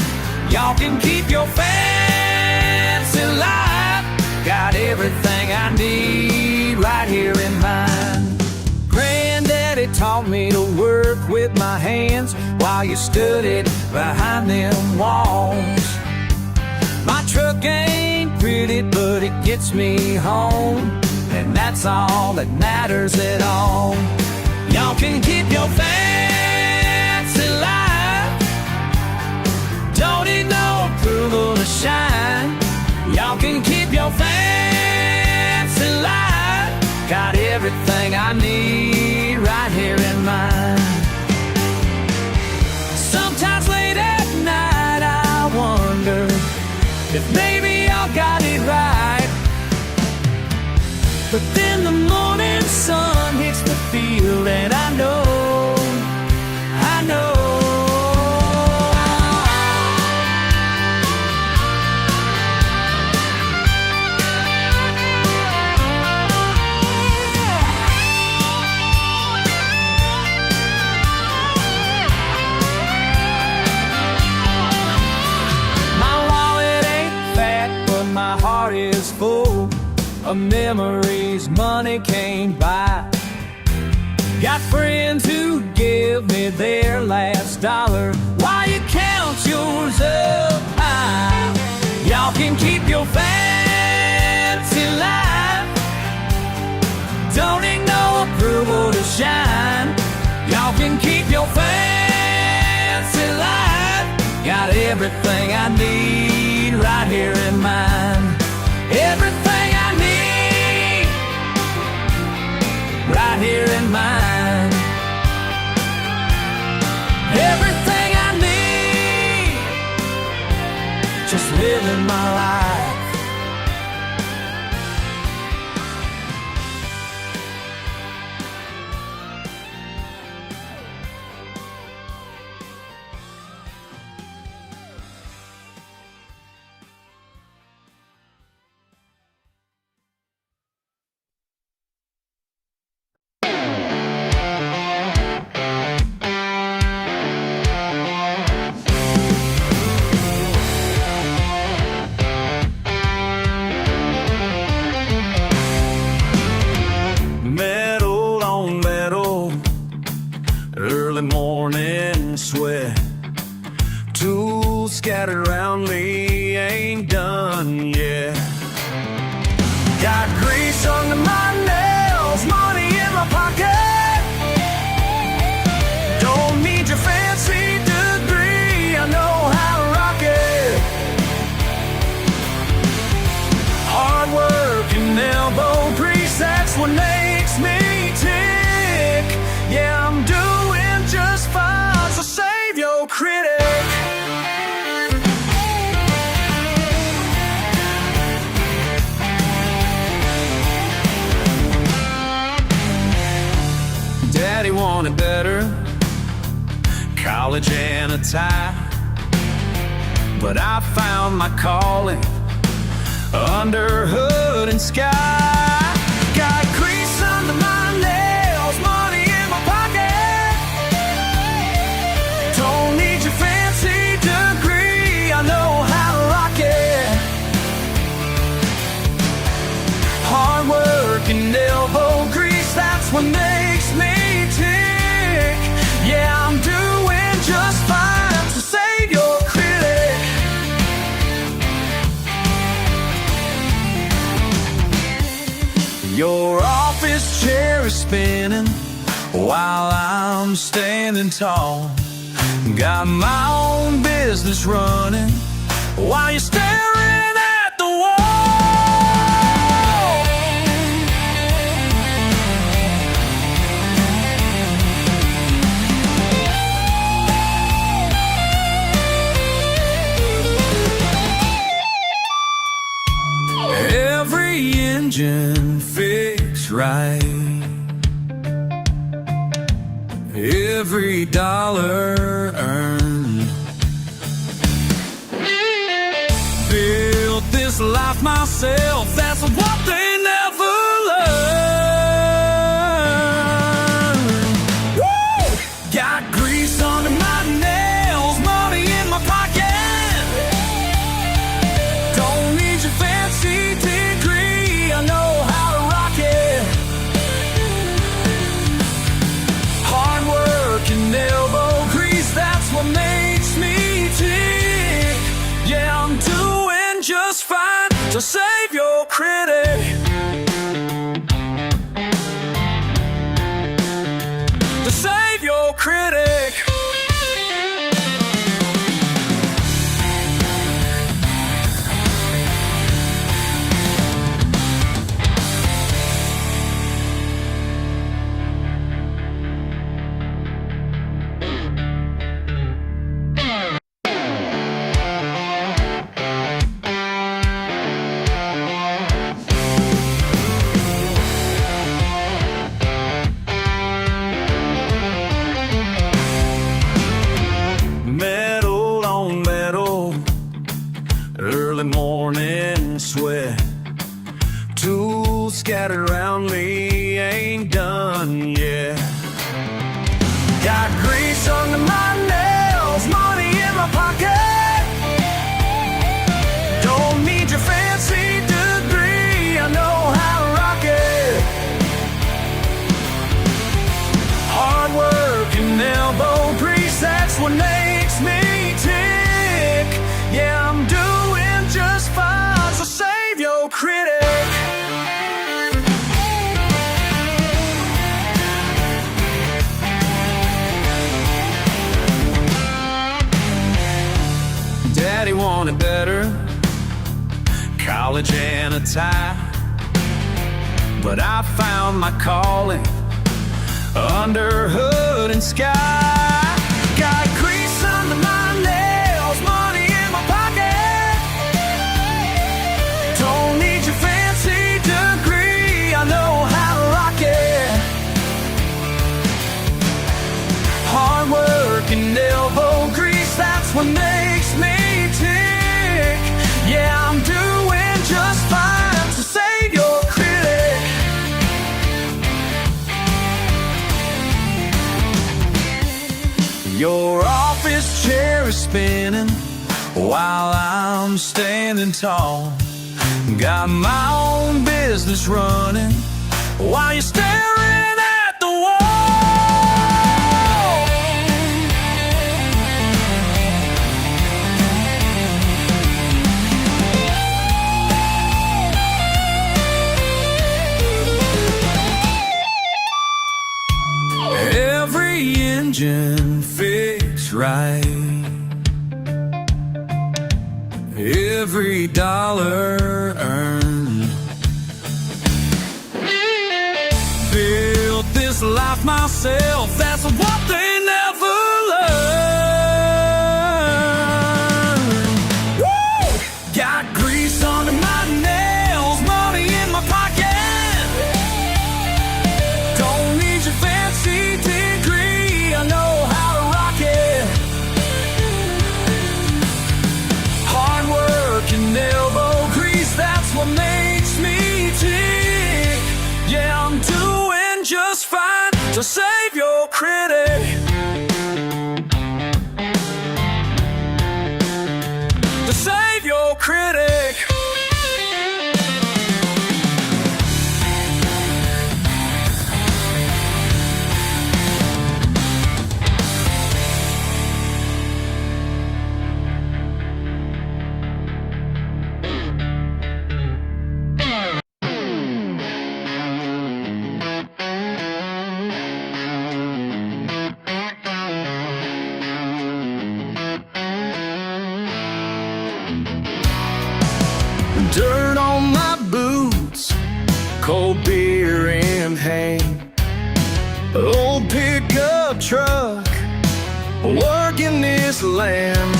Y'all can keep your fancy life. Got everything I need right here in mind. Granddaddy taught me to work with my hands while you studied behind them walls. My truck ain't pretty, but it gets me home, and that's all that matters at all. Y'all can keep your fancy to shine. Y'all can keep your fancy life. Got everything I need right here in mind. Sometimes late at night I wonder if maybe y'all got it right. But then the morning sun hits the field and I know. Full of memories money can't buy. Got friends who give me their last dollar while you count yours up high. Y'all can keep your fancy life. Don't need no approval to shine. Y'all can keep your fancy life. Got everything I need right here in mind. Everything I need right here in mind. Everything I need, just living my life. Sweat, tools scattered around me, ain't done yet. Got grease under my nails, money in my pocket. Don't need your fancy degree, I know how to rock it. Hard work and elbow grease, that's what makes me tick. Yeah, I'm doing just fine, so save your critic. Daddy wanted better, college and a tie, but I found my calling under hood and sky. Got grease under my nails, money in my pocket. Don't need your fancy degree, I know how to rock it. Hard work and elbow grease, that's what makes me tick. Yeah, I'm doing just fine, so save your critic. Your office chair is spinning while I'm standing tall. Got my own business running while you're staring at the wall. Every engine fixed right, every dollar earned. Built this life myself, that's what they never learned. Woo! Got grease under my nails, money in my pocket. Don't need your fancy degree, I know how to rock it. Hard work and elbow grease, that's what makes me tick. Yeah, I'm doing just fine, so save your critic. To save your critic. wet. Tools scattered around me, ain't done yet. Got grease under my nails, money in my pocket. Don't need your fancy degree, I know how to rock it. Hard work and elbow grease, that's what makes me tick. Yeah, I'm doing just fine, so save your critic. Daddy wanted better, college and a tie, but I found my calling under hood and sky. Got grease under my nails, money in my pocket. Don't need your fancy degree, I know how to rock it. Hard work and elbow grease, that's what makes me tick. Yeah, I'm doing just fine, so save your critic. Your office chair is spinning while I'm standing tall. Got my own business running while you're staring at the wall. Every engine fixed right, every dollar earned. Built this life myself, that's what they never learned. Woo! Got grease under my nails, money in my pocket. Don't need your fancy degree, I know how to rock it. Hard work and elbow grease, that's what makes me tick. Yeah, I'm doing just fine, so save your critic. To save your critic. Dirt on my boots, cold beer in hand. Old pickup truck, working this land.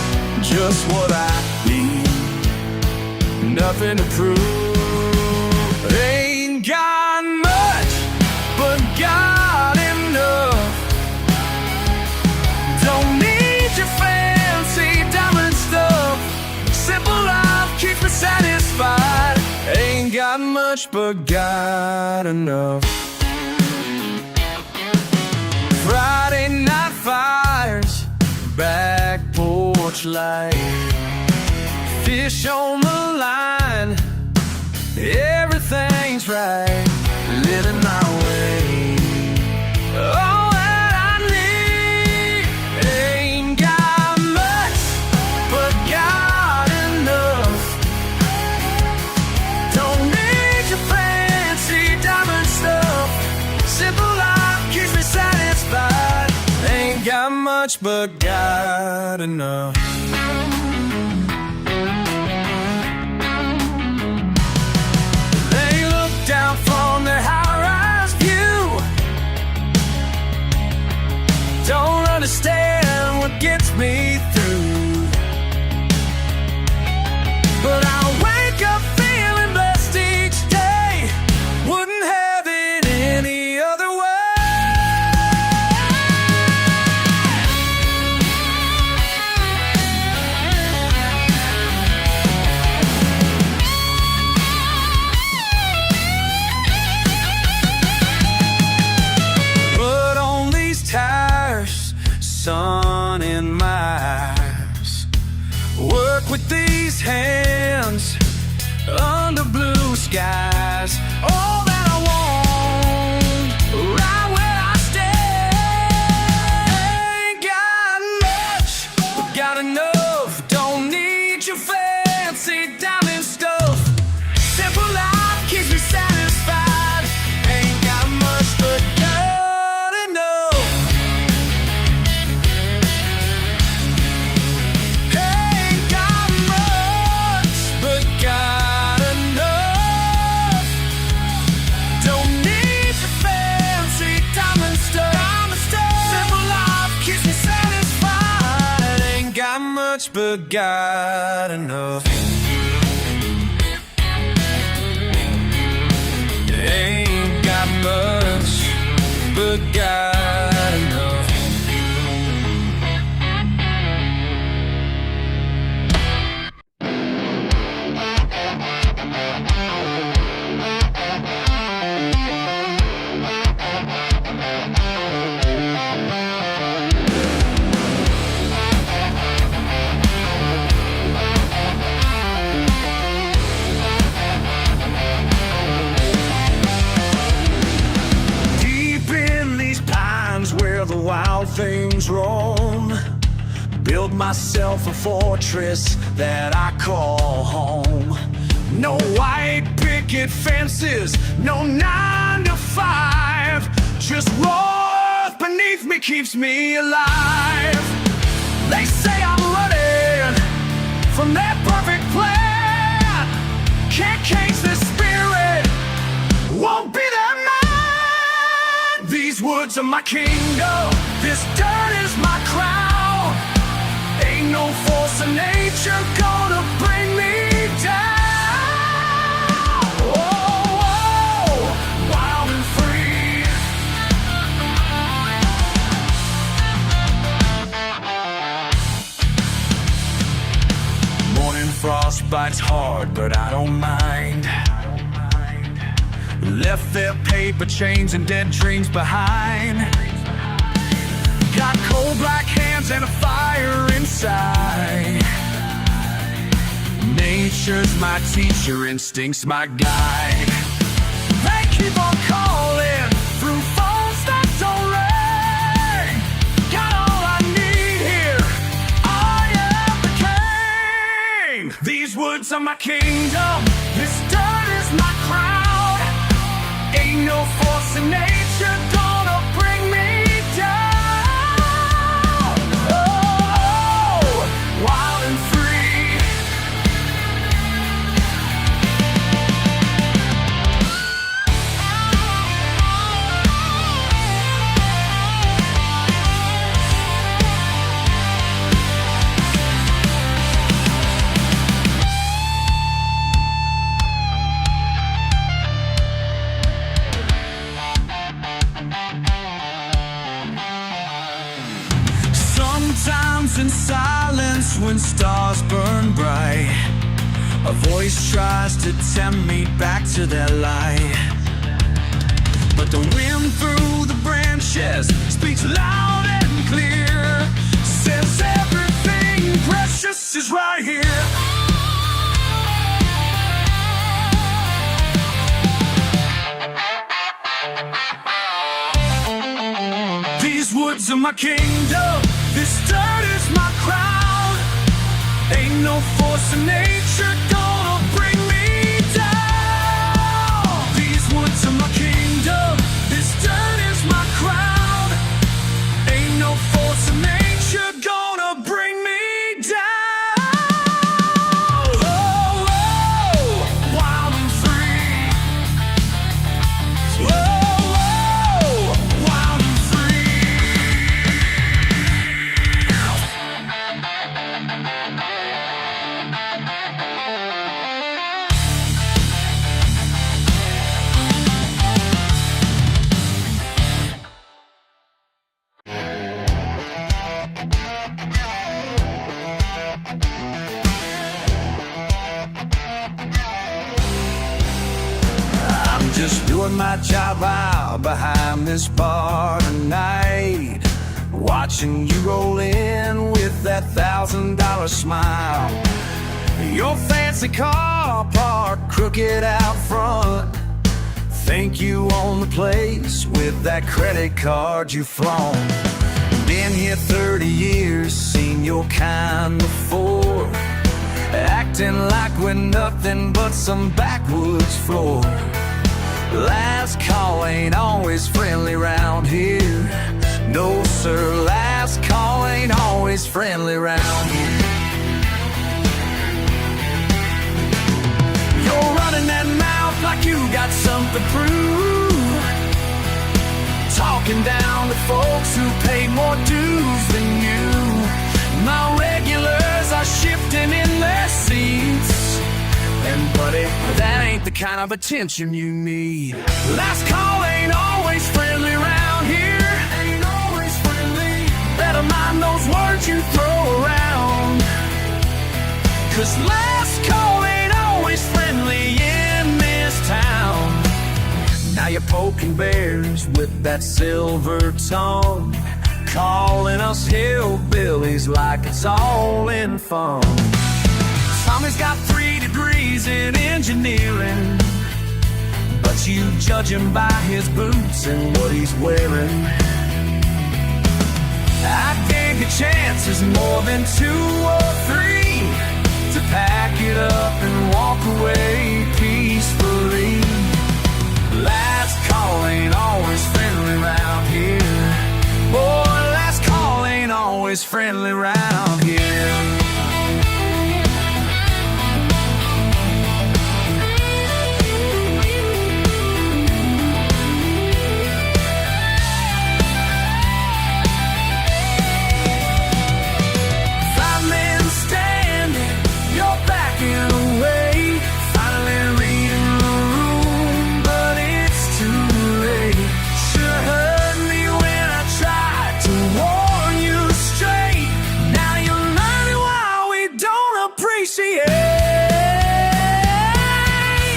Just what I need, nothing to prove. Ain't got much, but got enough. Don't need your fancy diamond stuff. Simple life keeps me satisfied. Ain't got much, but got enough. Friday night fires, back porch light, fish on the line, everything's right, living my way. All that I need, ain't got much, but got enough. Don't need your fancy diamond stuff. Simple life keeps me satisfied. Ain't got much, but got enough. They look down from their high-rise view. Don't understand what gets me through. But I'll wake up feeling blessed each day. Wouldn't have it any other way. these hands under blue skies. All that I want, right where I stand. Ain't got much, but got enough. Don't need your fancy diamond stuff. Simple life keeps me satisfied. Ain't got much, but got enough. Ain't got much, but got enough. Don't need the fancy diamond stuff. Simple life keeps me satisfied. Ain't got much, but got enough. Ain't got much, but got enough. Deep in these pines where the wild things roam, build myself a fortress that I call home. No white picket fences, no 9 to 5. Just roar beneath me keeps me alive. They say I'm running from that perfect plan. Can't cage the spirit, won't be that man. These woods are my kingdom, this dirt is my crown. Ain't no force of nature gonna bring me down. Oh, oh, wild and free. Morning frost bites hard, but I don't mind. Left their paper chains and dead dreams behind. Got cold black hands and a fire inside. Nature's my teacher, instincts my guide. They keep on calling through phones that don't ring. Got all I need here, I am the king. These woods are my kingdom, this dirt is my crown. Ain't no force in nature gonna bring me down. Oh, wild and free. Sometimes in silence when stars burn bright, a voice tries to tempt me back to that light. But the wind through the branches speaks loud and clear, says everything precious is right here. These woods are my kingdom, this dirt is my crown. Ain't no force in nature gonna bring me down. These woods are my kingdom, this dirt is my crown. Ain't no force in nature gonna bring me down. Oh, oh, wild and free. Oh, oh, wild and free. Just doing my job out behind this bar tonight, watching you roll in with that $1,000 smile. Your fancy car parked crooked out front. Think you own the place with that credit card you flaunt. Been here 30 years, seen your kind before, acting like we're nothing but some backwoods floor. Last call ain't always friendly round here. No sir, last call ain't always friendly round here. You're running that mouth like you got something to prove, talking down to folks who pay more dues than you. My regulars are shifting in their seats, and buddy, that ain't the kind of attention you need. Last call ain't always friendly around here. Ain't always friendly. Better mind those words you throw around, 'cause last call ain't always friendly in this town. Now you're poking bears with that silver tongue, calling us hillbillies like it's all in fun. Tommy's got 3 degrees in engineering, but you judge him by his boots and what he's wearing. I gave you chances more than 2 or 3 to pack it up and walk away peacefully. Last call ain't always friendly round here. Boy, last call ain't always friendly round here.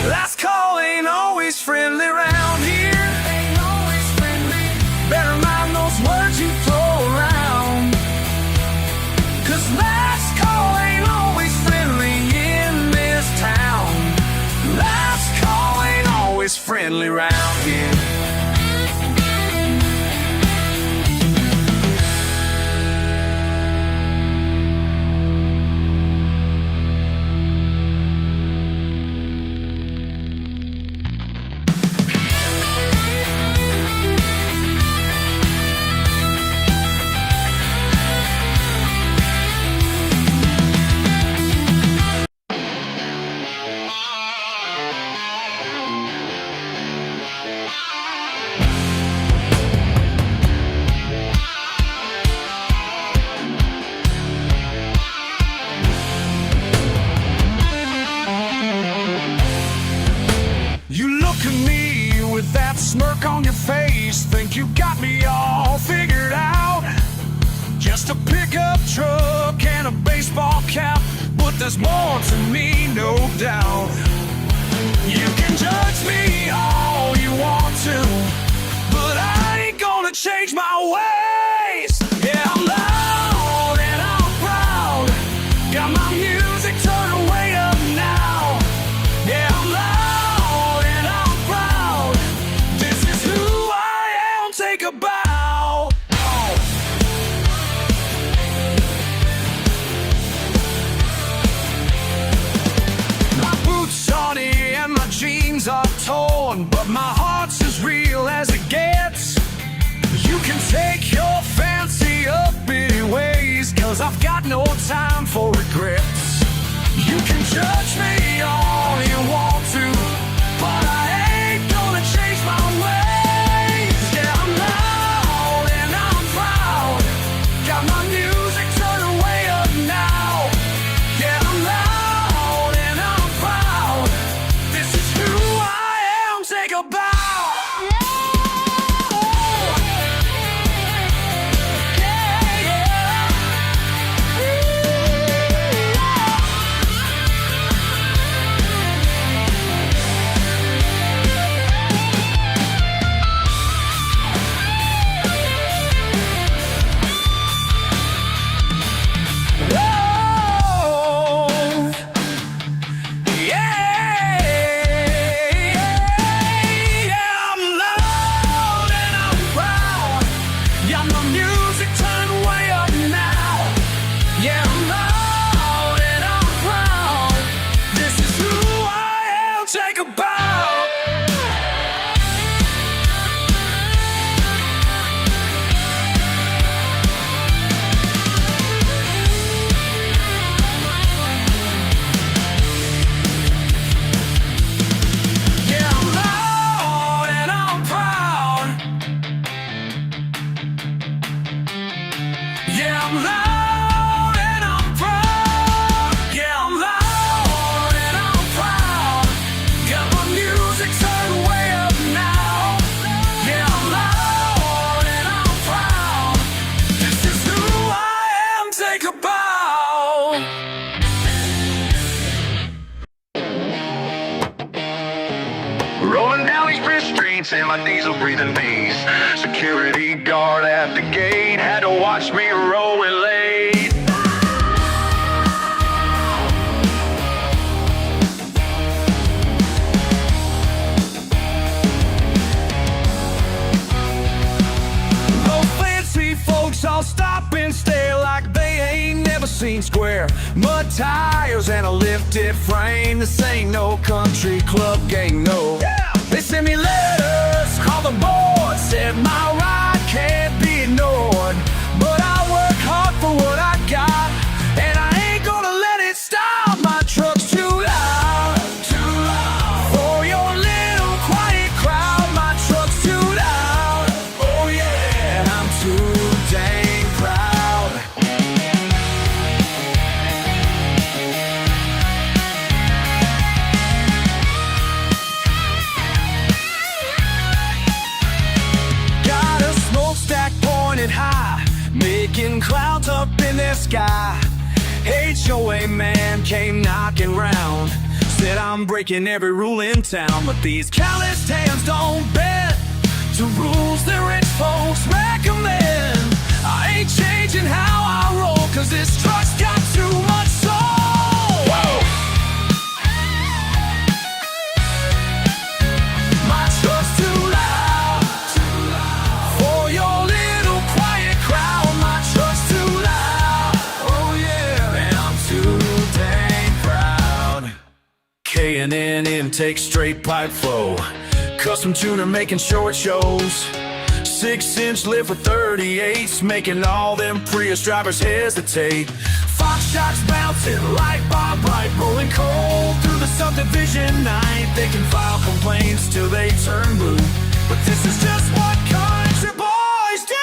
Last call ain't always friendly round here. Ain't always friendly. Better mind those words you throw around, 'cause last call ain't always friendly in this town. Last call ain't always friendly round here. Smirk on your face, think you got me all figured out. Just a pickup truck and a baseball cap, but there's more to me, no doubt. You can judge me all you want to, but I ain't gonna change my ways. Yeah, I'm loud and I'm proud, got my music turned way up now. Yeah, I'm loud and I'm proud, this is who I am, take a bow. Oh. My boots shiny and my jeans are torn, but my heart's as real as it gets. You can take your fancy uppity ways, 'cause I've got no time for regrets. You can judge me all you want to, but I ain't gonna change my ways. Yeah, I'm loud and I'm proud, got my music turned way up now. Yeah, I'm loud and I'm proud, this is who I am, take a bow. Rolling down these bridge streets and my diesel breathing beast. Security guard at the gate had to watch me roll it late. Folks all stop and stare like they ain't never seen square. Mud tires and a lifted frame. This ain't no country club gang, no. They send me letters, call the board, said my ride can't be ignored. But I work hard for what I got, and I ain't gonna let it stop. My truck's too loud, too loud for your little quiet crowd. My truck's too loud, oh yeah, and I'm too dang proud. Got a smokestack pointed high, making clouds up in the sky. HOA man came knocking round, said I'm breaking every rule in town. But these calloused hands don't bend to rules that rich folks recommend. I ain't changing how I roll, cause this truck's got too much soul. Whoa! My truck's too loud, for your little quiet crowd. My truck's too loud, oh yeah, and I'm too dang proud. K&N intake, straight pipe flow, custom tuner making short shows. 6-inch lift with 38s, making all them Prius drivers hesitate. Fox shocks bouncing, light bar bright, rolling cold through the subdivision night. They can file complaints till they turn blue, but this is just what country boys do.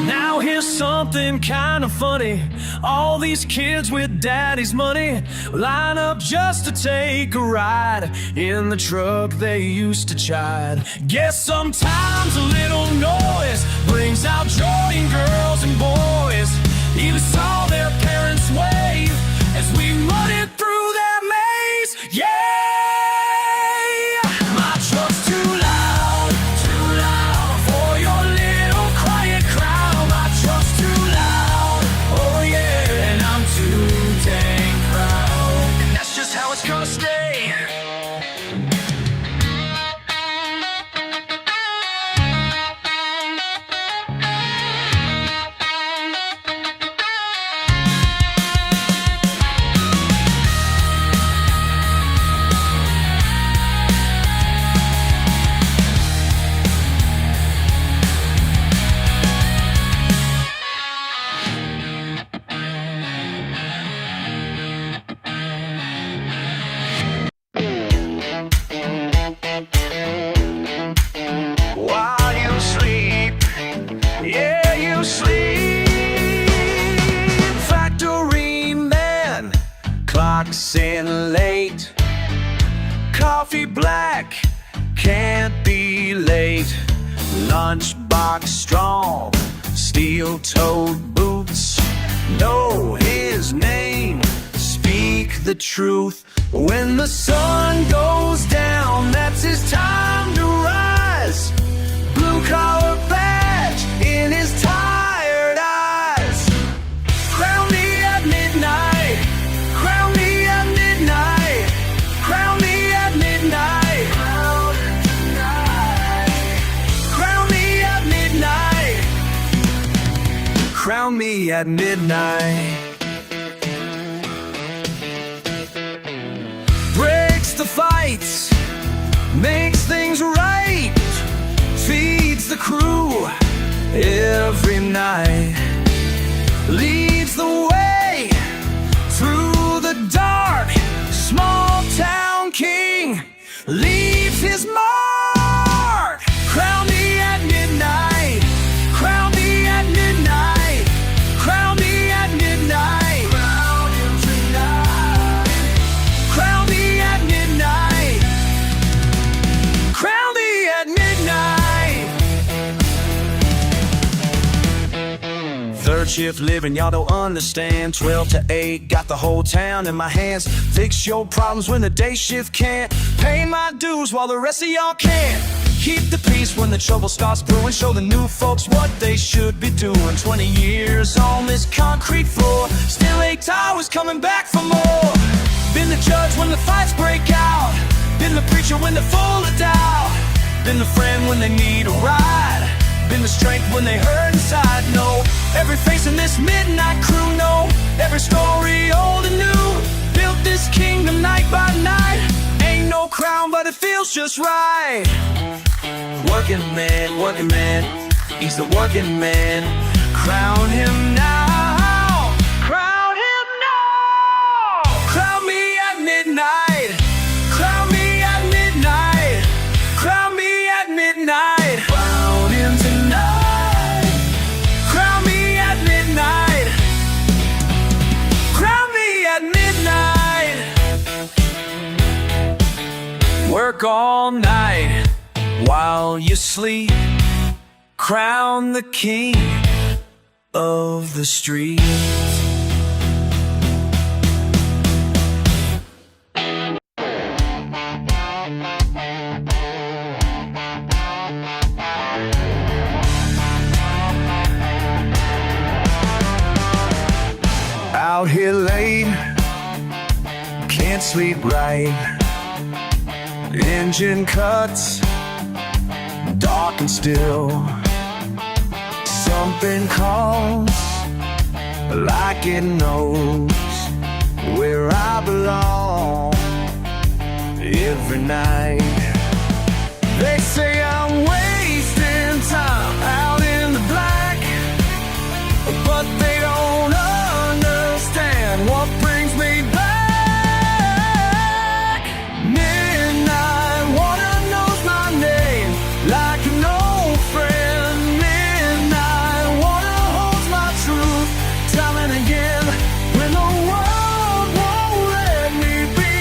Now here's something kind of funny. All these kids with daddy's money line up just to take a ride in the truck they used to chide. Guess sometimes a little noise brings out joy in girls and boys. Even saw their parents wave as we mudded through that maze. Yeah! My truck's too loud, too loud for your little quiet crowd. My truck's too loud, oh yeah, and I'm too dang proud. And that's just how it's gonna stay. While you sleep, yeah, you sleep. Factory man clocks in late. Coffee black, can't be late. Lunchbox strong, steel-toed boots. Know his name, speak the truth. When the sun goes down, that's his time to rise. Blue-collar badge in his tired eyes. Crown me at midnight, crown me at midnight, crown me at midnight, crown me at midnight, crown me at midnight. Breaks the fights, makes things right, feeds the crew every night, leads the way through the dark. Small town king leaves his mark. Crown me at midnight, crown me at midnight, crown me at midnight, crown him tonight. Crown me at midnight, crown me at midnight. third shift living, y'all don't understand. 12 to 8, got the whole town in my hands. Fix your problems when the day shift can't. Pay my dues while the rest of y'all can't. Keep the peace when the trouble starts brewing. Show the new folks what they should be doing. 20 years on this concrete floor, still 8 hours coming back for more. Been the judge when the fights break out. Been the preacher when they're full of doubt. Been the friend when they need a ride. Been the strength when they hurt inside. Know every face in this midnight crew. Know every story old and new. Built this kingdom night by night. Ain't no crown but it feels just right. Working man, he's the working man. Crown him now, crown him now. Crown me at midnight, crown me at midnight, crown me at midnight. Crown him tonight, crown me at midnight, crown me at midnight. Work all night while you sleep, crown the king of the street. Out here late, can't sleep right. Engine cuts, dark and still. Something calls like it knows where I belong. Every night they say I'm wasting time out in the black, but they don't understand what brings me back. Midnight water knows my name like an old friend. Midnight water holds my truth time and again. When the world won't let me be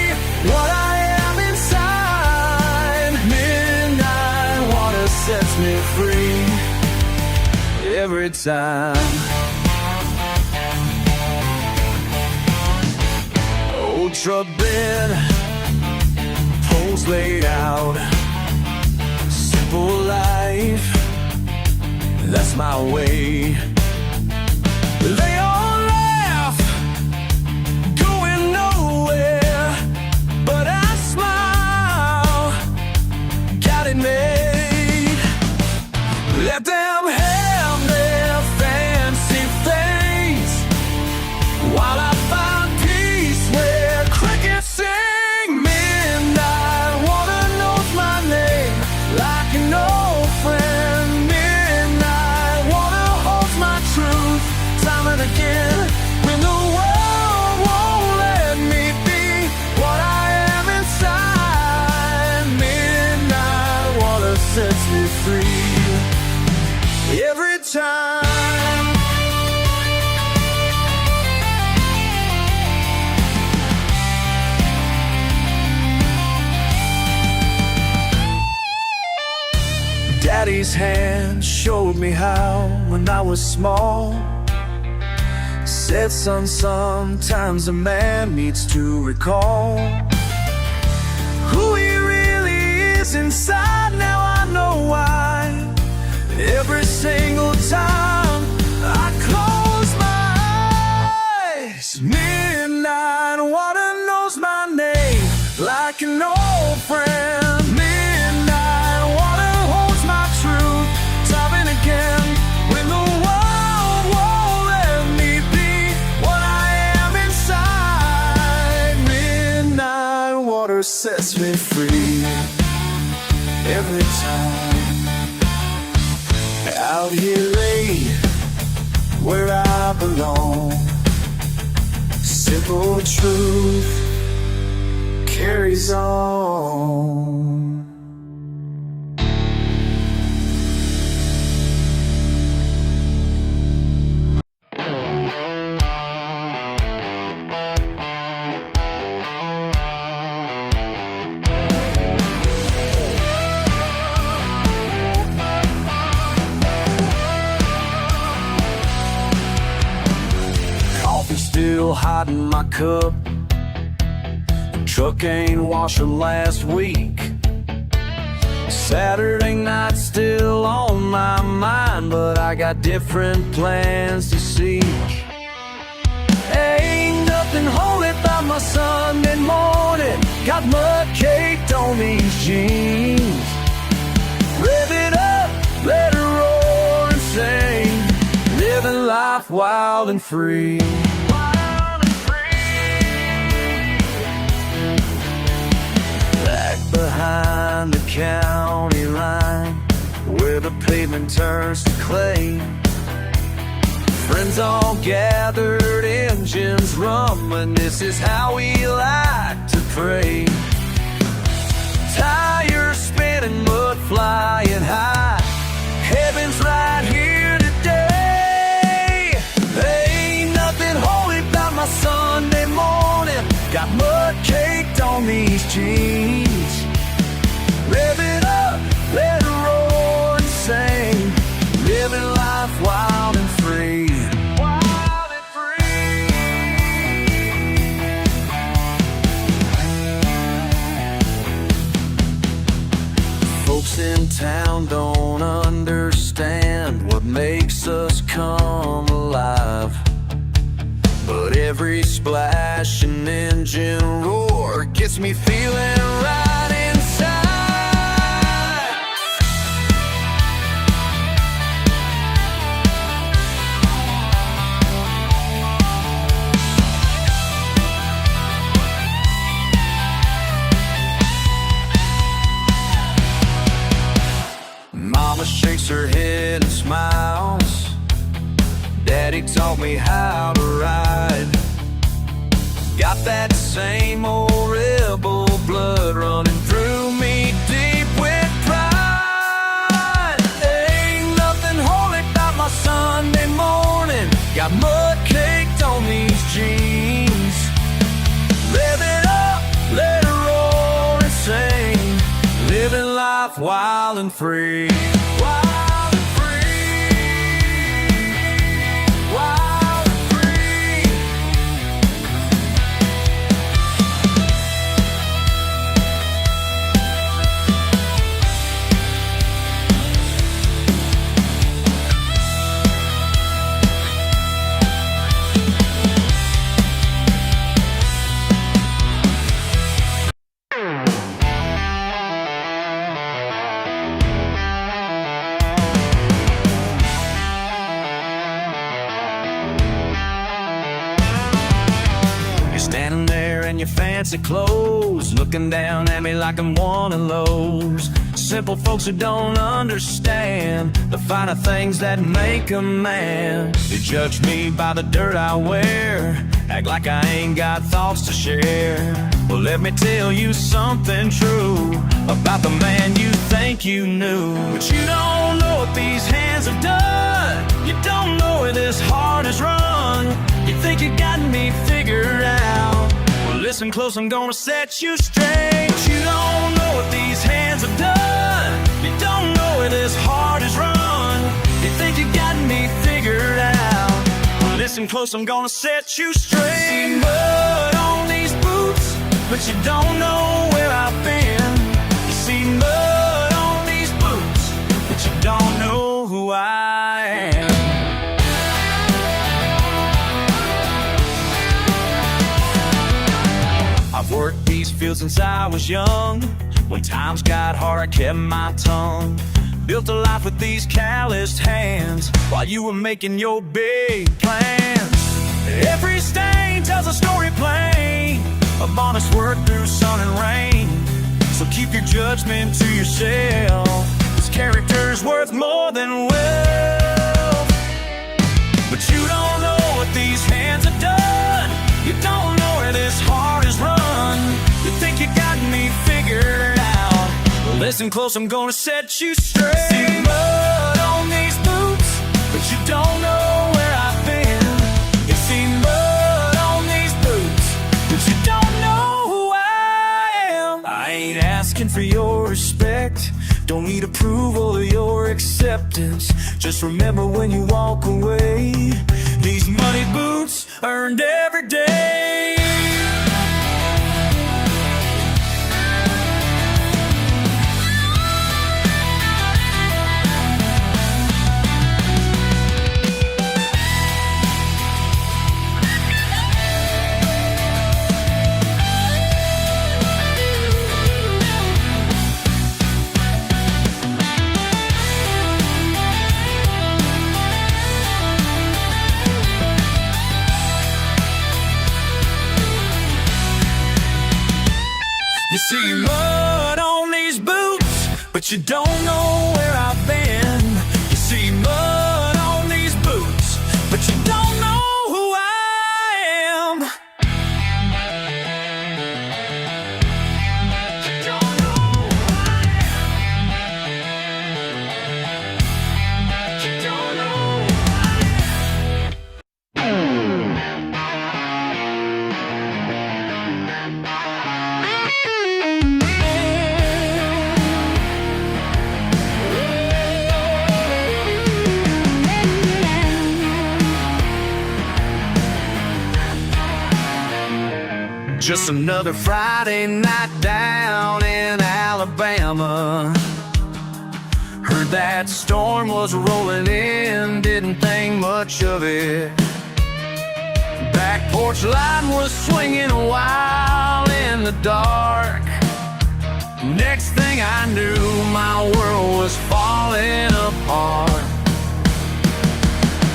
what I am inside, midnight water sets me free every time. Ultra bed, poles laid out. Simple life, that's my way. They all laugh, going nowhere, but I smile, got it made. Let them have their fancy things while I find peace where crickets sing. Midnight water knows my name like an old friend. Midnight water holds my truth time and again. When the world won't let me be what I am inside, midnight water sets me free every time. Daddy's hand showed me how when I was small. Said, son, sometimes a man needs to recall who he really is inside. Now I know why. Every single time I close my eyes, midnight water knows my name like an old friend. Midnight water holds my truth time and again. When the world won't let me be what I am inside, midnight water sets me free every time. Out here late, where I belong. Simple truth carries on. still hot in my cup. The truck ain't washed last week. Saturday night still on my mind, but I got different plans to seek. Ain't nothing holy about my Sunday morning. Got mud caked on these jeans. Rev it up, let it roar and sing. Living life wild and free. Back behind the county line, where the pavement turns to clay. Friends all gathered, engines rumbling. This is how we like to pray. Tires spinning, mud flying high. Heaven's right here today. Ain't nothing holy about my Sunday morning. Got mud caked on these jeans. Rev it up, let it roar and sing. Living life wild and free. Wild and free. Folks in town don't understand what makes us come alive. But every splash and engine roar gets me feeling right inside. Mama shakes her head and smiles. Daddy taught me how to ride. Got that same old rebel blood running through me deep with pride. Ain't nothing holy about my Sunday morning. Got mud caked on these jeans. Rev it up, let it roar and sing. Living life wild and free. Wild and free. Wild and free. Standing there in your fancy clothes, looking down at me like I'm one of those simple folks who don't understand the finer things that make a man. You judge me by the dirt I wear, act like I ain't got thoughts to share. Well, let me tell you something true about the man you think you knew. But you don't know what these hands have done. You don't know where this heart has run. You think you got me figured out. Well, listen close, I'm gonna set you straight. You don't know what these hands have done. You don't know where this heart has run. You think you got me figured out. Well, listen close, I'm gonna set you straight. See mud on these boots, but you don't know where I've been. You see mud on these boots, but you don't know who I am. I've worked these fields since I was young. When times got hard, I kept my tongue. Built a life with these calloused hands while you were making your big plans. Every stain tells a story plain of honest work through sun and rain. So keep your judgment to yourself. This character's worth more than wealth. But you don't know what these hands have done. You don't know where this heart has run. You think you got me figured out. Well, listen close, I'm gonna set you straight. See mud on these boots, but you don't know where I've been. You see mud on these boots, but you don't know who I am. I ain't asking for your respect, don't need approval or your acceptance. Just remember when you walk away, these muddy boots earned every day. but you don't know where I've been. You see mud on these boots, but you don't know who I am. You don't know who I am. You don't know who I Just another Friday night down in Alabama. Heard that storm was rolling in, didn't think much of it. Back porch light was swinging a while in the dark. Next thing I knew, my world was falling apart.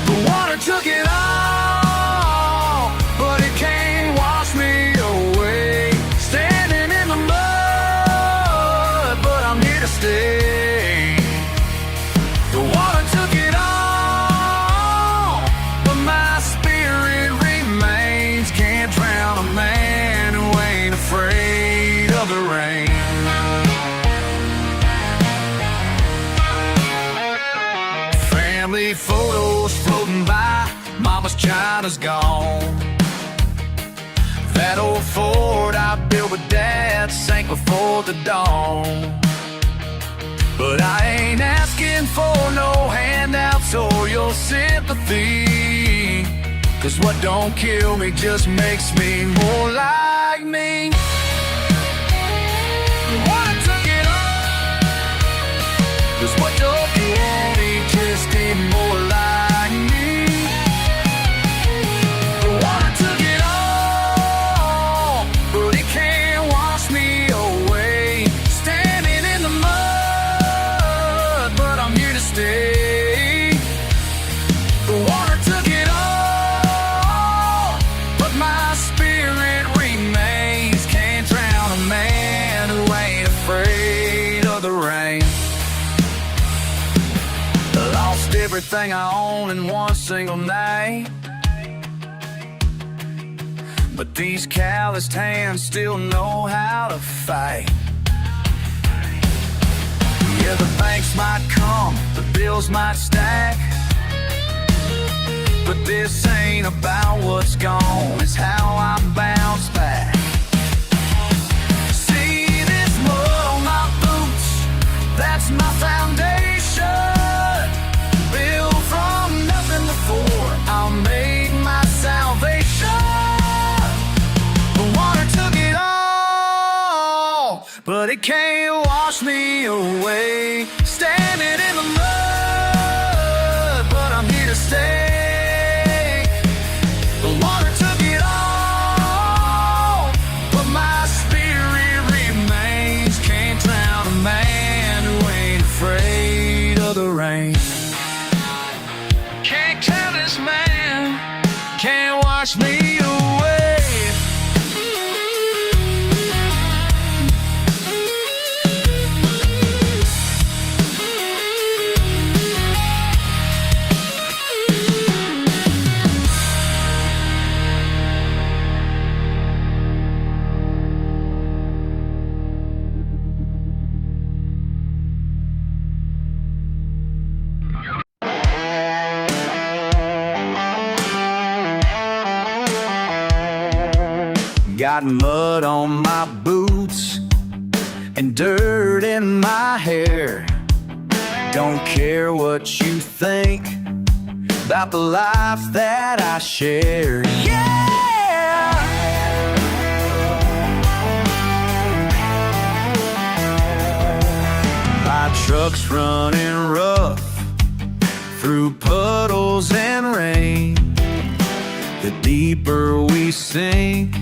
The water took it all, but it can't wash me away. Standing in the mud, but I'm here to stay. The water took it all, but my spirit remains. Can't drown a man who ain't afraid of the rain. Family photos floating by, mama's China's gone. That old Ford I built with dad sank before the dawn. But I ain't asking for no handouts or your sympathy, 'cause what don't kill me just makes me more like me. What took it all? 'Cause what don't kill me just ain't more like me. What took it all, but it can't wash me away. Standing in the mud, but I'm here to stay. The water took it all, but my spirit remains. Can't drown a man who ain't afraid of the rain. Lost everything I own in one single night, but these calloused hands still know how to fight. Yeah, the banks might come, the bills might stack, but this ain't about what's gone, it's how I bounce back. See this mud on my boots, that's my foundation. Built from nothing before, I'll make my salvation. The water took it all, but it can't wash me away. Standing in the mud, but I'm here to stay. The water took it all, but my spirit remains. Can't drown a man who ain't afraid of the rain. Can't tell this man, can't wash me away. Got mud on my boots and dirt in my hair. Don't care what you think about the life that I share. Yeah! My truck's running rough through puddles and rain. The deeper we sink,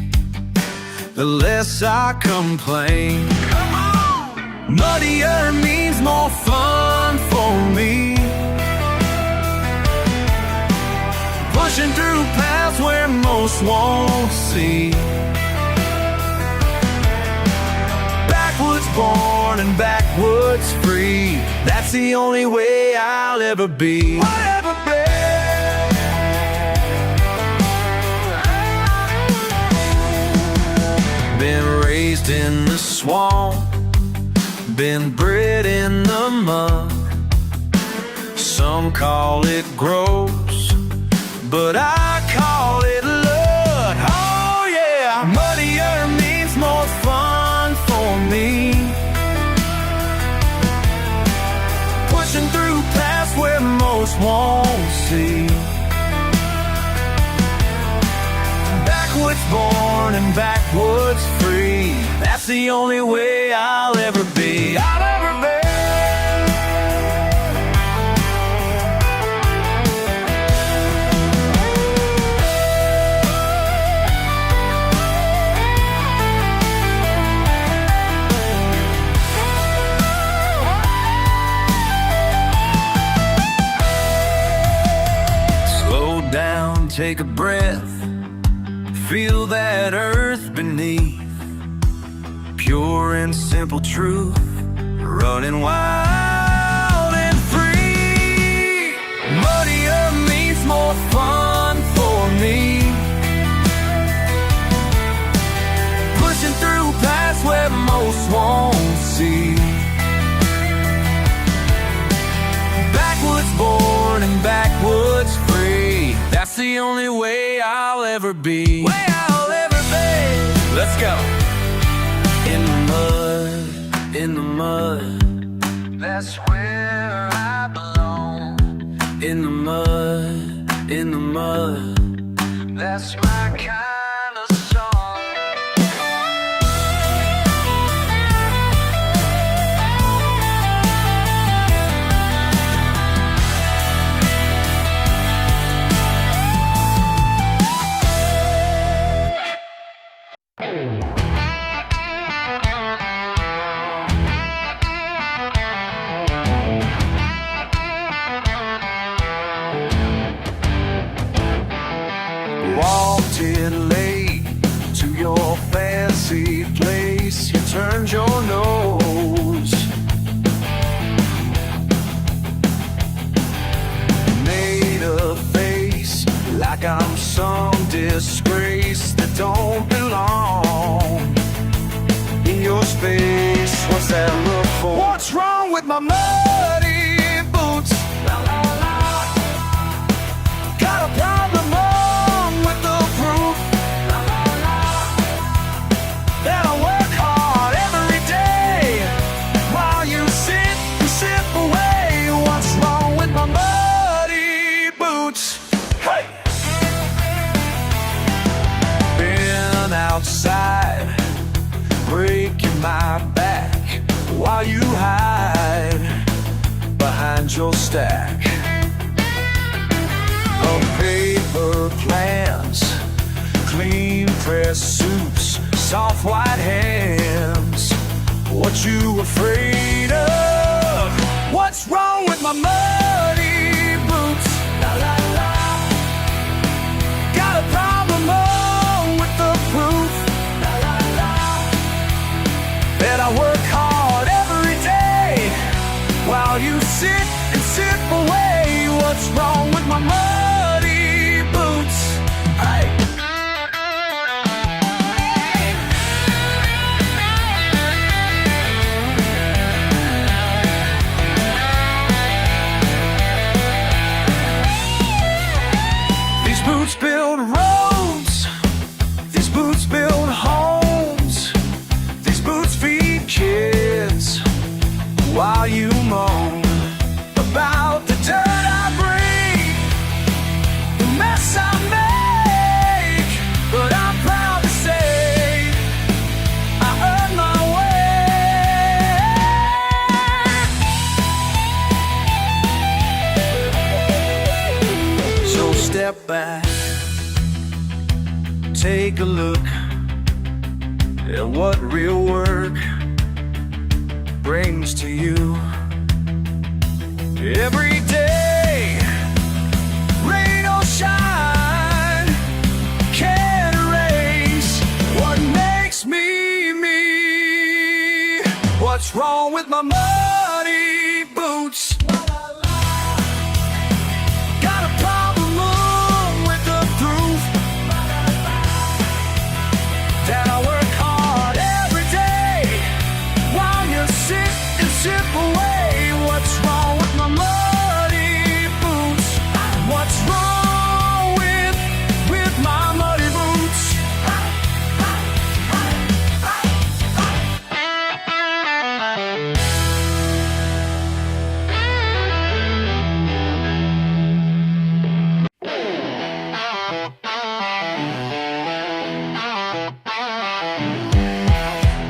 the less I complain. Come on! Muddier means more fun for me. Pushing through paths where most won't see. Backwoods born and backwoods free. That's the only way I'll ever be. Been raised in the swamp, been bred in the mud. Some call it gross, but I call it love. Oh yeah, muddier means more fun for me. Pushing through paths where most won't see. Backwoods born and backwoods free. That's the only way I'll ever be. I'll ever be. Slow down, take a breath. Feel that earth beneath. Pure and simple truth, running wild and free. Muddier means more fun for me. Pushing through paths where most won't see. Backwoods born and backwoods free. That's the only way I'll ever be. Way I'll ever be. Let's go. In the mud, in the mud. That's where I belong. In the mud, in the mud. That's my kind of song. Walked in late to your fancy place. You turned your nose. Made a face like I'm some disgrace that don't belong in your space. What's that look for? What's wrong with my muddy boots? La, la, la. Got a problem with the proof. La, la, la. That I work hard every day while you sit and sip away. What's wrong with my muddy boots? Hey! Been outside, breaking my back while you hide behind your stack of paper plans, clean pressed suits, soft white hands. What you afraid of? What's wrong with my muddy boots? La la la. Got a problem with the proof. La la la. That I work hard every day while you sit and sip away. What's wrong with my muddy boots? Hey. These boots build roads. These boots build homes. These boots feed kids while you moan about the dirt I breathe, the mess I make. But I'm proud to say I earned my way. So step back, take a look at what real work brings to you. Every day, rain or shine, can't erase what makes me me. What What's wrong with my muddy boots? Got a problem with the proof that I work hard every day while you sit and sip away. What's wrong with my muddy boots? What's wrong with my muddy boots?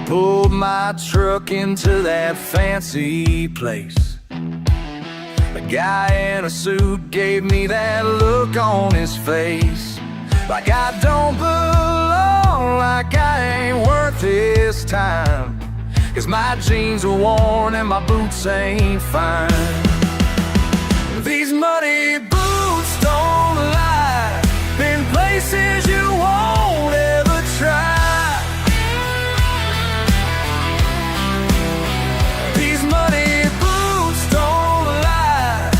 Pulled my truck into that fancy place. The guy in a suit gave me that look on his face, like I don't belong, like I ain't worth his time, 'cause my jeans are worn and my boots ain't fine. These muddy boots don't lie, been places you won't ever try. These muddy boots don't lie,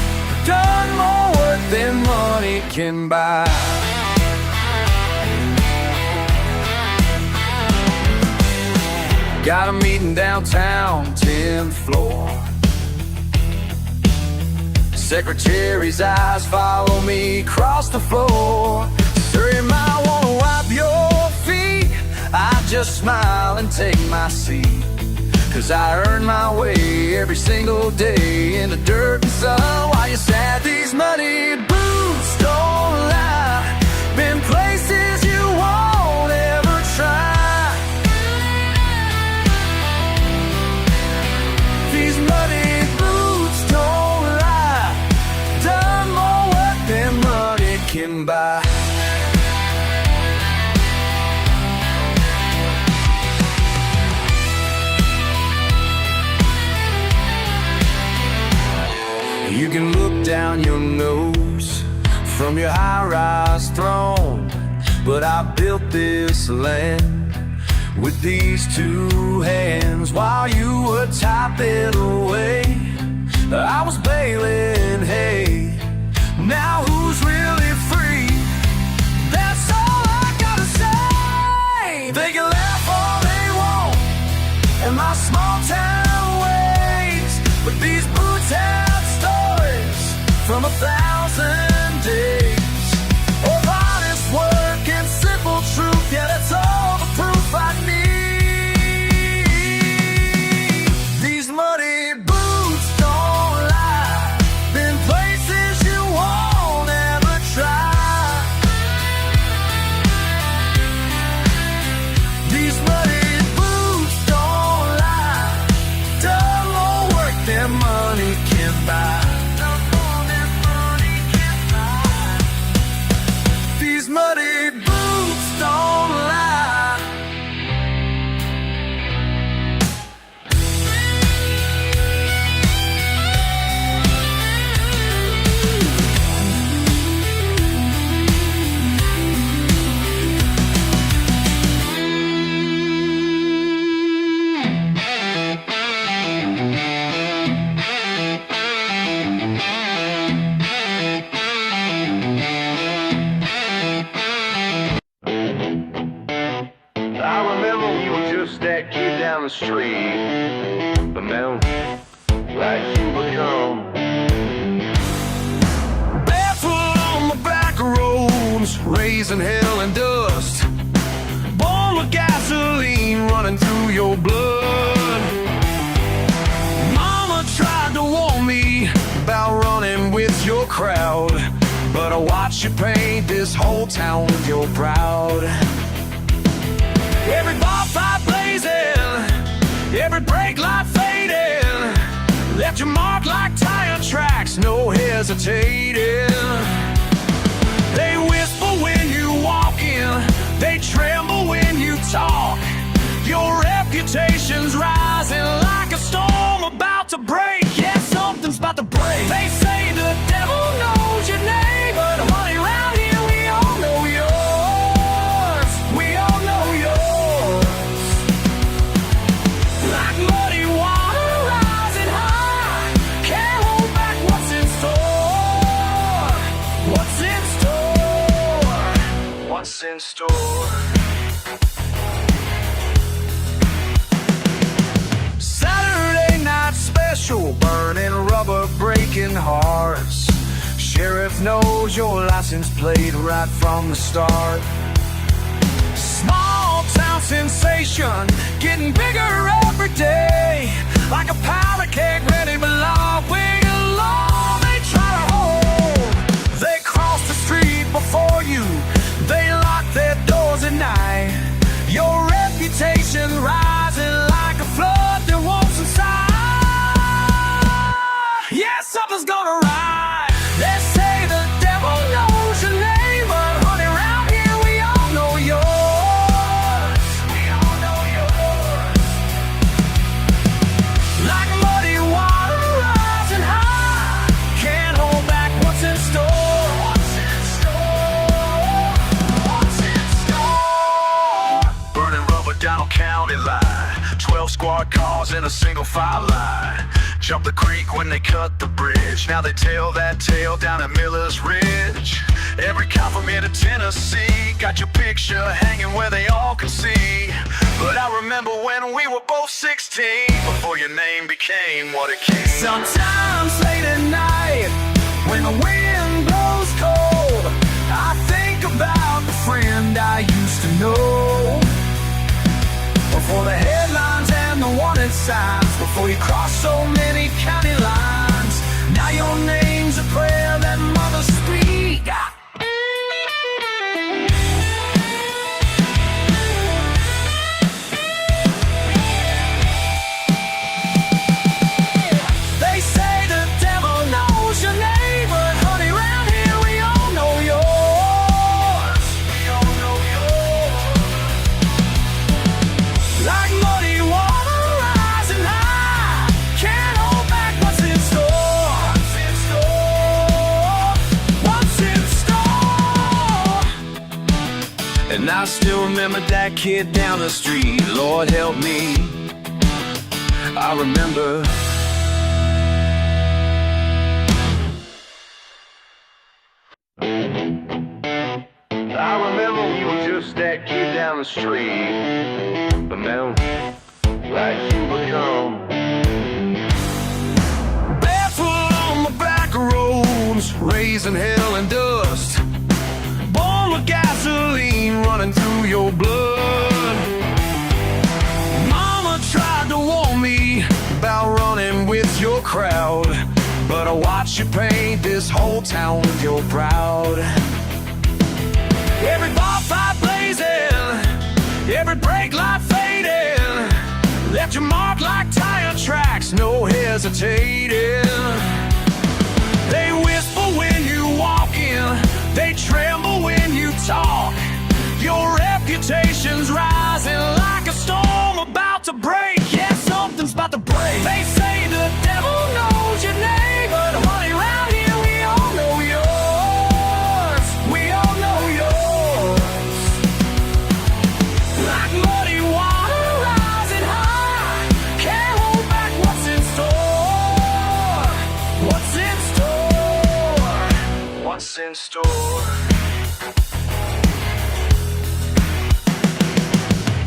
done more work than money can buy. Got a meeting downtown, 10th floor. Secretary's eyes follow me across the floor. Sir, you might wanna wipe your feet. I just smile and take my seat, 'cause I earn my way every single day in the dirt and sun. While you sad, these muddy boots don't lie, been places you won't ever try. These muddy boots don't lie, done more work than money can buy. You can look down your nose from your high-rise throne, but I built this land with these two hands. While you were typing away, I was baling hay. Now who's really free? That's all I gotta say. They can laugh all they want in my small town ways, but these boots have stories from 1,000 days of honest work and simple truth. Yeah, that's all the proof I need. These muddy boots don't lie, been places you won't ever try. These muddy boots don't lie, done more work than money can buy. These muddy boots don't lie. I remember we were just that kid down the street, but now, like you become. Barefoot on the back roads, raising hell and dust, born with gasoline running through your blood. Mama tried to warn me about running with your crowd, but I watched you paint this whole town with your proud. Every bar fight blazing, every brake light fading, left your mark like tire tracks, no hesitating. They whisper when you walk in, they tremble when you talk. Your reputation's rising like a storm about to break. Yeah, something's about to break. They say the devil knows your name, but honey, around here we all know yours. We all know yours. Like muddy water what's in store. Saturday night special, burning rubber, breaking hearts. Sheriff knows your license plate right from the start. Small town sensation, getting bigger every day. Like a powder keg ready below, wing along, they try to hold. They cross the street before you, they lock their doors at night. Your reputation rising like a flood that won't subside. Yeah, something's gonna rise. They say the devil knows your name, but honey, around here we all know yours. We all know yours. Like muddy water rising high, can't hold back what's in store. What's in store? What's in store? Burning rubber down county line, 12 squad cars in a single file line. Jump the creek when they cut the bridge. Now they tell that tale down at Miller's Ridge. Every cop from here to Tennessee got your picture hanging where they all can see. But I remember when we were both 16, before your name became what it became. Sometimes late at night, when the wind blows cold, I think about the friend I used to know. Before the headlines and the wanted signs, before you cross so many county lines, now your name's a prayer that mothers speak. They say the devil knows your name, but honey, around here we all know yours. We all know yours. Like muddy water rising high, can't hold back what's in store. What's in store? What's in store? And I still remember that kid down the street. Lord help me, I remember. I remember we were just that kid down the street, but now, like you become. Barefoot on the back roads, raising hell and dust. Born with gasoline running through your blood. Mama tried to warn me about running with your crowd, but I watched you paint this whole town with your proud. Every bar fight blazing, every brake light fading, left your mark like tire tracks, no hesitating. They whisper when you walk in, they tremble when you talk. Your reputation's rising like a storm about to break. Yeah, something's about to break. They say the devil knows your name, but honey, around here we all know yours. We all know yours. Like muddy water rising high, can't hold back what's in store. What's in store? What's in store?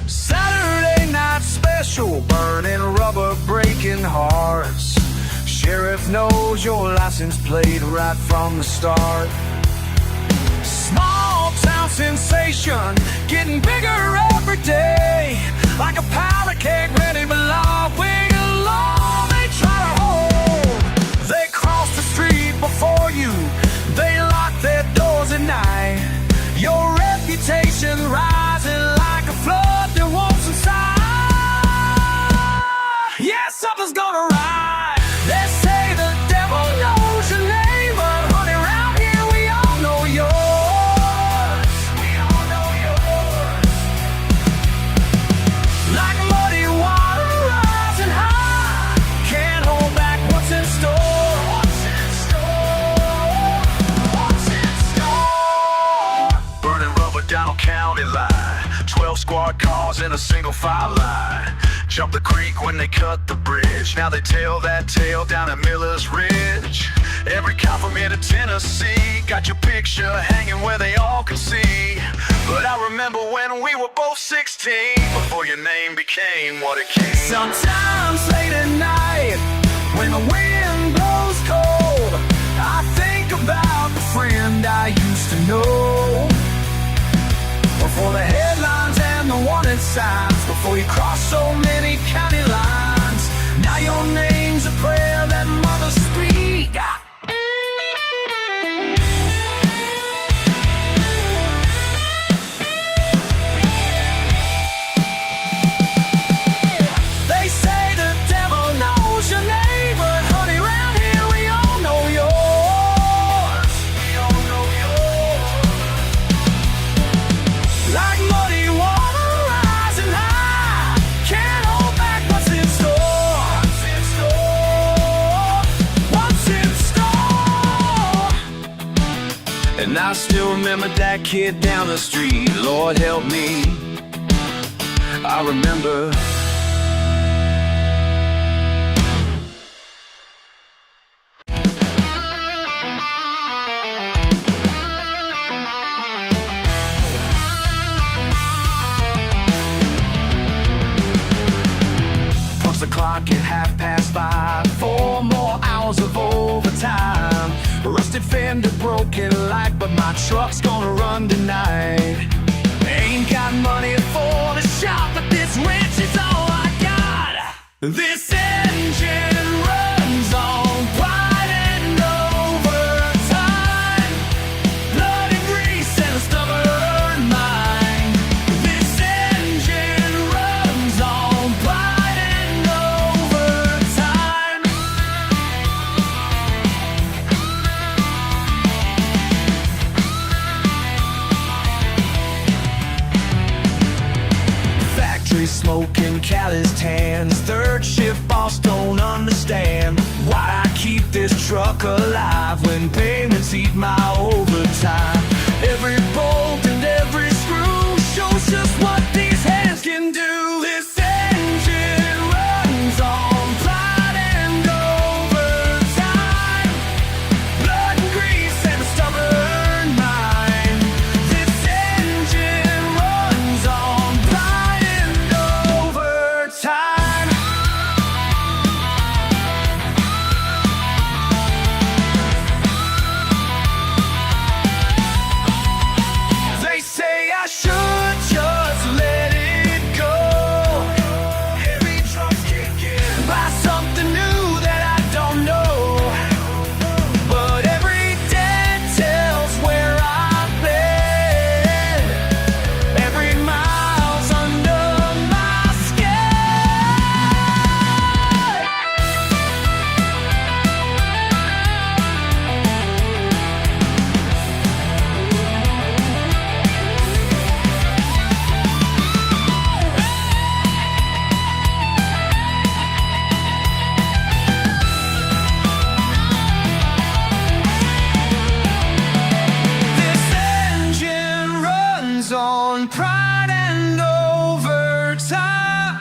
Saturday night special, burning rubber, breaking hearts. Sheriff knows your license plate right from the start. Small town sensation, getting bigger every day. Like a powder keg ready below, wing along, they try to hold. They cross the street before you, they lock their doors at night. Your reputation rising like a flood that won't subside. Yeah, something's gonna rise. They say the devil knows your name, but honey, around here we all know yours. We all know yours. Like muddy water rising high, can't hold back what's in store. What's in store? What's in store? Burning rubber down county line, 12 squad cars in a single file line. Jump the creek when they cut the bridge. Now they tell that tale down at Miller's Ridge. Every cop from here to Tennessee got your picture hanging where they all can see. But remember when we were both 16, before your name became what it came. Sometimes late at night, when the wind blows cold, I think about the friend I used to know. Before the headlines and the wanted signs, before you crossed so many county lines, now your name's a prayer that mothers speak. They say the devil knows your name, but honey, round here we all know yours. We all know yours. Like muddy water rising high, can't hold back what's in store. What's in store? What's in store? And I still remember that kid down the street. Lord help me, I remember. Punch the clock at 5:30, 4 more hours of overtime. Rusted fender, broken light, but my truck's gonna run tonight. Ain't got money for the shop, but this wrench is all I got. This engine runs on pride and overtime, blood and grease and a stubborn mind. This engine runs on pride and overtime. Factory smoking, calloused hands, third shift boss don't understand why I keep this truck alive when payments eat my overtime. Every bolt and every screw shows just what these hands can do. This engine runs on pride and overtime, blood and grease and a stubborn mind. This engine runs on pride and overtime. They say I should just let it go. Every truck's kicking, buy something new that I don't know. But every debt tells where I've been. Every mile's under my skin. This engine runs on pride and overtime,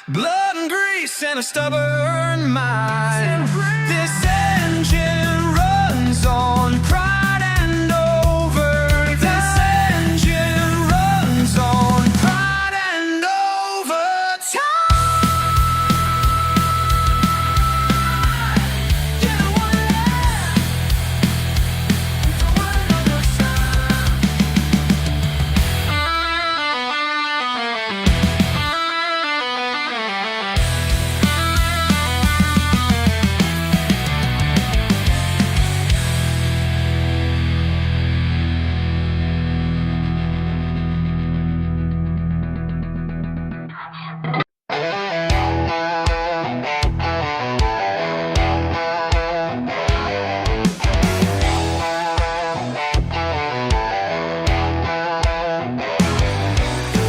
blood and grease and a stubborn mind. This engine runs on pride and overtime. This engine runs on pride and overtime. Get one left. One other side.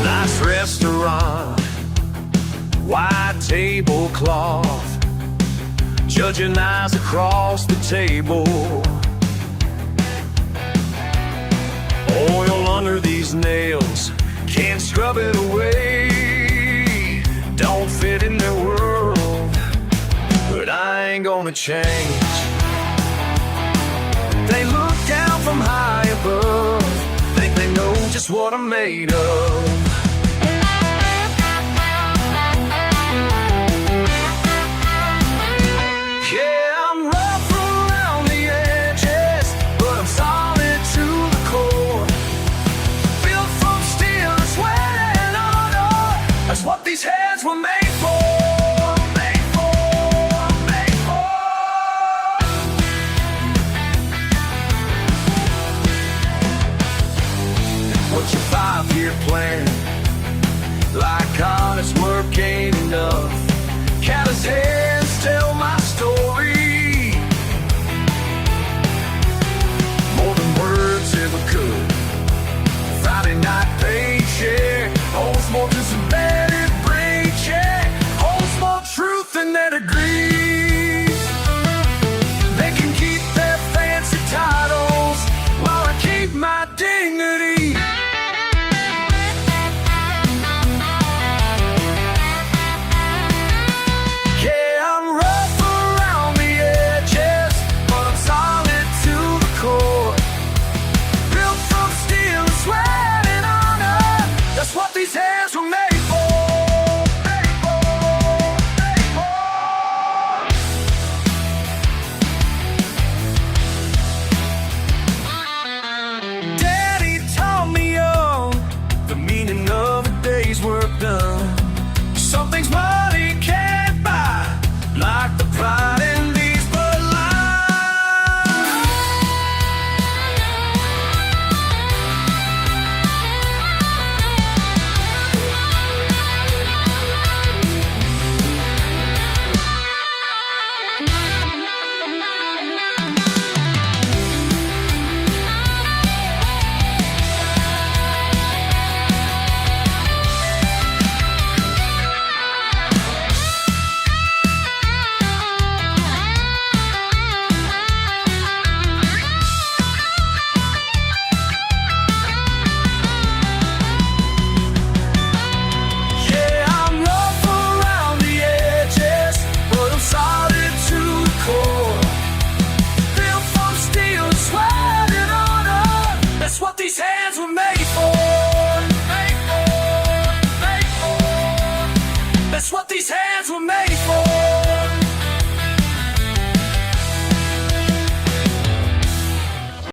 Nice restaurant, white tablecloth, judging eyes across the table. Oil under these nails, can't scrub it away. Don't fit in their world, but I ain't gonna change. They look down from high above, think they know just That's what I'm made of. Yeah, I'm rough around the edges, but I'm solid to the core. Built from steel, sweat and honor. That's what these hands were made for. Made for, made for. What's your 5-year plan? Like honest work ain't enough. Callous hands tell my story more than words ever could. Friday night paycheck holds more than some embedded brain check. Holds more truth than their degrees. They can keep their fancy titles while I keep my dignity. These hands were made for, made for, made for. Daddy taught me young the meaning of a day's work done. Some things money can't buy, like the pride in these bloodlines. These hands were made for, made for, made for. That's what these hands were made for.